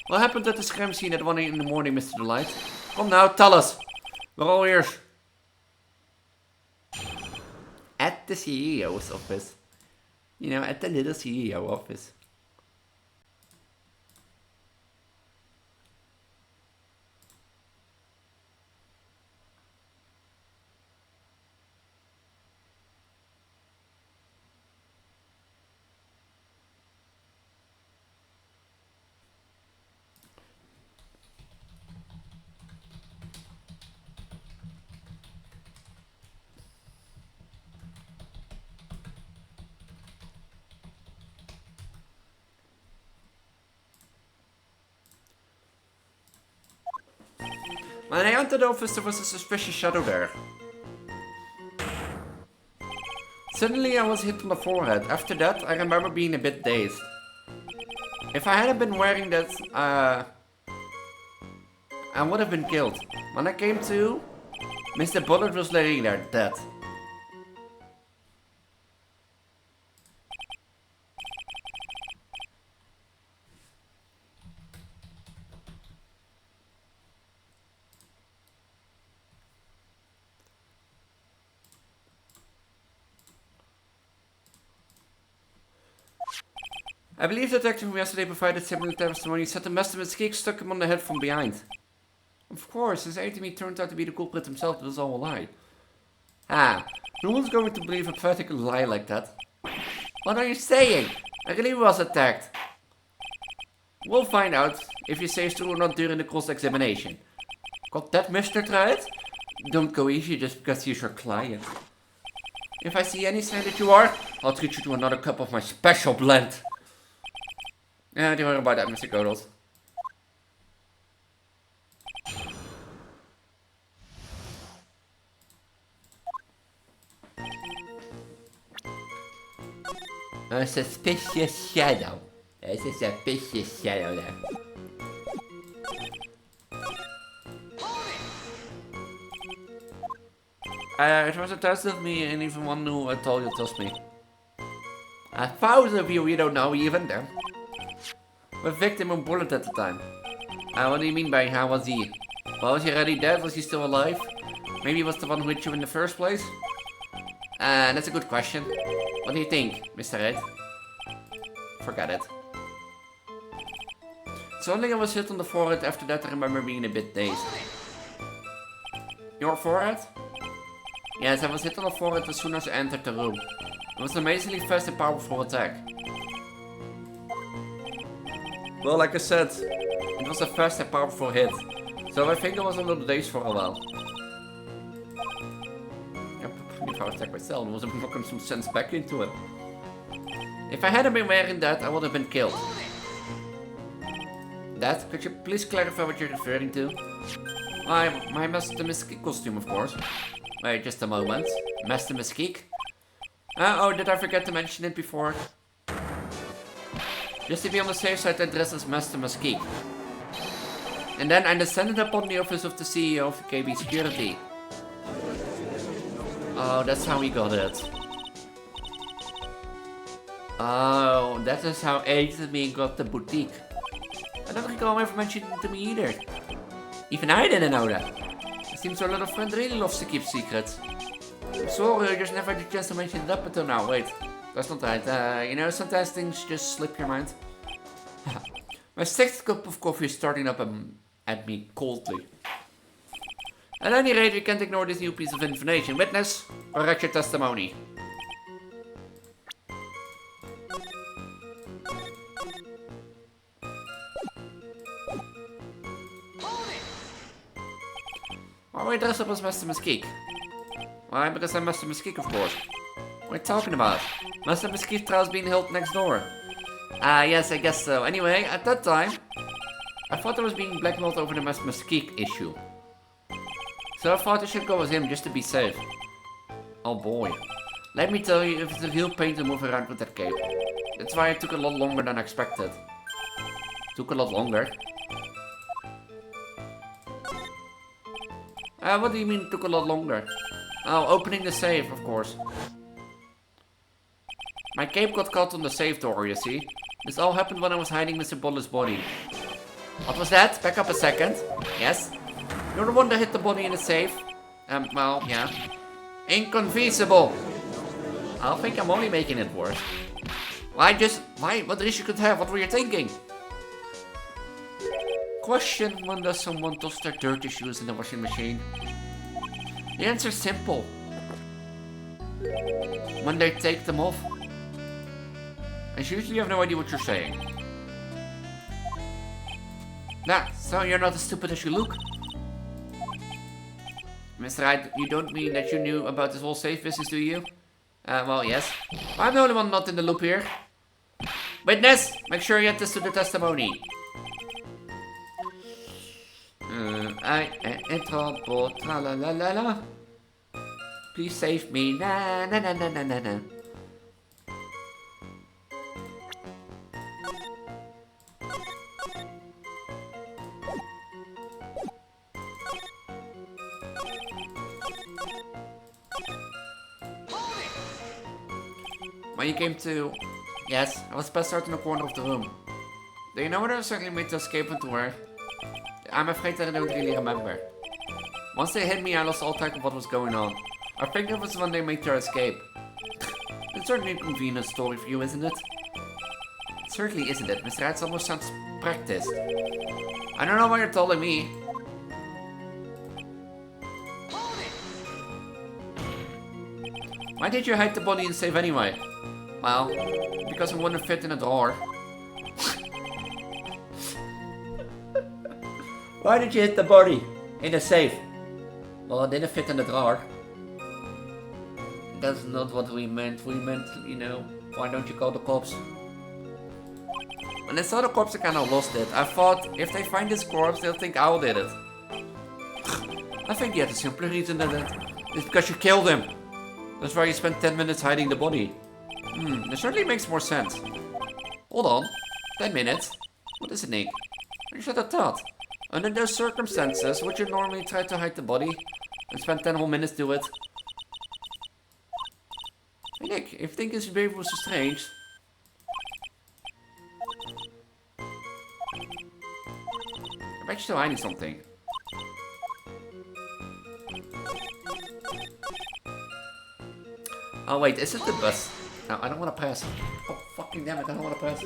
What happened at the scram scene at 1 in the morning, Mr. Delight? Come now, tell us. We're all ears. At the CEO's office. You know, at the little CEO office. When I entered the office, there was a suspicious shadow there. Suddenly, I was hit on the forehead. After that, I remember being a bit dazed. If I hadn't been wearing that, I would have been killed. When I came to, Mr. Bullet was laying there, dead. I believe the detective from yesterday provided similar testimony. He said the master mistake stuck him on the head from behind. Of course, his enemy turned out to be the culprit himself. It was all a lie. No one's going to believe a pathetic lie like that. What are you saying? I really was attacked. We'll find out if you say it's true or not during the cross-examination. Got that, Mr. Truit? Don't go easy just because he's your client. If I see any sign that you are, I'll treat you to another cup of my special blend. Don't worry about that, Mr. Godels. A suspicious shadow. There's a suspicious shadow there. It was a test of me, and even one who told you trust me. 1,000 of you don't know even then. The victim of Bullet at the time. What do you mean by how was he? Well, was he already dead? Was he still alive? Maybe he was the one who hit you in the first place? That's a good question. What do you think, Mr. Red? Forget it. Suddenly I was hit on the forehead. After that I remember being a bit dazed. Your forehead? Yes, I was hit on the forehead as soon as I entered the room. It was an amazingly fast and powerful attack. Well, like I said, it was a fast and powerful hit. So I think I was a little dazed for a while. If I was attacked myself, I was knocking some sense back into it. If I hadn't been wearing that, I would have been killed. That? Could you please clarify what you're referring to? My Master Mesquite costume, of course. Wait, just a moment. Master Mesquite? Oh, did I forget to mention it before? Just to be on the safe side, I dressed as Master Mesquite. And then I descended upon the office of the CEO of KB Security. Oh, that's how we got it. Oh, that is how Elise and me got the boutique. I don't recall ever mentioning it to me either. Even I didn't know that. It seems our little friend really loves to keep secrets. Sorry, I just never had the chance to mention it up until now. Wait, that's not right. You know, sometimes things just slip your mind. My sixth cup of coffee is starting up at me coldly. At any rate, we can't ignore this new piece of information. Witness, correct your testimony. I dress up as Mr. Mesquite? Why? Because I'm Mr. Mesquite, of course. What are you talking about? Mr. Mesquite trial's being held next door. Ah, yes, I guess so. Anyway, at that time, I thought I was being blackmailed over the Mr. Mesquite issue. So I thought I should go with him just to be safe. Oh boy. Let me tell you, it's a real pain to move around with that cape. That's why it took a lot longer than expected. Took a lot longer? What do you mean took a lot longer? Oh, opening the safe, of course. My cape got caught on the safe door, you see. This all happened when I was hiding Mr. Boller's body. What was that? Back up a second. Yes? You're the one that hit the body in the safe? Well, yeah. Inconceivable! I think I'm only making it worse. Why? What issue could have? What were you thinking? Question: when does someone toss their dirty shoes in the washing machine? The answer's simple. When they take them off. And usually you have no idea what you're saying. Nah, so you're not as stupid as you look. Mr. Hyde, you don't mean that you knew about this whole safe business, do you? Well, yes. I'm the only one not in the loop here. Witness, make sure you add this to the testimony. I am in trouble, tra la la la la. Please save me, na na na na na na na. When you came to... Yes, I was passed out in the corner of the room. Do you know what I certainly made to escape into where? I'm afraid that I don't really remember. Once they hit me, I lost all track of what was going on. I think it was when they made their escape. It's certainly a convenient story for you, isn't it? It certainly isn't it. Mr. Hyde almost sounds practiced. I don't know why you're telling me. Why did you hide the body in the safe anyway? Well, because it wouldn't fit in a drawer. Why did you hit the body in the safe? Well, it didn't fit in the drawer. That's not what we meant. We meant, you know, why don't you call the cops? When I saw the corpse, I kind of lost it. I thought, if they find this corpse, they'll think Owl did it. I think you had a simpler reason than that. It's because you killed him. That's why you spent 10 minutes hiding the body. That certainly makes more sense. Hold on. 10 minutes? What is it, Nick? I should have thought. Under those circumstances, would you normally try to hide the body? And spend 10 whole minutes to it? Hey Nick, if you think his behavior was so strange... I'm actually still hiding something. Oh wait, is it the bus? No, I don't want to pass. Oh, fucking damn it, I don't want to pass.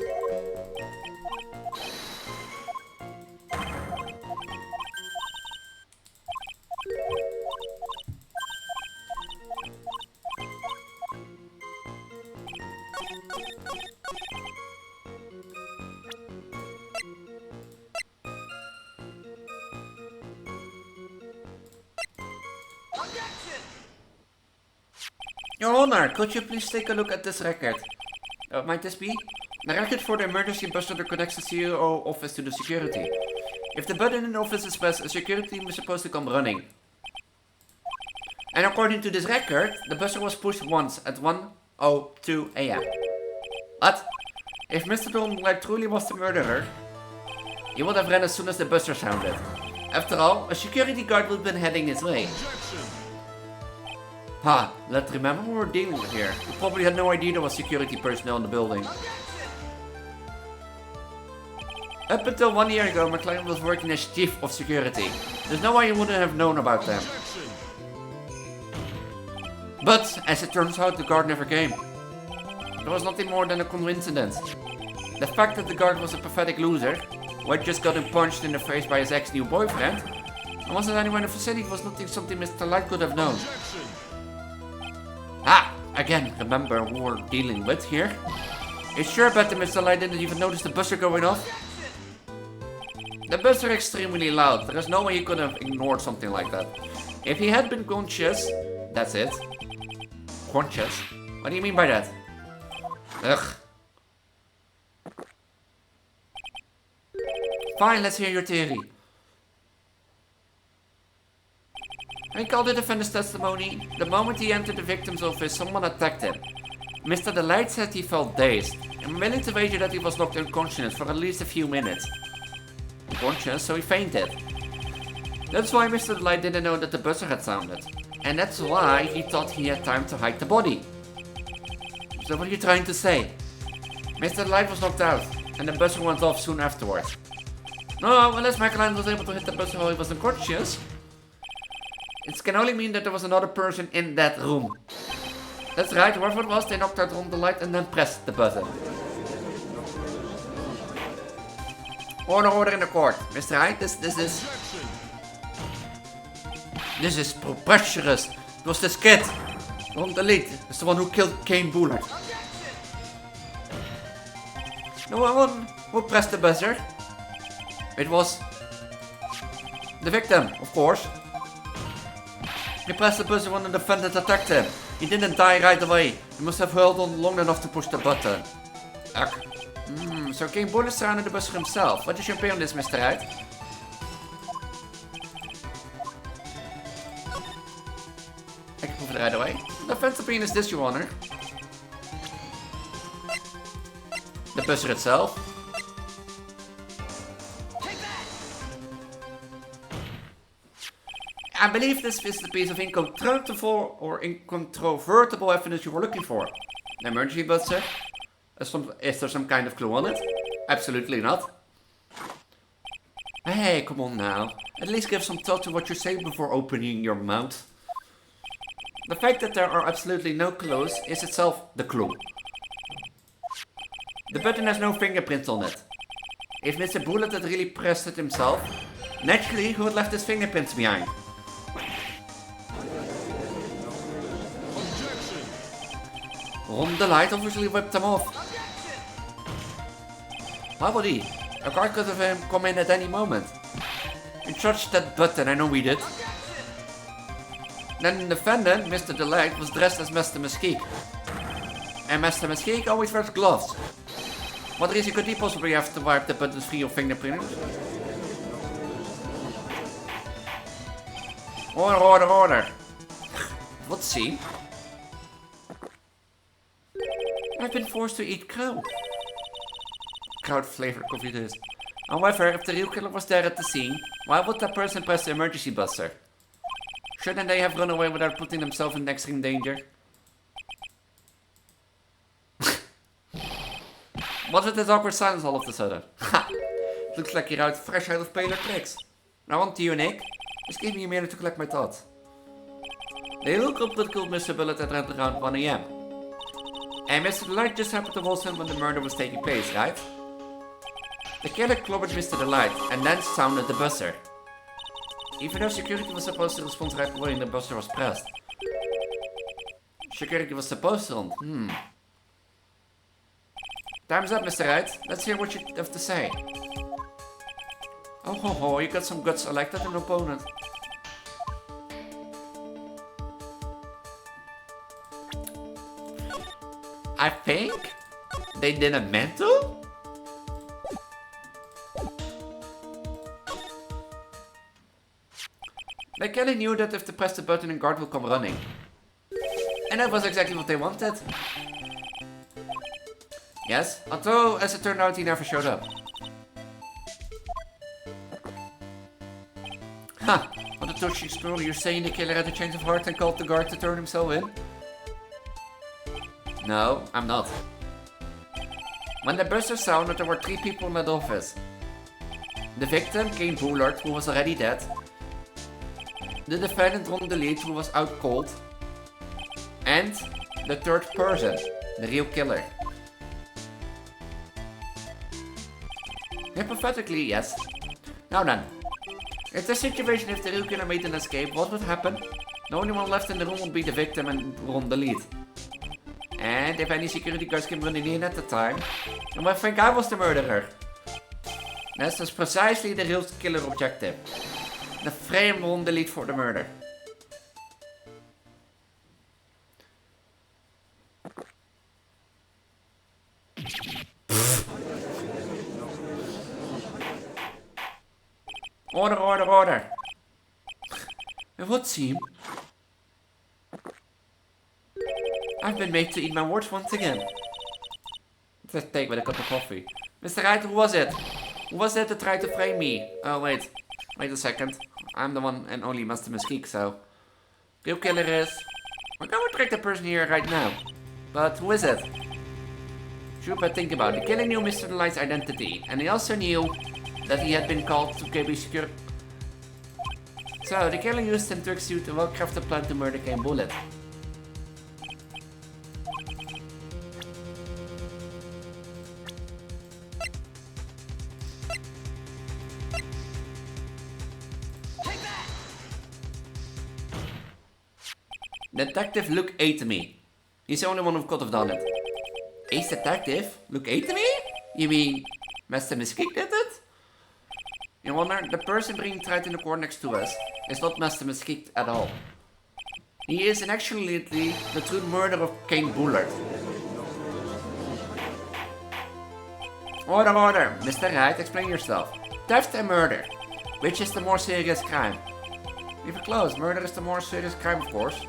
Your Honor, could you please take a look at this record? Might this be? The record for the emergency buzzer that connects the CEO office to the security. If the button in the office is pressed, a security team is supposed to come running. And according to this record, the buzzer was pushed once at 1:02 AM. What? If Mr. Dornblight truly was the murderer, he would have ran as soon as the buzzer sounded. After all, a security guard would have been heading his way. Ha, let's remember who we're dealing with here. We probably had no idea there was security personnel in the building. Up until 1 year ago, my client was working as chief of security. There's no way you wouldn't have known about them. But, as it turns out, the guard never came. There was nothing more than a coincidence. The fact that the guard was a pathetic loser, who had just gotten punched in the face by his ex-new boyfriend, and wasn't anyone in the vicinity was not something Mr. Light could have known. Ah, again, remember who we're dealing with here. It's sure bet that Mr. Light didn't even notice the buzzer going off. The buzzer is extremely loud. There is no way he could have ignored something like that. If he had been conscious, that's it. Conscious? What do you mean by that? Ugh. Fine, let's hear your theory. I called the defendant's testimony. The moment he entered the victim's office, someone attacked him. Mr. Delight said he felt dazed. I'm willing to wager that he was knocked unconscious for at least a few minutes. Unconscious, so he fainted. That's why Mr. Delight didn't know that the buzzer had sounded. And that's why he thought he had time to hide the body. So what are you trying to say? Mr. Delight was knocked out, and the buzzer went off soon afterwards. No, unless my client was able to hit the buzzer while he was unconscious. It can only mean that there was another person in that room. That's right, whoever it was, they knocked out on the light and then pressed the button. Order in the court. Mr. Hyde, this is preposterous. It was this kid. On the lead. It's the one who killed Kane Bullard. No one who pressed the buzzer. It was the victim, of course. He pressed the buzzer when the defendant attacked him. He didn't die right away. He must have held on long enough to push the button. Ugh. So Kane Bullard surrounded the buzzer himself. What is your opinion on this, Mr. Hyde? I can prove it right away. The defense opinion is this, Your Honor. The buzzer itself. I believe this is the piece of incontrovertible or incontrovertible evidence you were looking for. An emergency buzzer? Is there some kind of clue on it? Absolutely not. Hey, come on now. At least give some thought to what you say before opening your mouth. The fact that there are absolutely no clues is itself the clue. The button has no fingerprint on it. If Mr. Bullet had really pressed it himself, naturally who had left his fingerprints behind? Ron the light obviously whipped them off. Why would he? A guard could have come in at any moment. He touched that button, I know we did. Then the defendant, Mr. Delight, was dressed as Mr. Mesquite. And Mr. Mesquite always wears gloves. What reason could he possibly have to wipe the buttons free of fingerprints? Order. What scene? I've been forced to eat crow. Crowd flavored coffee it is. However, if the real killer was there at the scene, why would that person press the emergency buzzer? Shouldn't they have run away without putting themselves in extreme danger? What's with this awkward silence all of a sudden? Ha! Looks like you're fresh out of paler tricks. Now on to you, Nick. Just give me a minute to collect my thoughts. The real culprit killed Mr. Bullet at around 1 AM. And Mr. Delight just happened to waltz in when the murder was taking place, right? The killer clobbered Mr. Delight and then sounded the buzzer. Even though security was supposed to respond right away when the buzzer was pressed. Security was supposed to Time's up, Mr. Wright. Let's hear what you have to say. Oh ho ho, you got some guts. I like that in an opponent. I think they didn't meant to? They kinda knew that if they pressed the button, a guard will come running. And that was exactly what they wanted. Yes, although as it turned out he never showed up. Ha! What a touching story. You're saying the killer had a change of heart and called the guard to turn himself in? No, I'm not. When the buzzer sounded, there were 3 people in that office. The victim, Kane Bullard, who was already dead. The defendant, Ron the lead, who was out cold. And the 3rd person, the real killer. Hypothetically, yes. Now then, if the situation if the real killer made an escape, what would happen? The only one left in the room would be the victim and Ron the lead. And if any security guards came running in at the time, then I think I was the murderer. This was precisely the real killer objective. The frame Ron the lead for the murder. Order, order, order. It would seem I've been made to eat my words once again. Let's take with a cup of coffee. Mr. Wright, who was it? Who was it that tried to frame me? Oh, wait. Wait a second. I'm the one and only Master Mesquite, so... Real killer is... We're going to track the person here right now. But who is it? Should I think about it. The killer knew Mr. Delight's identity. And he also knew that he had been called to KB Secure. So, the killer used him to execute a well-crafted plan to murder Kane Bullet. Detective Luke Attonery. He's the only one who could have done it. Ace Detective? Luke Attonery? You mean Master Mesquite did it? Your Honor, the person being tried in the court next to us is not Master Mesquite at all. He is actually the true murderer of Kane Bullard. Order, order. Mr. Wright, explain yourself. Theft and murder. Which is the more serious crime? Leave it close. Murder is the more serious crime, of course.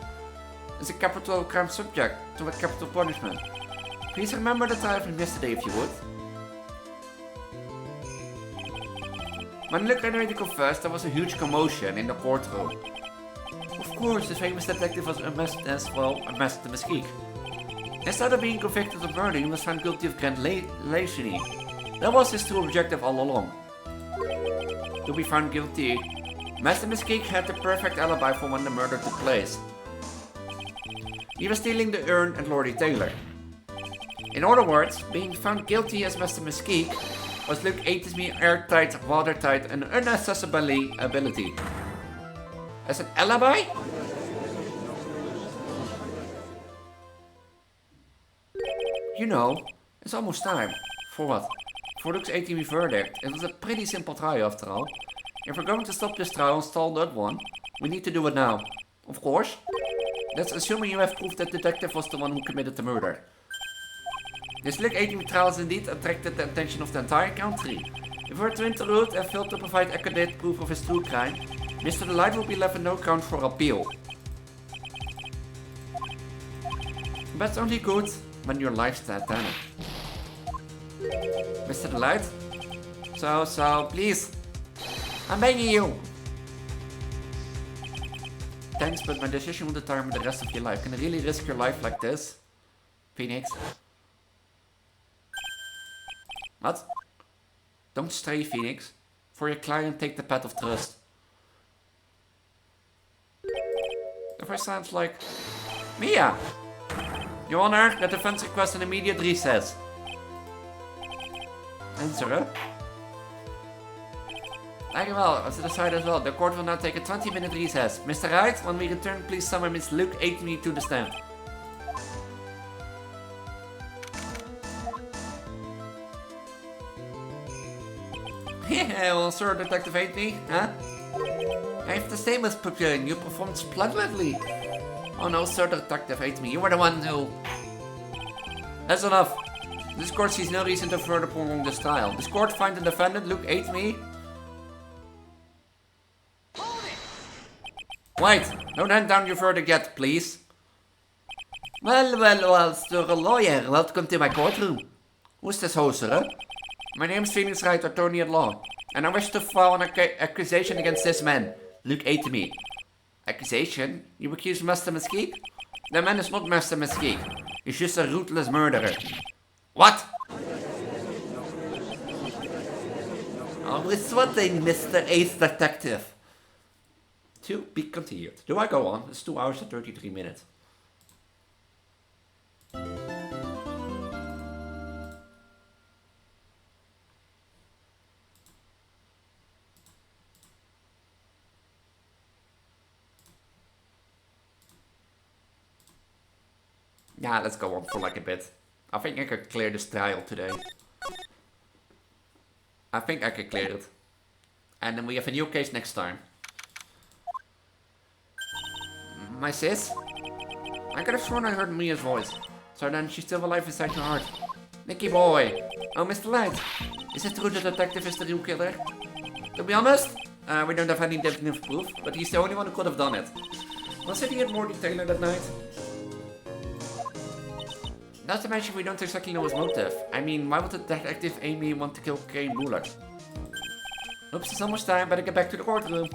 It's a capital crime subject to a capital punishment. Please remember the trial from yesterday if you would. When Luke Attonery confessed, there was a huge commotion in the courtroom. Of course, the famous detective was arrested as well as Master Mesquite. Instead of being convicted of murder, he was found guilty of grand larceny. That was his true objective all along. To be found guilty, Master Mesquite had the perfect alibi for when the murder took place. He was stealing the urn at Lordy Taylor. In other words, being found guilty as Master Mesquite was Luke Attonery's airtight, watertight, and inaccessible ability. As an alibi? You know, it's almost time. For what? For Luke's Attonery verdict. It was a pretty simple trial after all. If we're going to stop this trial and stall that one, we need to do it now. Of course. That's assuming you have proof that the detective was the one who committed the murder. This Luke Attonery trial has indeed attracted the attention of the entire country. If we were to interrupt and fail to provide accurate proof of his true crime, Mr. Delight will be left with no ground for appeal. But it's only good when your life's at stake. Mr. Delight? So, please. I'm begging you. Thanks, but my decision will determine the rest of your life. Can I really risk your life like this? Phoenix? What? Don't stray, Phoenix. For your client, take the path of trust. The voice sounds like... Mia! Your Honor, the defense requests an immediate recess. Answer, huh? Very well, as decided as well. The court will now take a 20-minute recess. Mr. Wright, when we return, please summon Miss Luke Attonery to the stand. Well, Sir Detective Attonery, huh? I have the same as Pupilin. You performed splendidly. Oh no, Sir Detective Attonery, you were the one who... That's enough. This court sees no reason to further prolong this trial. This court finds the defendant, Luke Attonery... Wait, don't hand down your verdict yet, please. Well, Sir Lawyer, welcome to my courtroom. Who's this host, huh? My name is Phoenix Wright, attorney at law, and I wish to file an accusation against this man, Luke Attonery. Accusation? You accuse Master Mesquite? The man is not Master Mesquite. He's just a ruthless murderer. What? Oh, it's one thing, Mr. Ace Detective. To be continued. Do I go on? It's 2 hours and 33 minutes. Yeah, let's go on for like a bit. I think I could clear this trial today. I think I could clear it. And then we have a new case next time. My sis? I could have sworn I heard Mia's voice. So then she's still alive inside your heart. Nicky boy. Oh, Mr. Light. Is it true the detective is the real killer? To be honest, we don't have any definitive proof, but he's the only one who could have done it. Was he in more detail that night? Not to mention we don't exactly know his motive. I mean, why would the detective Amy want to kill Kane Bullard? Oops, it's almost time, better get back to the courtroom.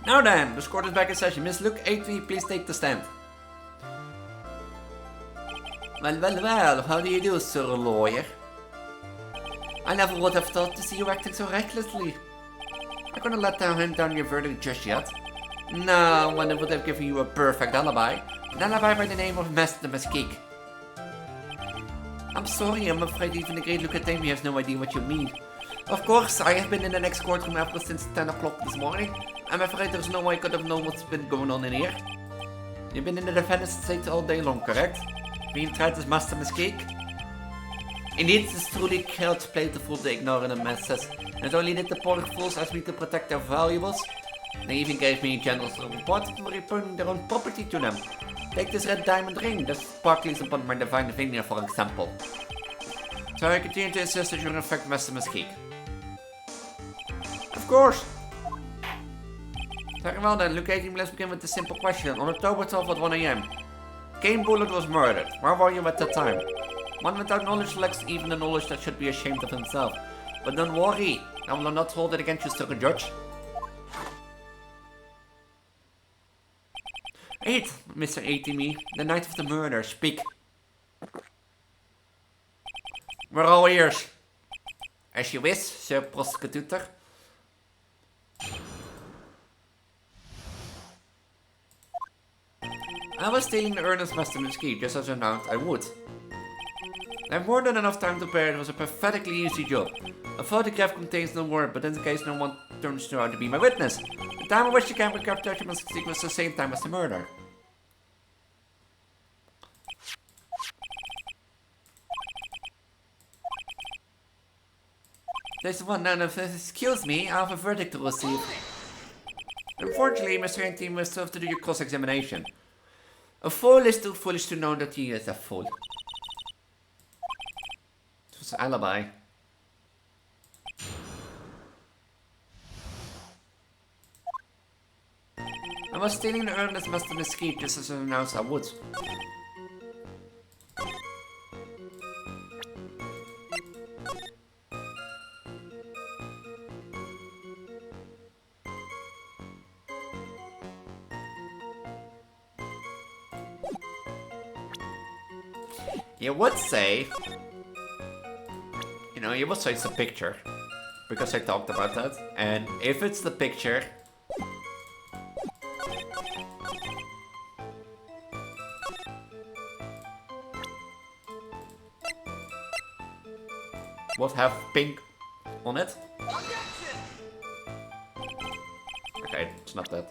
Now then, the court is back in session. Miss Luke 8, please take the stand. Well, how do you do, sir lawyer? I never would have thought to see you acting so recklessly. I'm gonna let him down your verdict just yet. No one would have given you a perfect alibi. An alibi by the name of Master Mesquite. I'm sorry, I'm afraid even the great Luke Amy has no idea what you mean. Of course, I have been in the next courtroom ever since 10 o'clock this morning. I'm afraid there's no way I could have known what's been going on in here. You've been in the defendant's state all day long, correct? Being tried as Master Mesquite? Indeed, it is truly child's play to fool the ignorant masses. Not only did the poor fools ask me to protect their valuables, they even gave me a generous reward for returning their own property to them. Take this red diamond ring that sparkles upon my divine finger, for example. So I continue to insist that you're in fact Master Mesquite. Of course! Very well then, Luke 18, let's begin with the simple question. On October 12th at 1 AM, Kane Bullard was murdered. Where were you at that time? One without knowledge lacks even the knowledge that should be ashamed of himself. But don't worry, I will not hold it against you, Sir Judge. 8, Mr. ATM, the night of the murder, speak. We're all ears. As you wish, Sir Prosecutor. I was stealing the earnest Master Mesquite, just as announced I would. I have more than enough time to prepare. It was a pathetically easy job. A photograph contains no word, but in case no one turns out to be my witness. The time at which the camera captured Mesquite was the same time as the murder. There's one now. Excuse me, I have a verdict to receive. Unfortunately, Mr. Anteam will still have to do your cross-examination. A fool is too foolish to know that he is a fool. It was an alibi. I was stealing the earnest Master Mesquite just as announced I would. You would say, you would say it's a picture, because I talked about that, and if it's the picture, would have pink on it. Okay, it's not that.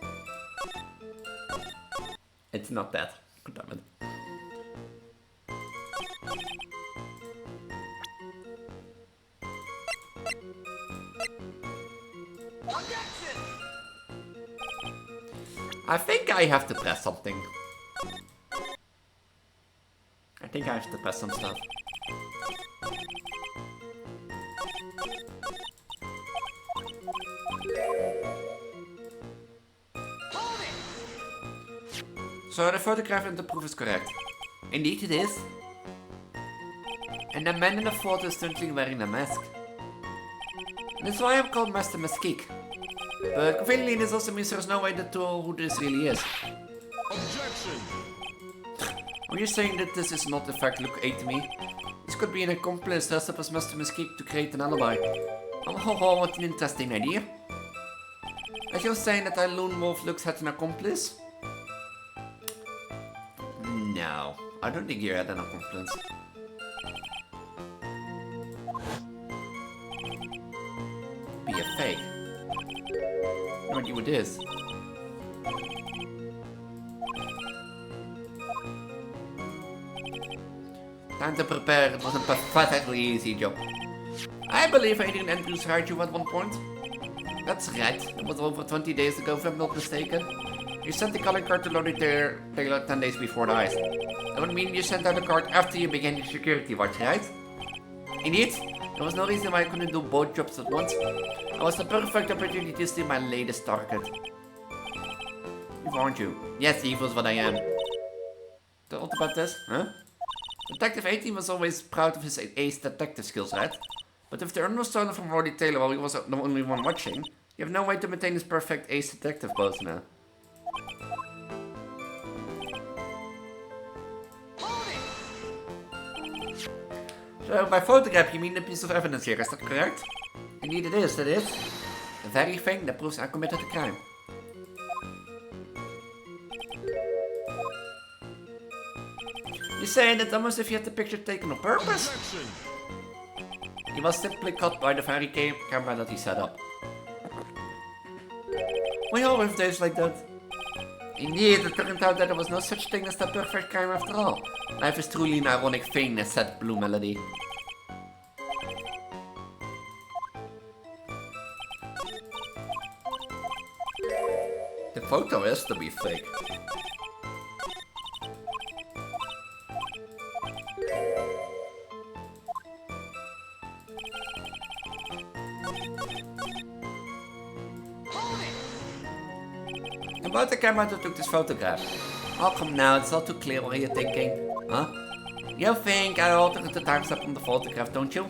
It's not that. Damn it. I think I have to press something. I think I have to press some stuff. So the photograph and the proof is correct. Indeed it is. And the man in the photo is certainly wearing a mask. That's why I'm called Master Mesquite. But conveniently this also means there's no way to tell who this really is. Objection! Are you saying that this is not in fact Luke 8 to me? This could be an accomplice dressed up as Master Mesquite to create an alibi. Oh, what an interesting idea. Are you saying that Lone Wolf looks had an accomplice? No, I don't think you had an accomplice. Be a fake. No idea what it is. Time to prepare, it was a pathetically easy job. I believe Adrian Andrews hired you at one point. That's red. That was over 20 days ago, if I'm not mistaken. You sent the calling card to Lodi Taylor 10 days before the heist. That would mean you sent out the card after you began your security watch, right? Indeed. There was no reason why I couldn't do both jobs at once. It was the perfect opportunity to see my latest target. Evil, aren't you? Yes, evil is what I am. What about this? Huh? Detective 18 was always proud of his ace detective skills, right? But if the urn was stolen from Roddy Taylor while he was the only one watching, you have no way to maintain his perfect ace detective pose now. So, by photograph you mean the piece of evidence here, is that correct? Indeed it is, that is. The very thing that proves I committed the crime. You're saying that almost if you had the picture taken on purpose? Objection. He was simply caught by the very camera that he set up. We all have days like that. Indeed, it turned out that there was no such thing as the perfect crime after all. Life is truly an ironic thing, as said Blue Melody. The photo has to be fake. About the camera that took this photograph. Oh, come now, it's all too clear. What are you thinking? Huh? You think I altered the timestamp on the photograph, don't you?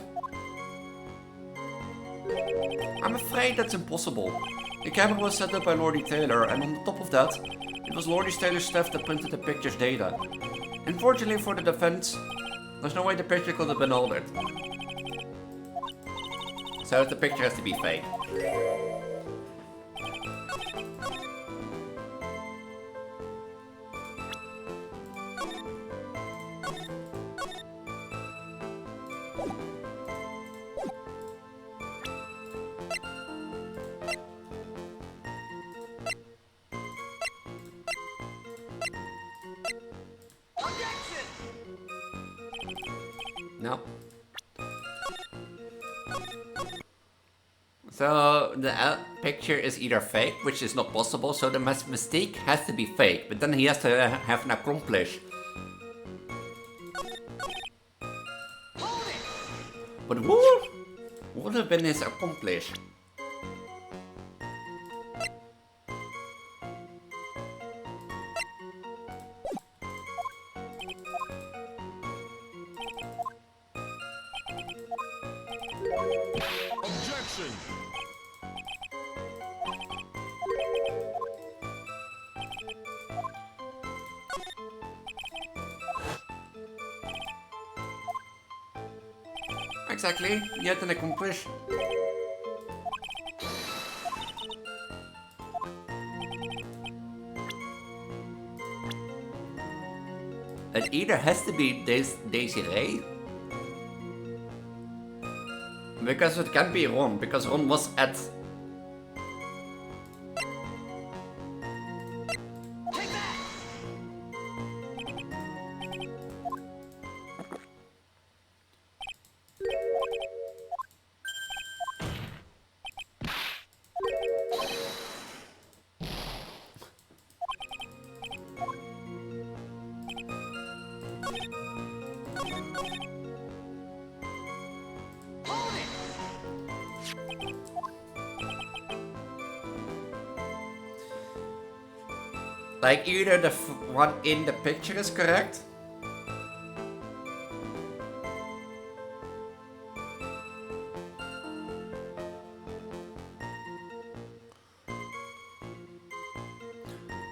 I'm afraid that's impossible. The camera was set up by Lordy Taylor, and on top of that, it was Lordy Taylor's staff that printed the picture's data. Unfortunately for the defense, there's no way the picture could have been altered. So the picture has to be fake. No. So the picture is either fake, which is not possible, so the mistake has to be fake, but then he has to have an accomplice. But who would have been his accomplice? Objection. Exactly, yet an accomplice. It either has to be Desiree, because it can't be Ron, because Ron was at... Like, either the one in the picture is correct,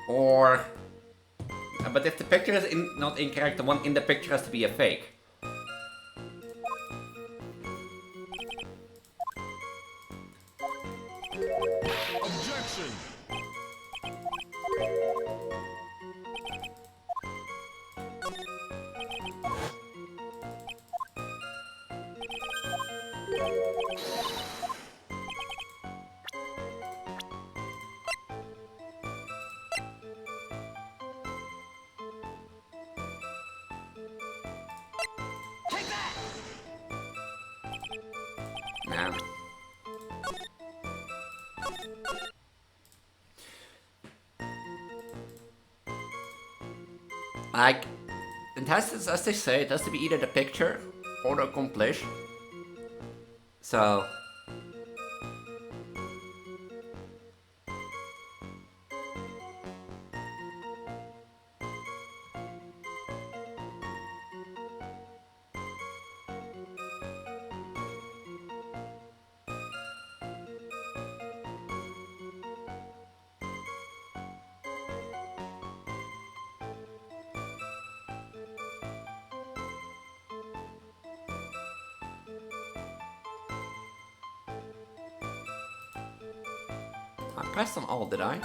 or... But if the picture is not incorrect, the one in the picture has to be a fake. Objection. Nah. Like, it has to, as they say, it has to be either the picture or the accomplish. So... I pressed on all, did I?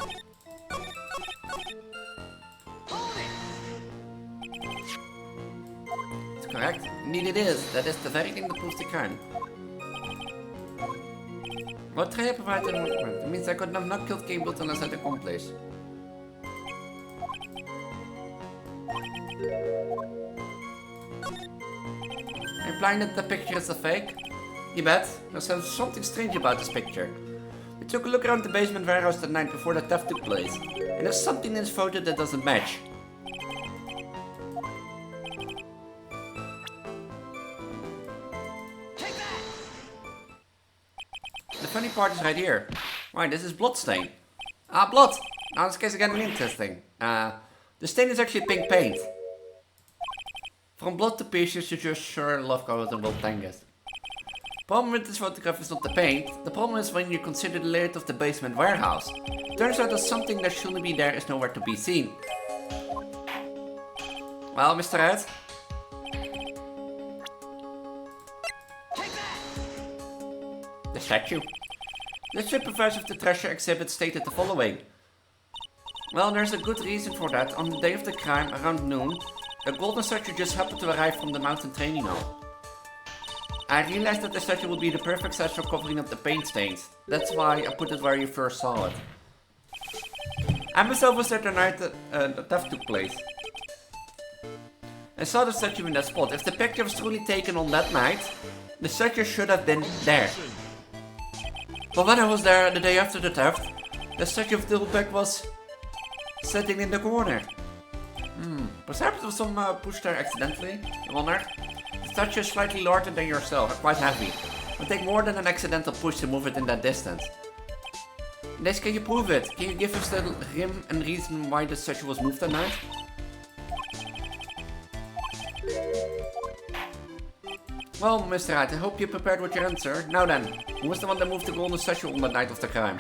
It's correct. Indeed it is. That is the very thing that proves the crime. What try I provided an movement? It means I could have not killed Cable unless I had accomplice. Implying that the picture is a fake? You bet. There's something strange about this picture. We took a look around the basement warehouse the night before the theft took place, and there's something in this photo that doesn't match. The funny part is right here. Right, this is blood stain. Ah, blood! Now in this case again interesting. The stain is actually pink paint. From blood to pieces you just sure love colors and will tangus. Problem with this photograph is not the paint. The problem is when you consider the layout of the basement warehouse. Turns out that something that shouldn't be there is nowhere to be seen. Well, Mr. Ed? The statue. The supervisor of the treasure exhibit stated the following. Well, there's a good reason for that. On the day of the crime, around noon, a golden statue just happened to arrive from the mountain training hall. I realized that the statue would be the perfect size for covering up the paint stains. That's why I put it where you first saw it. I myself was there the night the theft took place. I saw the statue in that spot. If the picture was truly taken on that night, the statue should have been there. But when I was there the day after the theft, the statue of Dilbeck was sitting in the corner. Perhaps it was some pushed there accidentally, I wonder. The statue is slightly larger than yourself, quite heavy. It would take more than an accidental push to move it in that distance. Liz, can you prove it? Can you give us the rim and reason why the statue was moved that night? Well, Mr. Wright, I hope you prepared with your answer. Now then, who was the one that moved the golden statue on the night of the crime?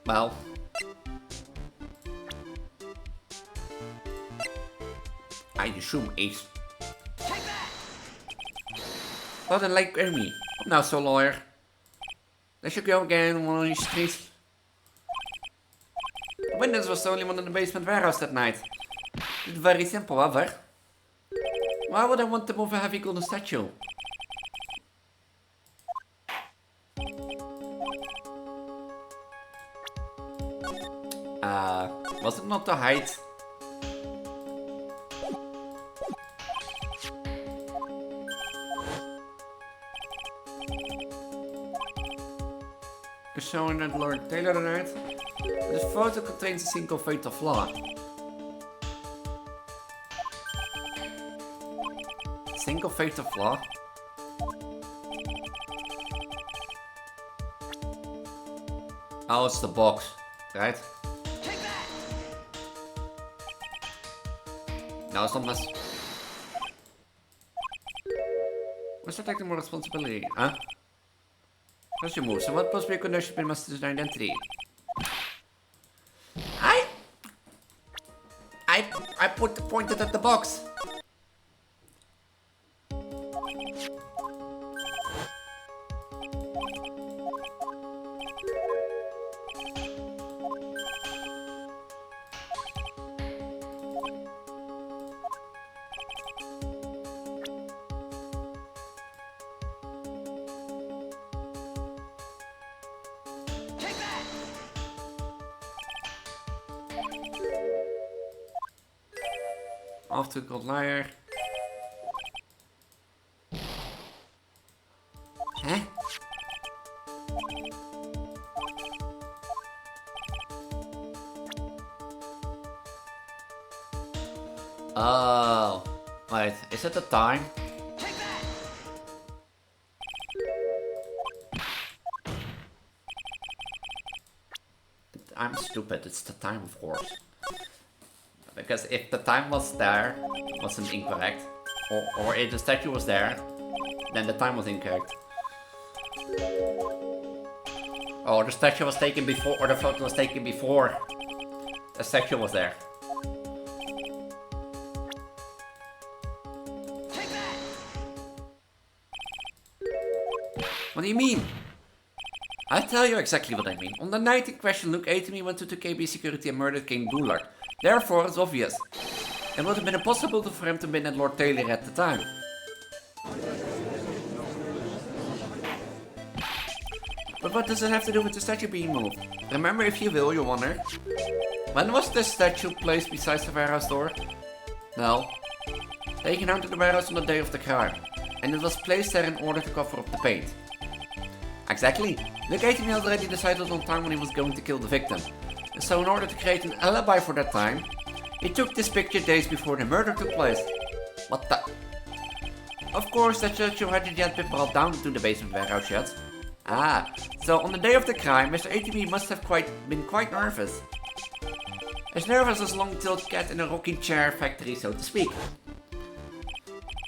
Well... I assume Ace. Well then, like Amy. I'm now so lawyer. They should go again on one of these streets. The witness was the only one in the basement warehouse that night. It's very simple, however. Why would I want to move a heavy golden statue? Was it not the height? Showing that Lord Taylor tonight. This photo contains a single fatal flaw. Single fatal flaw? Oh, it's the box, right? No, it's not much. Where's that taking more responsibility, huh? What's your move? So what possibly could have been master's identity? I pointed at the box. Off to Gold Liar. Huh? Oh. Wait, is it the time? Take that! I'm stupid, it's the time of course. Because if the time was there, wasn't incorrect, or if the statue was there, then the time was incorrect. Or the statue was taken before, or the photo was taken before the statue was there. Take that! What do you mean? I'll tell you exactly what I mean. On the night in question, Luke Attonery went to the KB security and murdered King Bullard. Therefore, it's obvious. It would have been impossible for him to win at Lord Taylor at the time. But what does it have to do with the statue being moved? Remember, if you will, Your Honor. When was this statue placed beside the warehouse door? Well, taken out of the warehouse on the day of the crime. And it was placed there in order to cover up the paint. Exactly. Luke Attonery had already decided on time when he was going to kill the victim. And so in order to create an alibi for that time, he took this picture days before the murder took place. What the? Of course, that statue hadn't yet been brought down to the basement warehouse yet. Ah, so on the day of the crime, Mr. Attonery must have been quite nervous. As nervous as a long-tailed cat in a rocking chair factory, so to speak.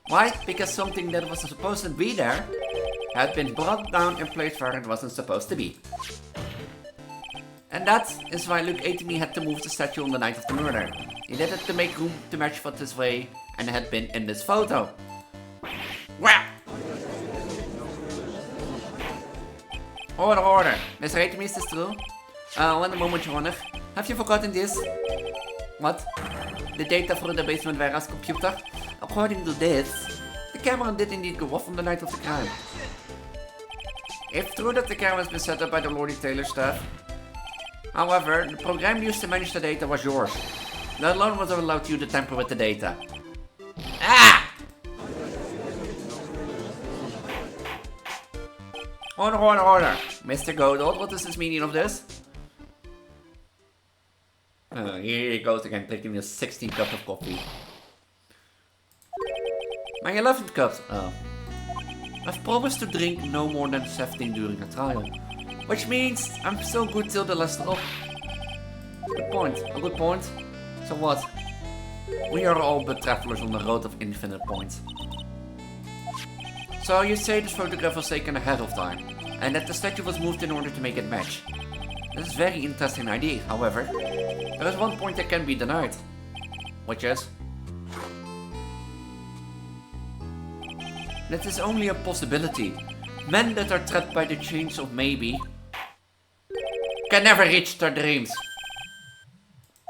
Why? Because something that was supposed to be there had been brought down and placed where it wasn't supposed to be. And that is why Luke Attonery had to move the statue on the night of the murder. He did it to make room to match what his way and had been in this photo. Wow! Order! Mr. Attonery, is this true? One moment, Your Honor. Have you forgotten this? What? The data for the basement warehouse computer? According to this, the camera did indeed go off on the night of the crime. If true that the camera has been set up by the Lord Taylor staff. However, the program used to manage the data was yours. That alone was allowed you to tamper with the data. Ah! Order! Mr. Godot, what is the meaning of this? Here he goes again, taking his 16th cup of coffee. My 11th cup. Oh. I've promised to drink no more than 17 during a trial. Which means I'm still good till the last drop. Good point, a good point. So what? We are all but travelers on the road of infinite points. So you say this photograph was taken ahead of time, and that the statue was moved in order to make it match. This is a very interesting idea, however. There is one point that can be denied. Which is? That is only a possibility. Men that are trapped by the chains of maybe can never reach their dreams.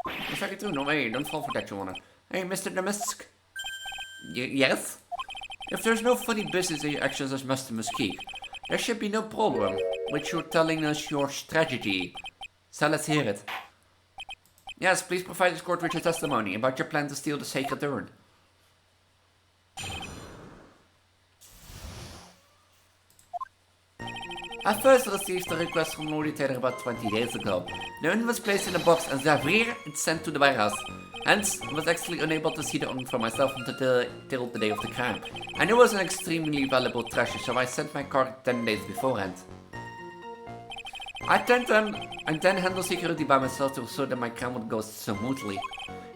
That's very true, no way, don't fall for that, Your Honor. Hey, Mr. Damask. Yes? If there's no funny business in your actions as Mr. Muskeek, there should be no problem with you telling us your strategy. So let's hear it. Yes, please provide this court with your testimony about your plan to steal the sacred urn. I first received a request from Lord Taylor about 20 days ago. The urn was placed in a box and therefore it's sent to the warehouse. Hence, I was actually unable to see the urn for myself until the day of the crime. I knew it was an extremely valuable treasure, so I sent my card 10 days beforehand. I then handle security by myself to ensure that my crime would go smoothly.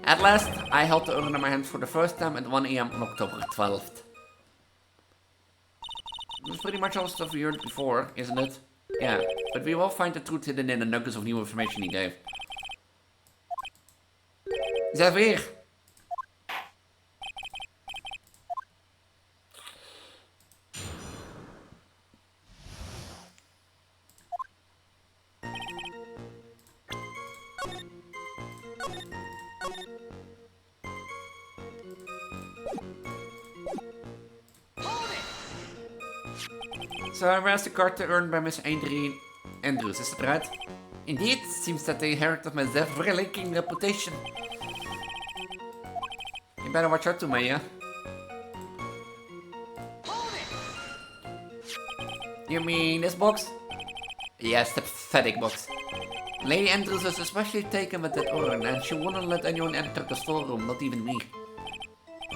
At last, I held the urn in my hand for the first time at 1 AM on October 12th. That's pretty much all stuff we heard before, isn't it? Yeah, but we will find the truth hidden in the nuggets of new information he gave. Xavier! So I raised the card to earn by Miss Adrienne Andrews. Is that right? Indeed, seems that they inherited my self-relating reputation. You better watch out to me, yeah? You mean this box? Yes, the pathetic box. Lady Andrews is especially taken with that urn, and she wouldn't let anyone enter the storeroom, not even me.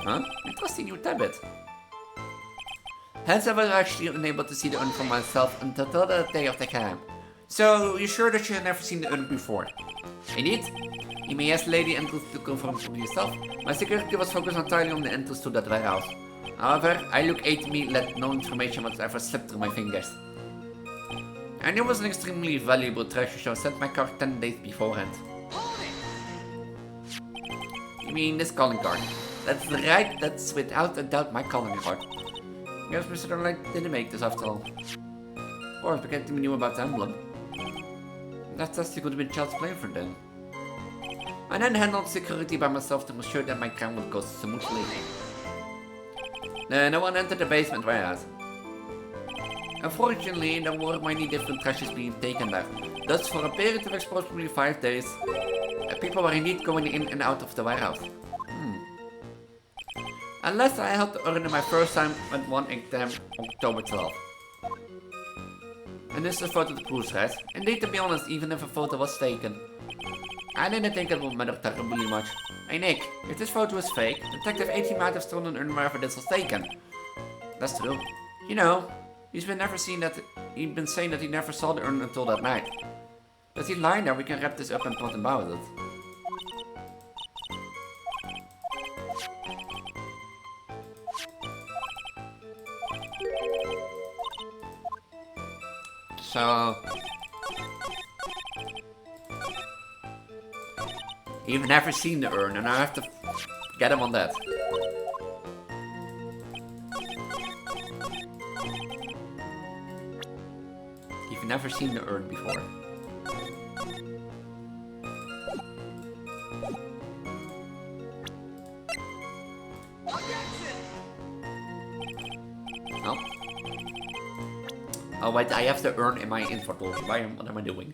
Huh? Interesting new tablet. Hence I was actually unable to see the urn for myself until the day of the camp. So, you're sure that you have never seen the urn before? Indeed. You may ask Lady Entrance to confirm for yourself. My security was focused entirely on the entrance to that warehouse. However, I look 8 me let no information whatsoever slip through my fingers. I knew it was an extremely valuable treasure, so I sent my card 10 days beforehand. You mean this calling card? That's right, that's without a doubt my calling card. Yes, Mr. Darlight didn't make this after all. Of course, because we knew about the emblem. That test could have been child's play for them. I then handled security by myself to ensure that my crime would go smoothly. No one entered the basement warehouse. Unfortunately, there were many different treasures being taken there. Thus, for a period of approximately 5 days, people were indeed going in and out of the warehouse. Unless I held the urn my first time at one exam October 12th. And this is a photo that proves that. Indeed, to be honest, even if a photo was taken, I didn't think it would matter terribly much. Hey Nick, if this photo is fake, Detective 18 might have stolen an urn wherever this was taken. That's true. You know, he's been saying that he never saw the urn until that night. Does he lie there? We can wrap this up and talk about it. So, you've never seen the urn, and I have to get him on that. You've never seen the urn before. No. Oh wait, I have the urn in my inventory. What am I doing?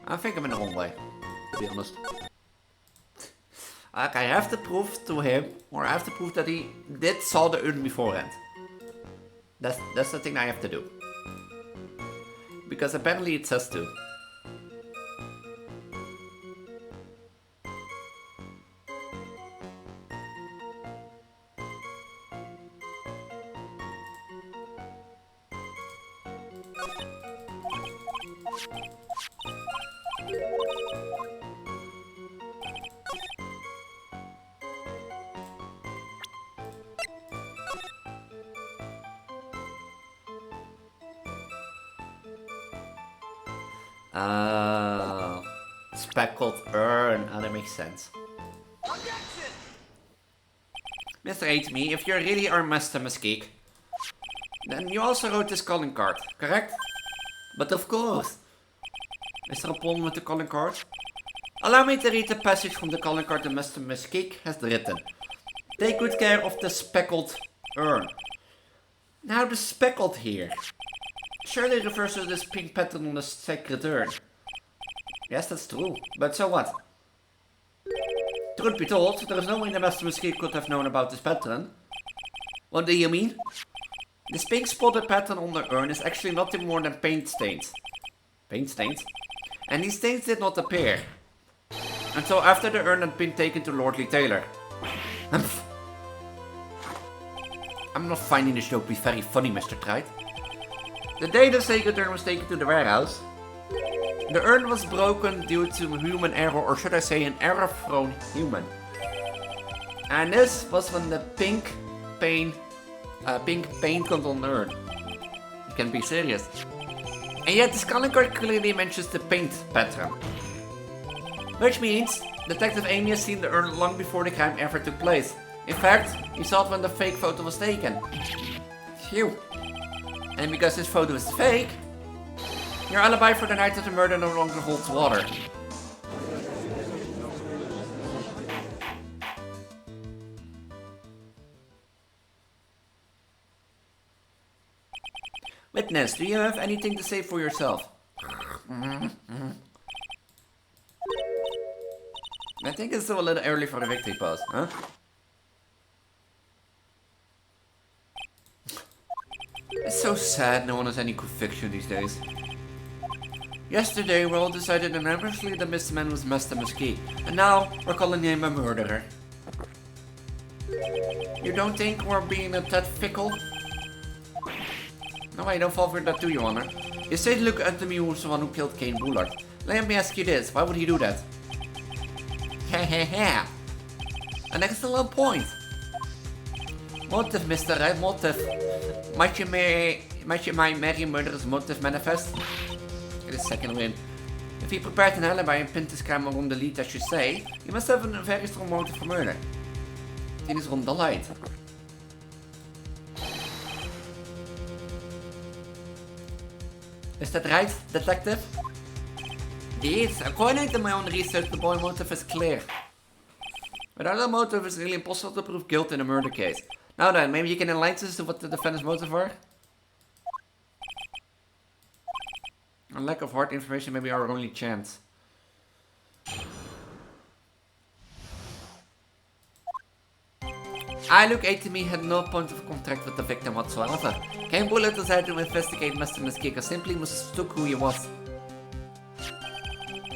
I think I'm in the wrong way, to be honest. Like, I have to prove to him, or I have to prove that he did saw the urn beforehand. That's the thing I have to do. Because apparently it says to. Speckled urn. Oh, that makes sense. Mr. Ateme, if you really are Master Mesquite, then you also wrote this calling card, correct? But of course. Is there a problem with the calling card? Allow me to read the passage from the calling card that Mr. Mesquite has written. Take good care of the speckled urn. Now the speckled here surely refers to this pink pattern on the sacred urn. Yes, that's true, but so what? Truth be told, there is no way the Master Mesquite could have known about this pattern. What do you mean? This pink spotted pattern on the urn is actually nothing more than paint stains. Paint stains? And these stains did not appear until after the urn had been taken to Lordly Taylor. I'm not finding this joke to be very funny, Mr. Twitct. The day the sacred urn was taken to the warehouse, the urn was broken due to human error, or should I say an error-prone human. And this was when the pink paint got on the urn. You can be serious. And yet this calling card clearly mentions the paint pattern. Which means Detective Amy has seen the urn long before the crime ever took place. In fact, he saw it when the fake photo was taken. Phew. And because this photo is fake, your alibi for the night of the murder no longer holds water. Witness, do you have anything to say for yourself? I think it's still a little early for the victory pose, huh? It's so sad no one has any conviction these days. Yesterday we all decided unanimously that Mr. Man was Master Mesquite, and now we're calling him a murderer. You don't think we're being a tad fickle? No, I don't fall for that too, Your Honor. You say look at me who's the one who killed Kane Bullard. Let me ask you this, why would he do that? Hehehe. An excellent point. Motive, Mr. Right, motive. Might you my merry murderer's motive manifest? Get a second win. If he prepared an alibi and pinned his camera on the lead as you say, he must have a very strong motive for murder. It is on the light. Is that right, detective? Yes, according to my own research, the boy motive is clear. Without a motive, it's really impossible to prove guilt in a murder case. Now then, maybe you can enlighten us to what the defendant's motive are? A lack of hard information may be our only chance. I look at me had no point of contact with the victim whatsoever. Kane Bullard decided to investigate Mr. Mesquite or simply mistook who he was.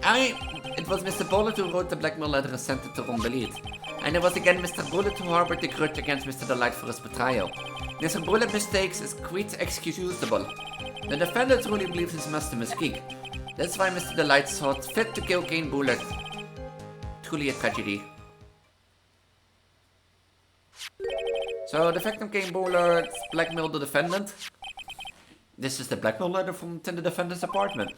It was Mr. Bullard who wrote the blackmail letter and sent it to Ron Delete. And it was again Mr. Bullard who harbored the grudge against Mr. Delight for his betrayal. Mr. Bullard's mistakes is quite excusable. The defendant truly believes it's Mr. Mesquite. That's why Mr. Delight thought fit to kill Kane Bullard. Truly a tragedy. So the victim Kane Bullard blackmailed the defendant. This is the blackmail letter from the defendant's apartment.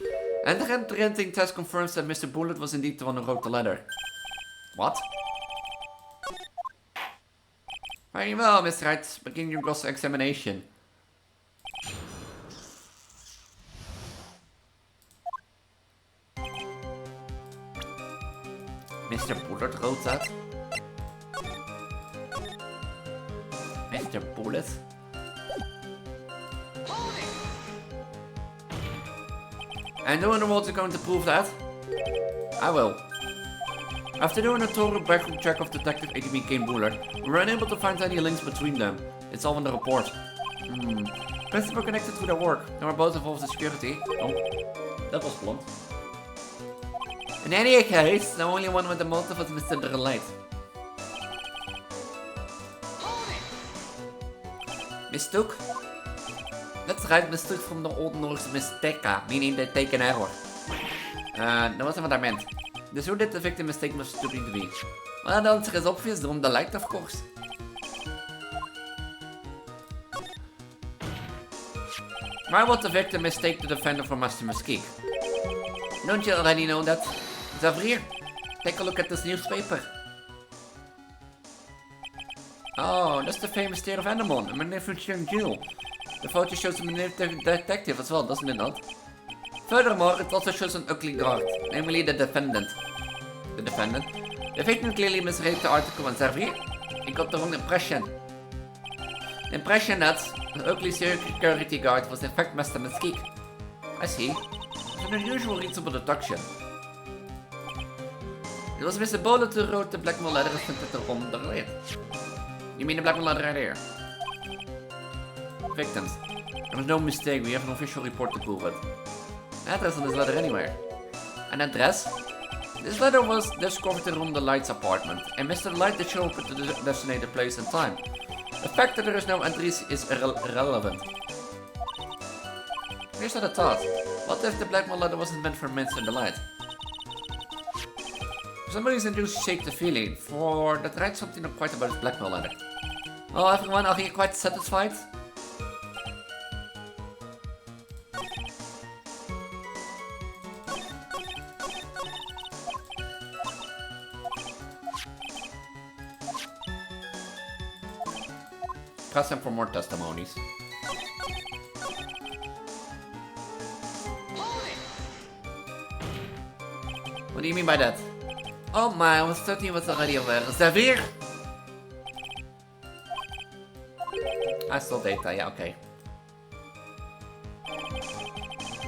And the handwriting test confirms that Mr. Bullard was indeed the one who wrote the letter. What? Very well, Mr. Wright. Begin your gross examination. Mr. Bullard wrote that? Mr. Bullard? And no one in the world is going to prove that? I will. After doing a thorough background check of Detective ATB Kane Bullard, we were unable to find any links between them. It's all in the report. Perhaps were connected to their work. They were both involved in security. Oh, that was blunt. In any case, the only one with the motive was Mr. Delight. Mistook? That's right, mistook from the Old Norse misteka, meaning they take an error. That wasn't what I meant. Dus who did the victim mistake mistook to be? Well, the answer is obvious, Ron Delight, of course. Why would the victim mistake the defender for Master Mesquite? Don't you already know that? It's over here. Take a look at this newspaper. Oh, that's the famous tale of Anemone, a magnificent jewel. The photo shows a magnificent detective as well, doesn't it not? Furthermore, it also shows an ugly guard, namely the defendant. The defendant? The victim clearly misread the article and said, he got the wrong impression. The impression that the ugly security guard was in fact Master Mesquite. I see. It's an unusual reasonable deduction. It was Mr. Bullard who wrote the blackmail letter and sent it to Ron Delete. You mean the blackmail letter right here? Victims. There was no mistake, we have an official report to prove it. Address on this letter anywhere. An address? This letter was discovered in Ron Delight's apartment, and Mr. Delight did show up at the designated place and time. The fact that there is no entries is irrelevant. Here's what I thought. What if the blackmail letter wasn't meant for Mr. Delight? For some reason, you shake the feeling, for that writes something not quite about his blackmail letter. Well, everyone, are you quite satisfied? present for more testimonies. What do you mean by that? Oh my, I was 13 was already aware. Is that weer? I saw data, yeah, okay.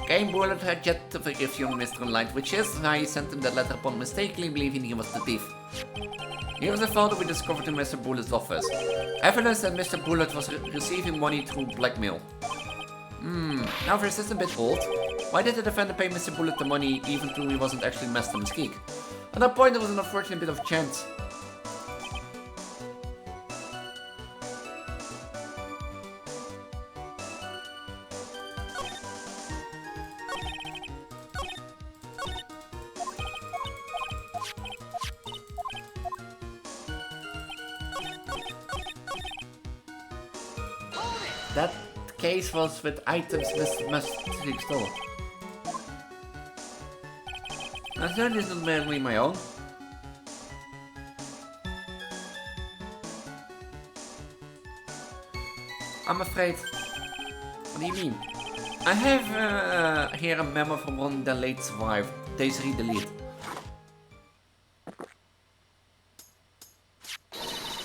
Game Bullet had yet to forgive young Mr. Light, which is why he sent him that letter upon mistakenly believing he was the thief. Here is a photo we discovered in Mr. Bullet's office. Evidence that Mr. Bullet was receiving money through blackmail. Now for this a bit old. Why did the defendant pay Mr. Bullet the money even though he wasn't actually Master Mesquite? At that point there was an unfortunate bit of chance. That case was with items Mr. Mesquite stole. I certainly is not merely my own. I'm afraid. What do you mean? I have here a memo from one of the late survived. Please read the lead.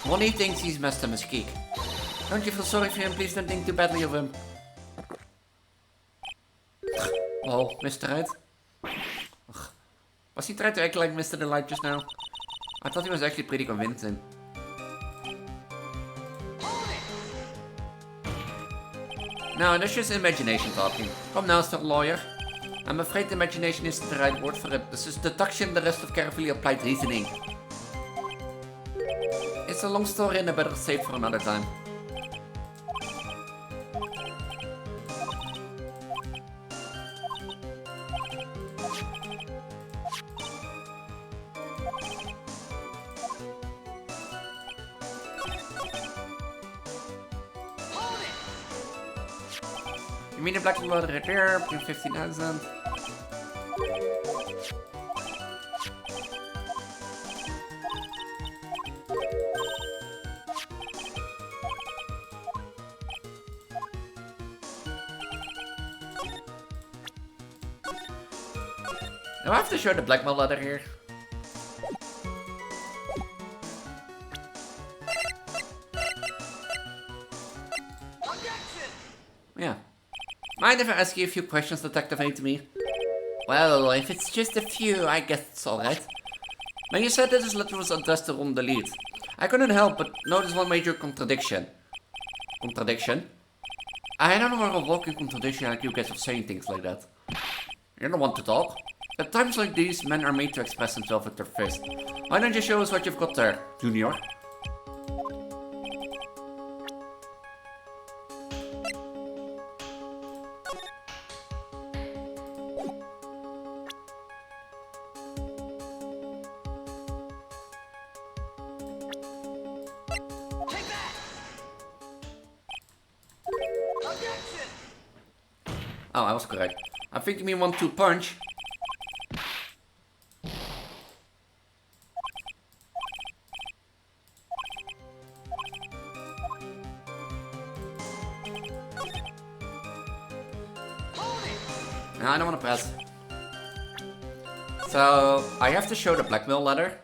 Ronnie thinks he's Master Mesquite. Don't you feel sorry for him? Please don't think too badly of him. Oh, Mr. Red. Was he trying to act like Mr. Delight just now? I thought he was actually pretty convincing. No, that's just imagination talking. Come now, Sir Lawyer. I'm afraid imagination isn't the right word for it. This is deduction, the rest of carefully applied reasoning. It's a long story and I better save for another time. You mean the black blood right there, between 15,000? Do I have to show the blackmail letter here? Yeah. Mind if I ask you a few questions, Detective A2Me? Well, if it's just a few, I guess it's alright. Now you said that this letter was addressed to Ron the Lead. I couldn't help but notice one major contradiction. Contradiction? I don't know a walking contradiction like you guys are saying things like that. You don't want to talk? At times like these, men are made to express themselves with their fist. Why don't you show us what you've got there, Junior? Oh, I was correct. I think you mean 1-2 punch. No, I don't want to press. So, I have to show the blackmail letter.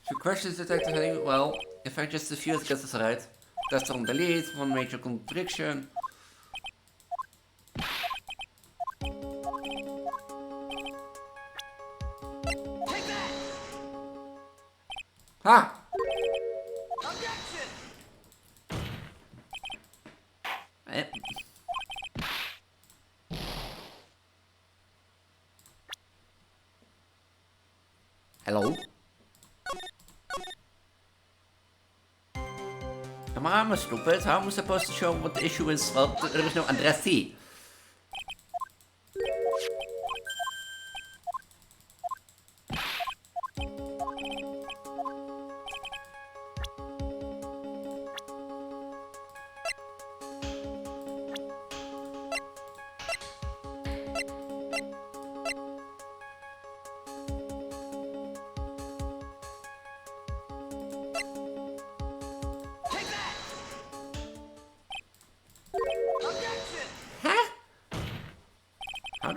Two questions, Detective A. Well, if I just refuse, guess it's right. That's on the lead, one major contradiction. Ha! Hello? Am I stupid? How am I supposed to show what the issue is? Well, there is no addressee.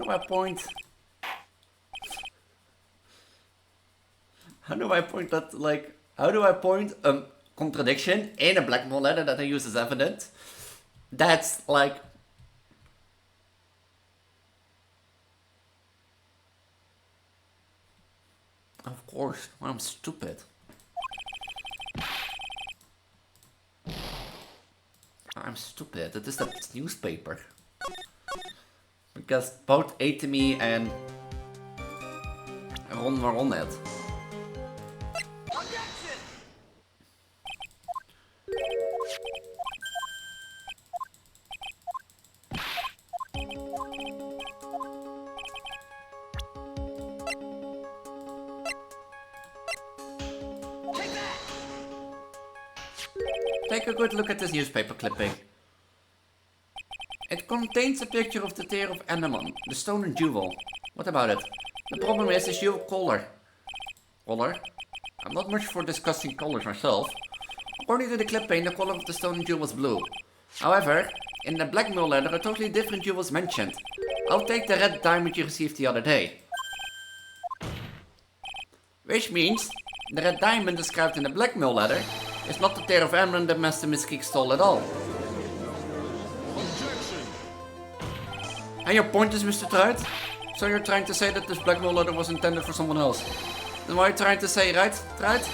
do I point? How do I point that, like, how do I point a contradiction in a blackmail letter that I use as evidence? That's like... Of course, I'm stupid. I'm stupid. It is the newspaper. Because both Atemi and Ron were on it. Take a good look at this newspaper clipping. It contains a picture of the tear of Anemon, the stolen jewel. What about it? The problem is the jewel color. Color? I'm not much for discussing colors myself. According to the clipping, the color of the stolen jewel was blue. However, in the blackmail letter, a totally different jewel was mentioned. I'll take the red diamond you received the other day. Which means, the red diamond described in the blackmail letter is not the tear of Anemon that Master Mystique stole at all. Objection. And your point is, Mr. Truit? So you're trying to say that this blackmail letter was intended for someone else? Then what are you trying to say, right, Truit?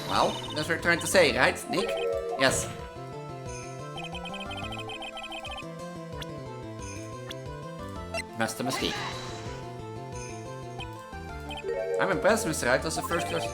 Well, that's what you're trying to say, right, Nick? Yes. Master Mystique. I'm impressed, Mr. Truit. That's the first class.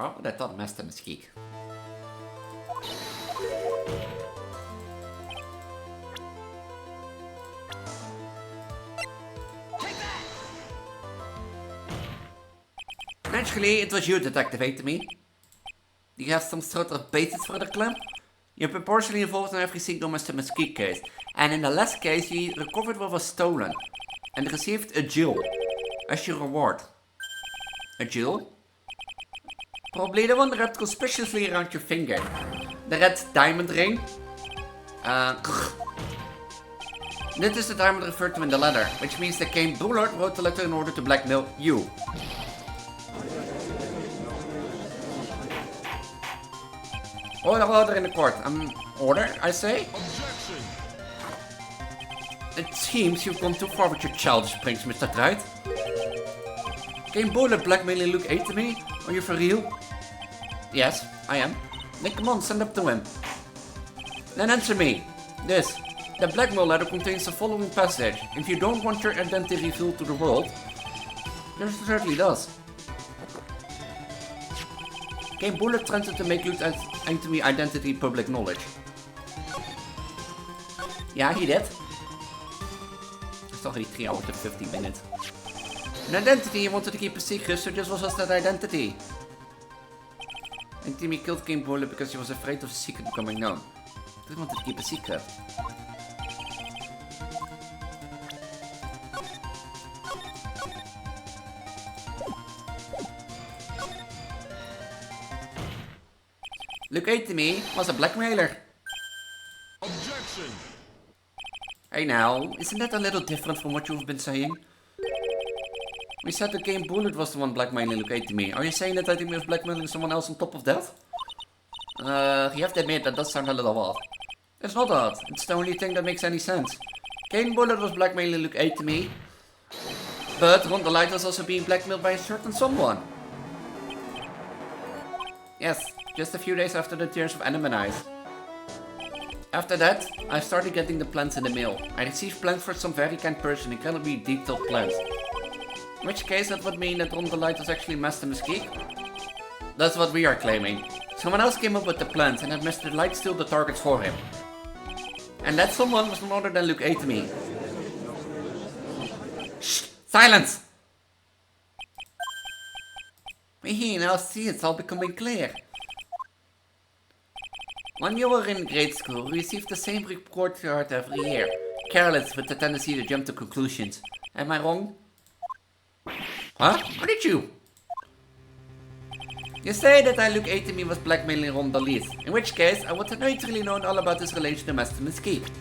Oh, but I thought Master Mystique. Naturally, it was you, Detective Atemi. Do you have some sort of basis for the claim? You're proportionally involved in every single Master Mystique case, and in the last case you recovered what was stolen, and received a jewel as your reward. A jewel? Probably the one wrapped conspicuously around your finger. The red diamond ring. This is the diamond referred to in the letter, which means that Kane Bullard wrote the letter in order to blackmail you. Order in the court. Order, I say? Objection. It seems you've gone too far with your childish pranks, Mr. Truit. Kane Bullard blackmailing Luke Atemi? Are you for real? Yes, I am. Then come on, send up to him. Then answer me. This. The blackmail letter contains the following passage. If you don't want your identity revealed to the world, it certainly does. Kane Bullard threatened to make Luke Atemi identity public knowledge. Yeah, he did. It's already 3 hours and 50 minutes. An identity he wanted to keep a secret, so this was just that identity. And Timmy killed King Bullard because he was afraid of the secret becoming known. He didn't want to keep a secret. Luke Atemi was a blackmailer. Objection. Hey now, isn't that a little different from what you've been saying? We said that Kane Bullard was the one blackmailing Luke Atemi. Are you saying that Atemi was blackmailing someone else on top of that? You have to admit that does sound a little odd. It's not odd. It's the only thing that makes any sense. Kane Bullard was blackmailing Luke Atemi, but Ron the Light was also being blackmailed by a certain someone. Yes, just a few days after the Tears of Anemon Eyes. After that, I started getting the plans in the mail. I received plans for some very kind person, incredibly detailed plans. In which case that would mean that Ron the Light was actually Master Mystique? That's what we are claiming. Someone else came up with the plans and had Mr. Light steal the targets for him. And that someone was none other than Luke Attonery. Shh! Silence! Now see, it's all becoming clear. When you were in grade school, you received the same report card every year. Careless with the tendency to jump to conclusions. Am I wrong? Huh? Or did you? You say that Luke Attonery was blackmailing Ron Elise, in which case I would have naturally known all about his relation to Master Mesquite.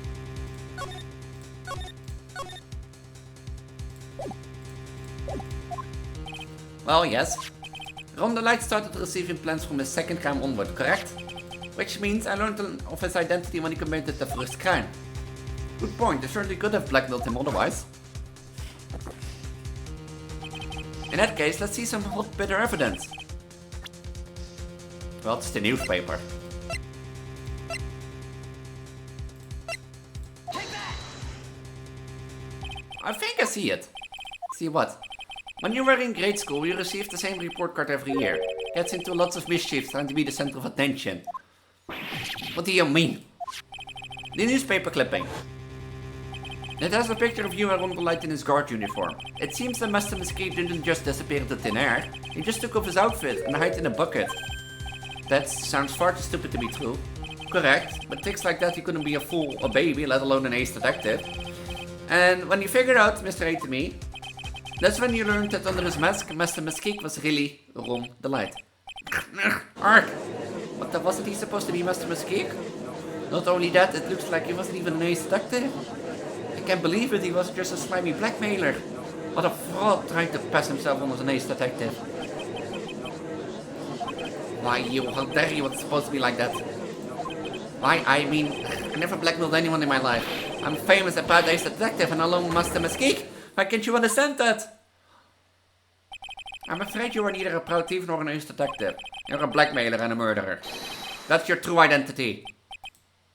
Well, yes. Ron the Light started receiving plans from his second crime onward, correct? Which means I learned of his identity when he committed the first crime. Good point, I certainly could have blackmailed him otherwise. In that case, let's see some hot bitter evidence. Well, it's the newspaper. I think I see it. See what? When you were in grade school, you received the same report card every year. Gets into lots of mischief, trying to be the center of attention. What do you mean? The newspaper clipping. It has a picture of you and Ron the Light in his guard uniform. It seems that Master Mesquite didn't just disappear into thin air. He just took off his outfit and hid in a bucket. That sounds far too stupid to be true. Correct, but tricks like that he couldn't be a fool, a baby, let alone an ace detective. And when you figured out Mr. Attonery, that's when you learned that under his mask, Master Mesquite was really Ron the Light. Ark! But wasn't he supposed to be Master Mesquite? Not only that, it looks like he wasn't even an ace detective. I can't believe it, he was just a slimy blackmailer. What a fraud trying to pass himself on as an ace detective. Why, how dare you, it's supposed to be like that? Why, I mean, I never blackmailed anyone in my life. I'm famous as a bad ace detective and alone Master Mesquite. Why can't you understand that? I'm afraid you are neither a proud thief nor an ace detective. You're a blackmailer and a murderer. That's your true identity.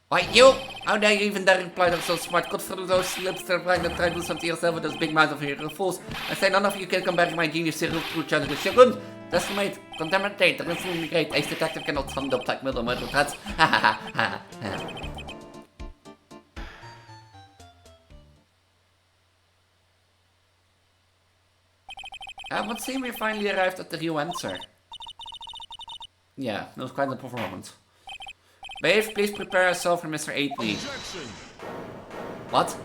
Why, you? How dare you even dare imply that so smart? Cut through those slips to try to do something yourself with those big mouths of your fools. I say none of you can come back to my genius serial true challenges. You're good. Decimate, contaminate, the rest will be great. Ace detective cannot handle blackmail or murder threats. Ha ha ha ha. It would seem we finally arrived at the real answer. Yeah, that was quite a performance. Babe, please prepare yourself for Mr. Attonery. What?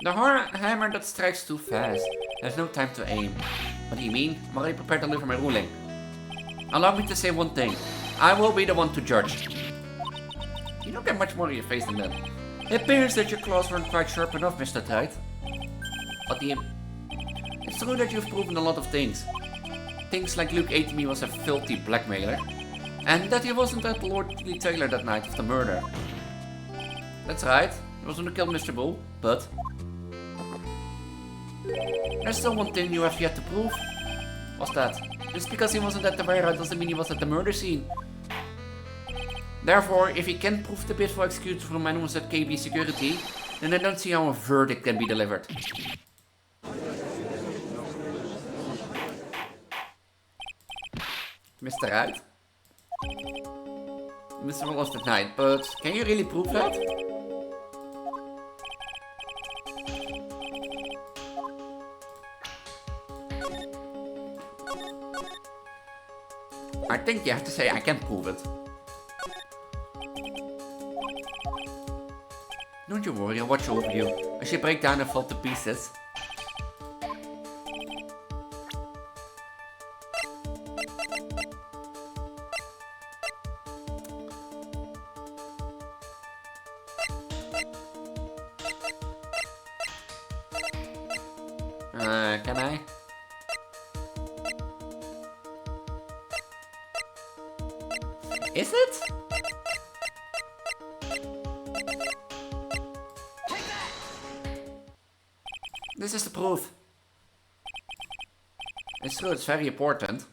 The hammer that strikes too fast. There's no time to aim. What do you mean? I'm already prepared to deliver my ruling. Allow me to say one thing. I will be the one to judge. You don't get much more in your face than that. It appears that your claws weren't quite sharp enough, Mr. Twitct. What do you... It's true that you've proven a lot of things. Things like Luke Attonery was a filthy blackmailer. And that he wasn't at Lord Taylor that night of the murder. That's right. He was going to kill Mr. Bull, but... There's still one thing you have yet to prove. What's that? Just because he wasn't at the warehouse doesn't mean he was at the murder scene. Therefore, if he can't prove the pitiful excuse from a man who was at KB security, then I don't see how a verdict can be delivered. Mr. Right? Mr. Lost at night, but can you really prove that? I think you have to say I can prove it. Don't you worry, I'll watch over you. As you break down and fall to pieces. Can I? Is it? This is the proof. It's true, it's very important.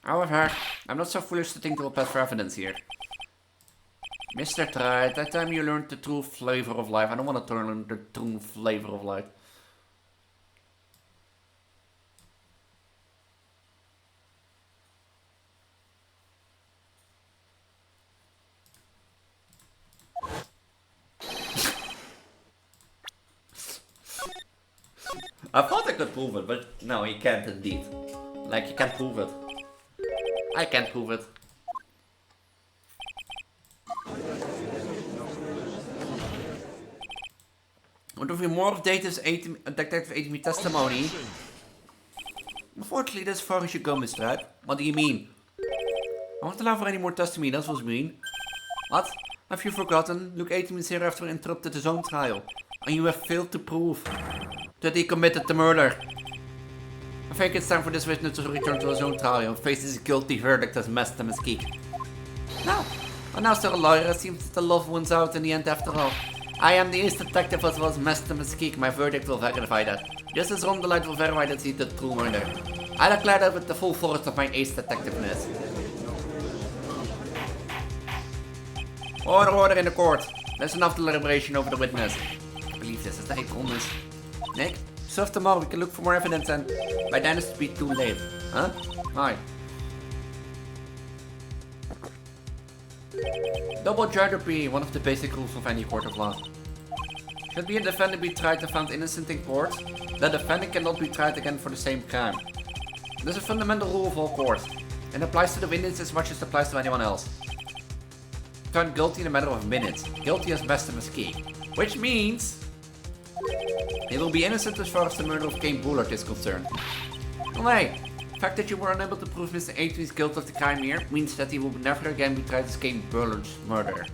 However, I'm not so foolish to think we'll pass for evidence here. Mr. Twitct, that time you learned the true flavor of life. I don't want to learn the true flavor of life. I thought I could prove it, but no, you can't indeed. Like, you can't prove it. I can't prove it. What if we more of Detective ATM testimony? Unfortunately, that's as far as you go, Mr. Ed. What do you mean? I won't allow for any more testimony, that was mean. What? Have you forgotten? Luke 18 is here after interrupted his own trial. And you have failed to prove that he committed the murder. I think it's time for this witness to return to his own trial and face his guilty verdict as Master Mesquite. Now, and now, Sir Lawyer, it seems that the love wins out in the end after all. I am the ace detective as well as Master Mesquite. My verdict will verify that. Just as Rondelite will verify that he did the true murder. I declare that with the full force of my ace detectiveness. Order in the court. That's enough deliberation over the witness. I believe this is the 8 rondes. Nick, serve tomorrow. We can look for more evidence and by then it's to be too late. Huh? Hi. Double jeopardy, one of the basic rules of any court of law. Should a defendant be tried and found innocent in court, the defendant cannot be tried again for the same crime. This is a fundamental rule of all courts, and applies to the witness as much as it applies to anyone else. Found guilty in a matter of minutes, guilty as Master Mesquite, which means he will be innocent as far as the murder of Kane Bullard is concerned. No way! The fact that you were unable to prove Mr. Adrian's guilt of the crime here means that he will never again be tried as Kane Bullard's murderer.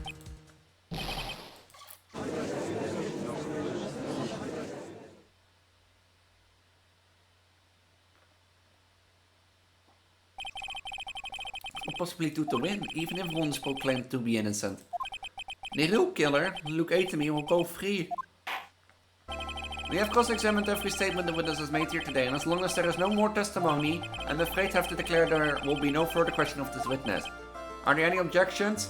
Possibly due to win, even if one is proclaimed to be innocent. The real killer, Luke Atamy, will go free. We have cross-examined every statement the witness has made here today, and as long as there is no more testimony, I'm afraid I have to declare there will be no further question of this witness. Are there any objections?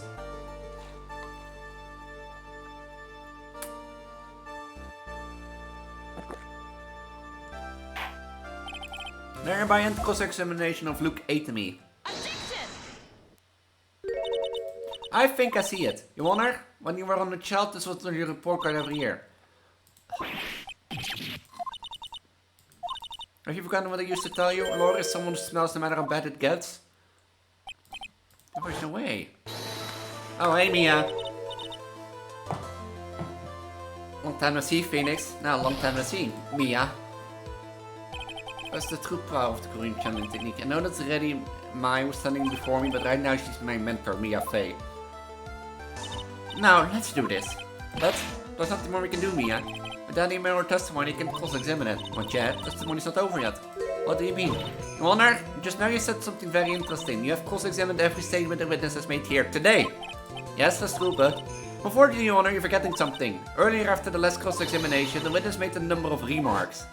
Thereby end cross-examination of Luke Atamy. I think I see it. Your Honor, when you were on the child, this was on your report card every year. Have you forgotten what I used to tell you? Laura is someone who smells no matter how bad it gets. There's no way. Oh, hey Mia. Long time no see, Phoenix. Now, long time no see, Mia. That's the true power of the Korean channeling technique. I know that's already Mai was standing before me, but right now she's my mentor, Mia Faye. Now, let's do this. There's nothing more we can do, Mia. Without any more testimony, you can cross-examine it. Not yet. Testimony's not over yet. What do you mean? Your Honor, just now you said something very interesting. You have cross-examined every statement the witness has made here today. Yes, that's true, but before you, Your Honor, you're forgetting something. Earlier, after the last cross-examination, the witness made a number of remarks.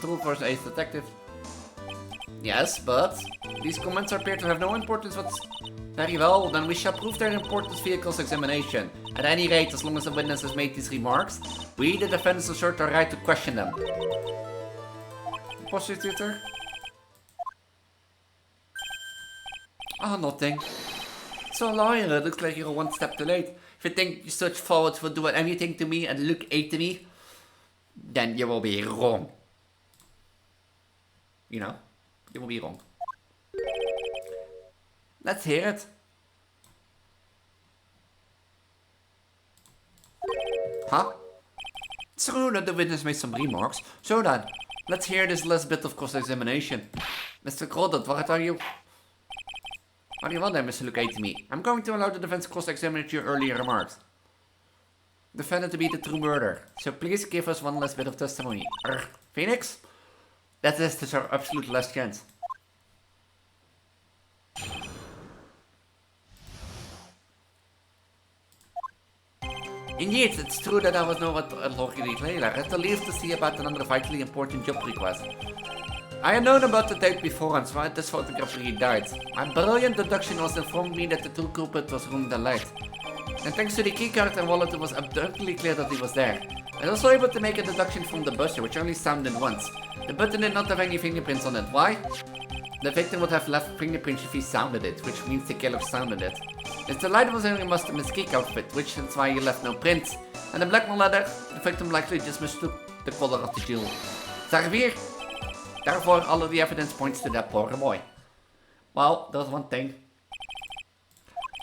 True for an ace detective. Yes, but these comments appear to have no importance. What's very well, then we shall prove their importance via cross-examination. At any rate, as long as the witness has made these remarks, we, the defendants, assert our right to question them. Prosecutor? Oh, nothing. So, lawyer, it looks like you're one step too late. If you think you search forward for doing anything to me and look at me, then you will be wrong. You know, you will be wrong. Let's hear it. Huh? It's true that the witness made some remarks. So then, let's hear this last bit of cross-examination. Mr. Crodot, what are you? Are you well then, Mr. Luke Atamy? I'm going to allow the defense to cross-examine your earlier remarks. Defendant to be the true murderer. So please give us one last bit of testimony. Phoenix? That is our absolute last chance. Indeed, it's true that I was not a lawyer later. I had to leave to see about another vitally important job request. I had known about the date beforehand, so this photographer died. My brilliant deduction was informed me that the true culprit was Rondelite. And thanks to the keycard and wallet, it was abundantly clear that he was there. I was also able to make a deduction from the buzzer, which only sounded once. The button did not have any fingerprints on it. Why? The victim would have left fingerprints if he sounded it, which means the killer sounded it. If the light was in a Master Mesquite outfit, which is why he left no prints. And the blackmail letter, the victim likely just mistook the color of the jewel. Zagen we hier? Therefore, all of the evidence points to that poor boy. Well, there's one thing.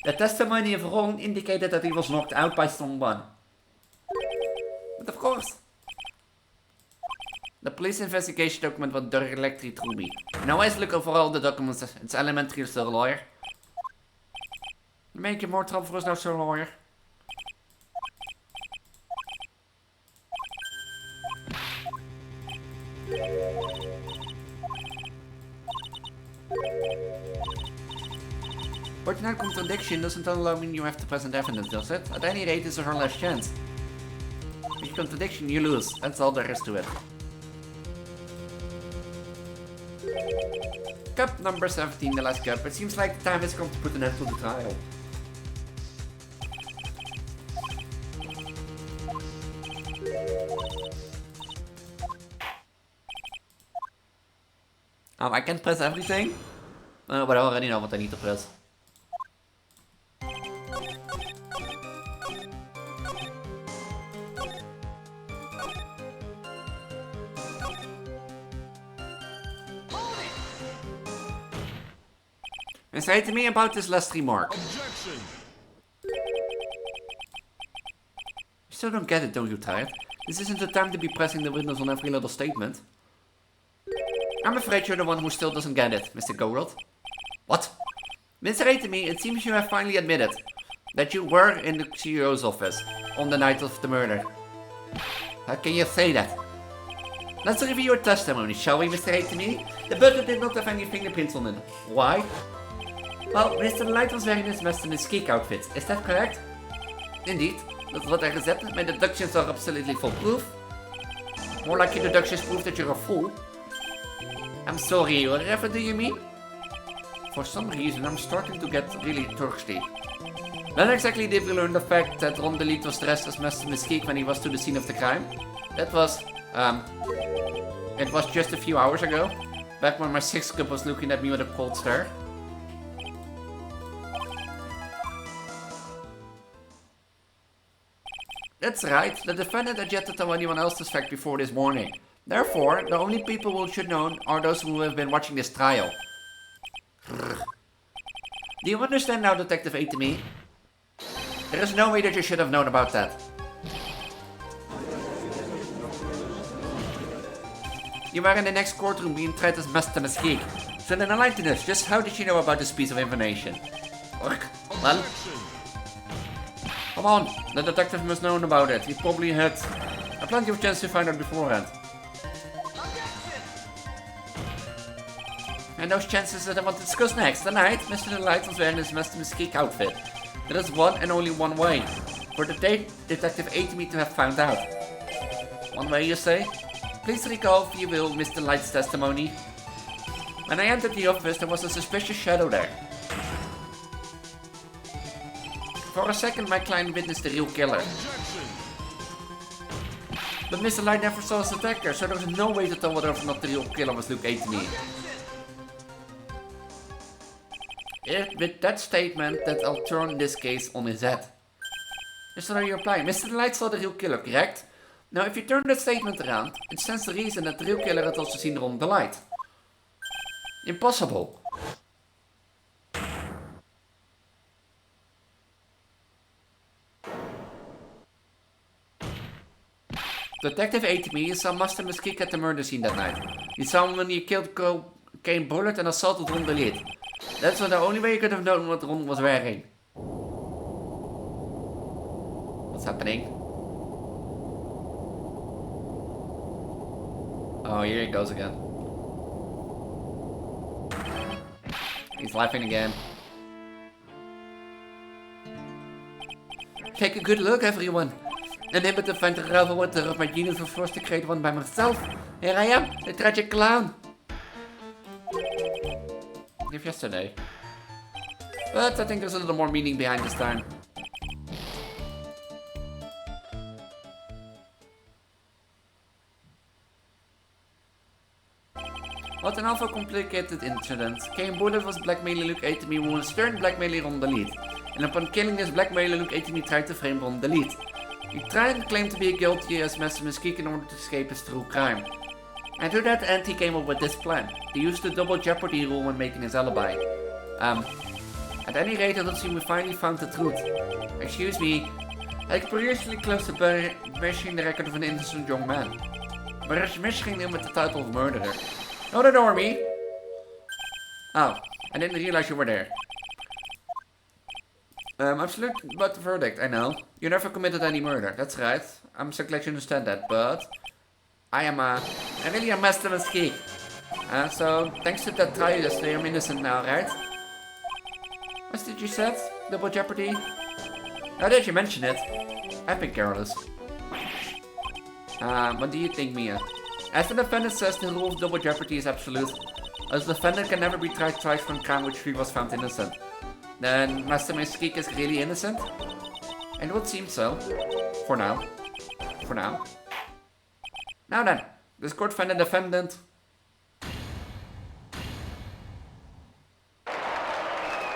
The testimony of Ron indicated that he was knocked out by someone. But of course. The police investigation document was directly through me. Now I look over all the documents. It's elementary, sir lawyer. Make it more trouble for us now, sir lawyer. But now contradiction doesn't allow me you have to present evidence, does it? At any rate, this is our last chance. With contradiction, you lose. That's all there is to it. Cup number 17, the last cup. It seems like the time has come to put an end to the trial. I can't press everything, but I already know what I need to press. And say to me about this last remark. Objection. You still don't get it, don't you, Tired? This isn't the time to be pressing the witness on every little statement. I'm afraid you're the one who still doesn't get it, Mr. Gold. What? Mr. Atemi, it seems you have finally admitted that you were in the CEO's office on the night of the murder. How can you say that? Let's review your testimony, shall we, Mr. Atemi? The butler did not have any fingerprints on it. Why? Well, Mr. Light was wearing his Master Mystique outfit, is that correct? Indeed, that's what I said. My deductions are absolutely foolproof. More like your deductions prove that you're a fool. I'm sorry, whatever do you mean? For some reason, I'm starting to get really thirsty. When exactly did we learn the fact that Ron DeLeet was dressed as Master Mystique when he was to the scene of the crime? That was, it was just a few hours ago. Back when my sixth cup was looking at me with a cold stare. That's right, the defendant had yet to tell anyone else this fact before this morning. Therefore, the only people who should know are those who have been watching this trial. Do you understand now, Detective Atemi? There is no way that you should have known about that. You were in the next courtroom being tried as Master Mystique. So then enlighten us, just how did you know about this piece of information? Well... Come on, the detective must have known about it. He probably had plenty of chance to find out beforehand. And those chances that I want to discuss next. Tonight, Mr. Light was wearing his Master Mystique outfit. There is one and only one way for the Detective Atemi to have found out. One way, you say? Please recall, if you will, Mr. Light's testimony. When I entered the office, there was a suspicious shadow there. For a second, my client witnessed the real killer. But Mr. Light never saw his attacker, so there was no way to tell whether or not the real killer was Luke Atemi. With that statement, that I'll turn this case on his head. Is that how you reply? Mr. Light saw the real killer, correct? Now, if you turn that statement around, it stands to reason that the real killer had also seen Ron DeLeet. Impossible. Detective Atemi saw Master Mystique at the murder scene that night. He saw him when he killed Kane Bullard and assaulted Ron DeLeet. That's the only way you could have known what Ron was wearing. What's happening? Oh, here he goes again. He's laughing again. Take a good look, everyone. Unable to find the revelwater of my genius was forced to create one by myself. Here I am, the tragic clown. Give yesterday. But I think there's a little more meaning behind this time. What an awful complicated incident. Kane Bullard was blackmailing Luke Atemi who in turn blackmailing Ron DeLeet. And upon killing this blackmailer, Luke Atemi tried to frame Ron DeLeet. He tried and claimed to be guilty as Master Mesquite in order to escape his true crime. And to that end, he came up with this plan. He used the double jeopardy rule when making his alibi. At any rate, it would seem we finally found the truth. Excuse me, I previously closed the banishing the record of an innocent young man. But is misging him with the title of murderer. Not a normie. Oh, I didn't realize you were there. Absolute about the verdict, I know. You never committed any murder, that's right. I'm so glad you understand that, but... I really am Master Mesquite. So, thanks to that trial yesterday, I'm innocent now, right? What did you say? Double jeopardy? Now that you mention it, I've been careless. What do you think, Mia? As the defendant says, the rule of double jeopardy is absolute. As the defendant can never be tried twice for a crime which he was found innocent. Then Master Mesquite is really innocent? And it would seem so. For now. For now. Now then, this court found the defendant.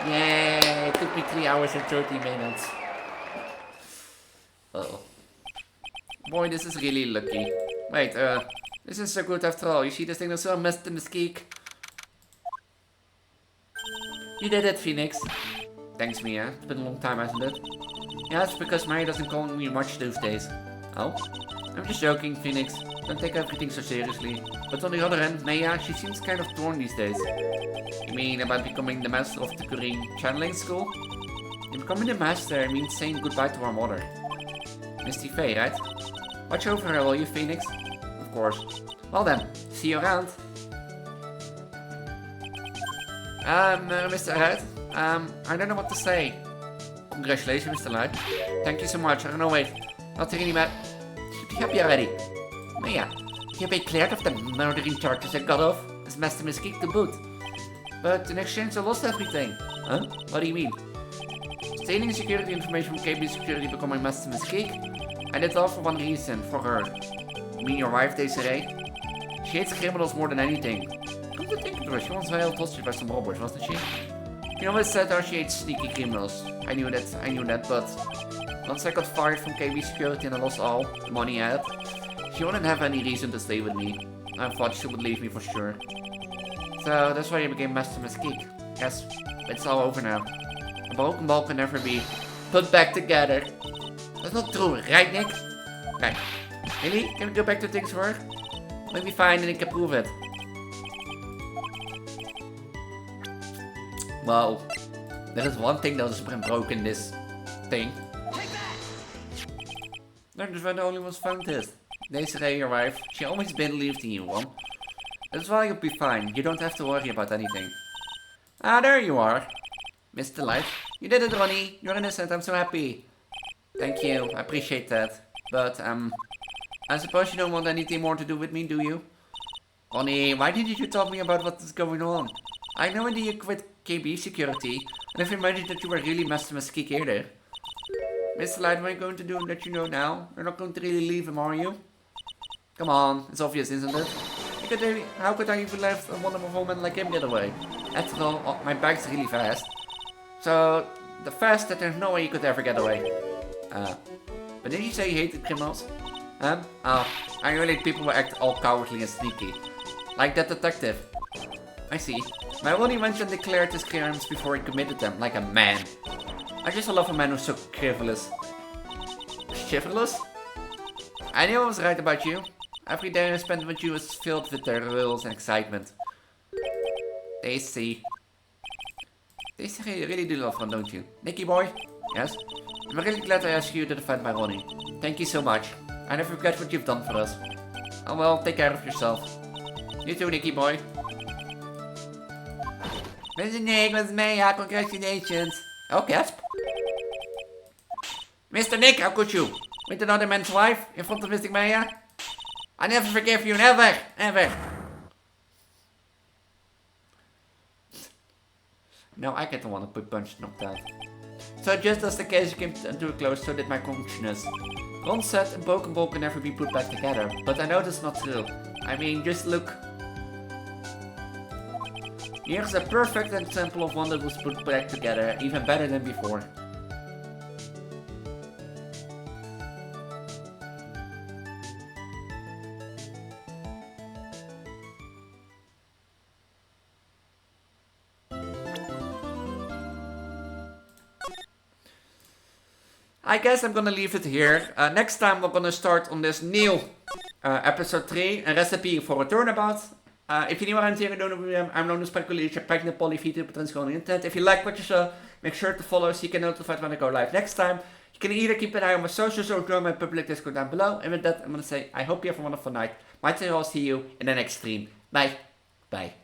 Yay, it took me 3 hours and 30 minutes. Uh-oh. Boy, this is really lucky. Wait, this is so good after all. You see this thing that's so messed in the skeek. You did it, Phoenix. Thanks, Mia. It's been a long time, hasn't it? Yeah, it's because Mary doesn't call me much those days. Oh? I'm just joking, Phoenix. Don't take everything so seriously. But on the other hand, Maya, she seems kind of torn these days. You mean about becoming the master of the Korean channeling school? In becoming the master means saying goodbye to our mother. Misty Faye, right? Watch over her, will you, Phoenix? Of course. Well then, see you around. Mr. Red, I don't know what to say. Congratulations, Mr. Light. Thank you so much. Oh no, wait. I'll take any Happy already. Maya, you've been cleared of the murdering charges I got off as Master Mesquite to boot. But in exchange I lost everything. Huh? What do you mean? Stealing security information from KB Security becoming Master Mesquite? I did all for one reason, for her. You mean your wife, Desiree? She hates criminals more than anything. Come to think of it, she once held hostage by some robbers, wasn't she? She always said how she hates sneaky criminals. I knew that, but... Once I got fired from KB Security and I lost all the money I had, she wouldn't have any reason to stay with me. I thought she would leave me for sure. So that's why I became Master Mesquite. Yes, it's all over now. A broken ball can never be put back together. That's not true, right, Nick? Right. Really? Can we go back to things work? Maybe fine and I can prove it. Well, there is one thing that has been broken in this thing. That's why the only ones found it. Desiree, your wife, she always believed in you, one. That's why you'll be fine. You don't have to worry about anything. Ah, there you are. Mr. Light. You did it, Ronnie. You're innocent. I'm so happy. Thank you. I appreciate that. But, I suppose you don't want anything more to do with me, do you? Ronnie, why didn't you tell me about what is going on? I know when you quit KB Security, and I've imagined that you were really Master Mesquite either. Mr. Light, what are you going to do that you know now? You're not going to really leave him, are you? Come on, it's obvious, isn't it? How could I even let a wonderful woman like him get away? After all, my bike's really fast. So, the fast that there's no way you could ever get away. But didn't you say you hated criminals? Oh, I really hate people who act all cowardly and sneaky. Like that detective. I see. My only mentioned declared his crimes before he committed them, like a man. I just love a man who's so frivolous. Chivalrous? I knew I was right about you. Every day I spent with you is filled with their thrills and excitement. They see. They say you really do love one, don't you? Nicky boy? Yes? I'm really glad I asked you to defend my Ronnie. Thank you so much. I never forget what you've done for us. Oh well, take care of yourself. You too, Nicky boy. Mr. Nick, Mr. Maya, congratulations. Oh, gasp. Mr. Nick, how could you? With another man's wife in front of Mr. Maya? I never forgive you, never, ever. Now I get the one to put punched knocked out. So just as the case came to a close, so did my consciousness. Ron said a broken ball can never be put back together, but I know that's not true. I mean, just look. Here's a perfect example of one that was put back together, even better than before. I guess I'm gonna leave it here. Next time we're gonna start on this new episode 3, een recipe for a turnabout. If you want to do I'm known as Elise, pregnant poly Vtuber Transgender on the internet. If you like what you saw, make sure to follow so you get notified when I go live next time. You can either keep an eye on my socials or join my public Discord down below. And with that, I'm gonna say I hope you have a wonderful night. Might say I'll see you in the next stream. Bye. Bye.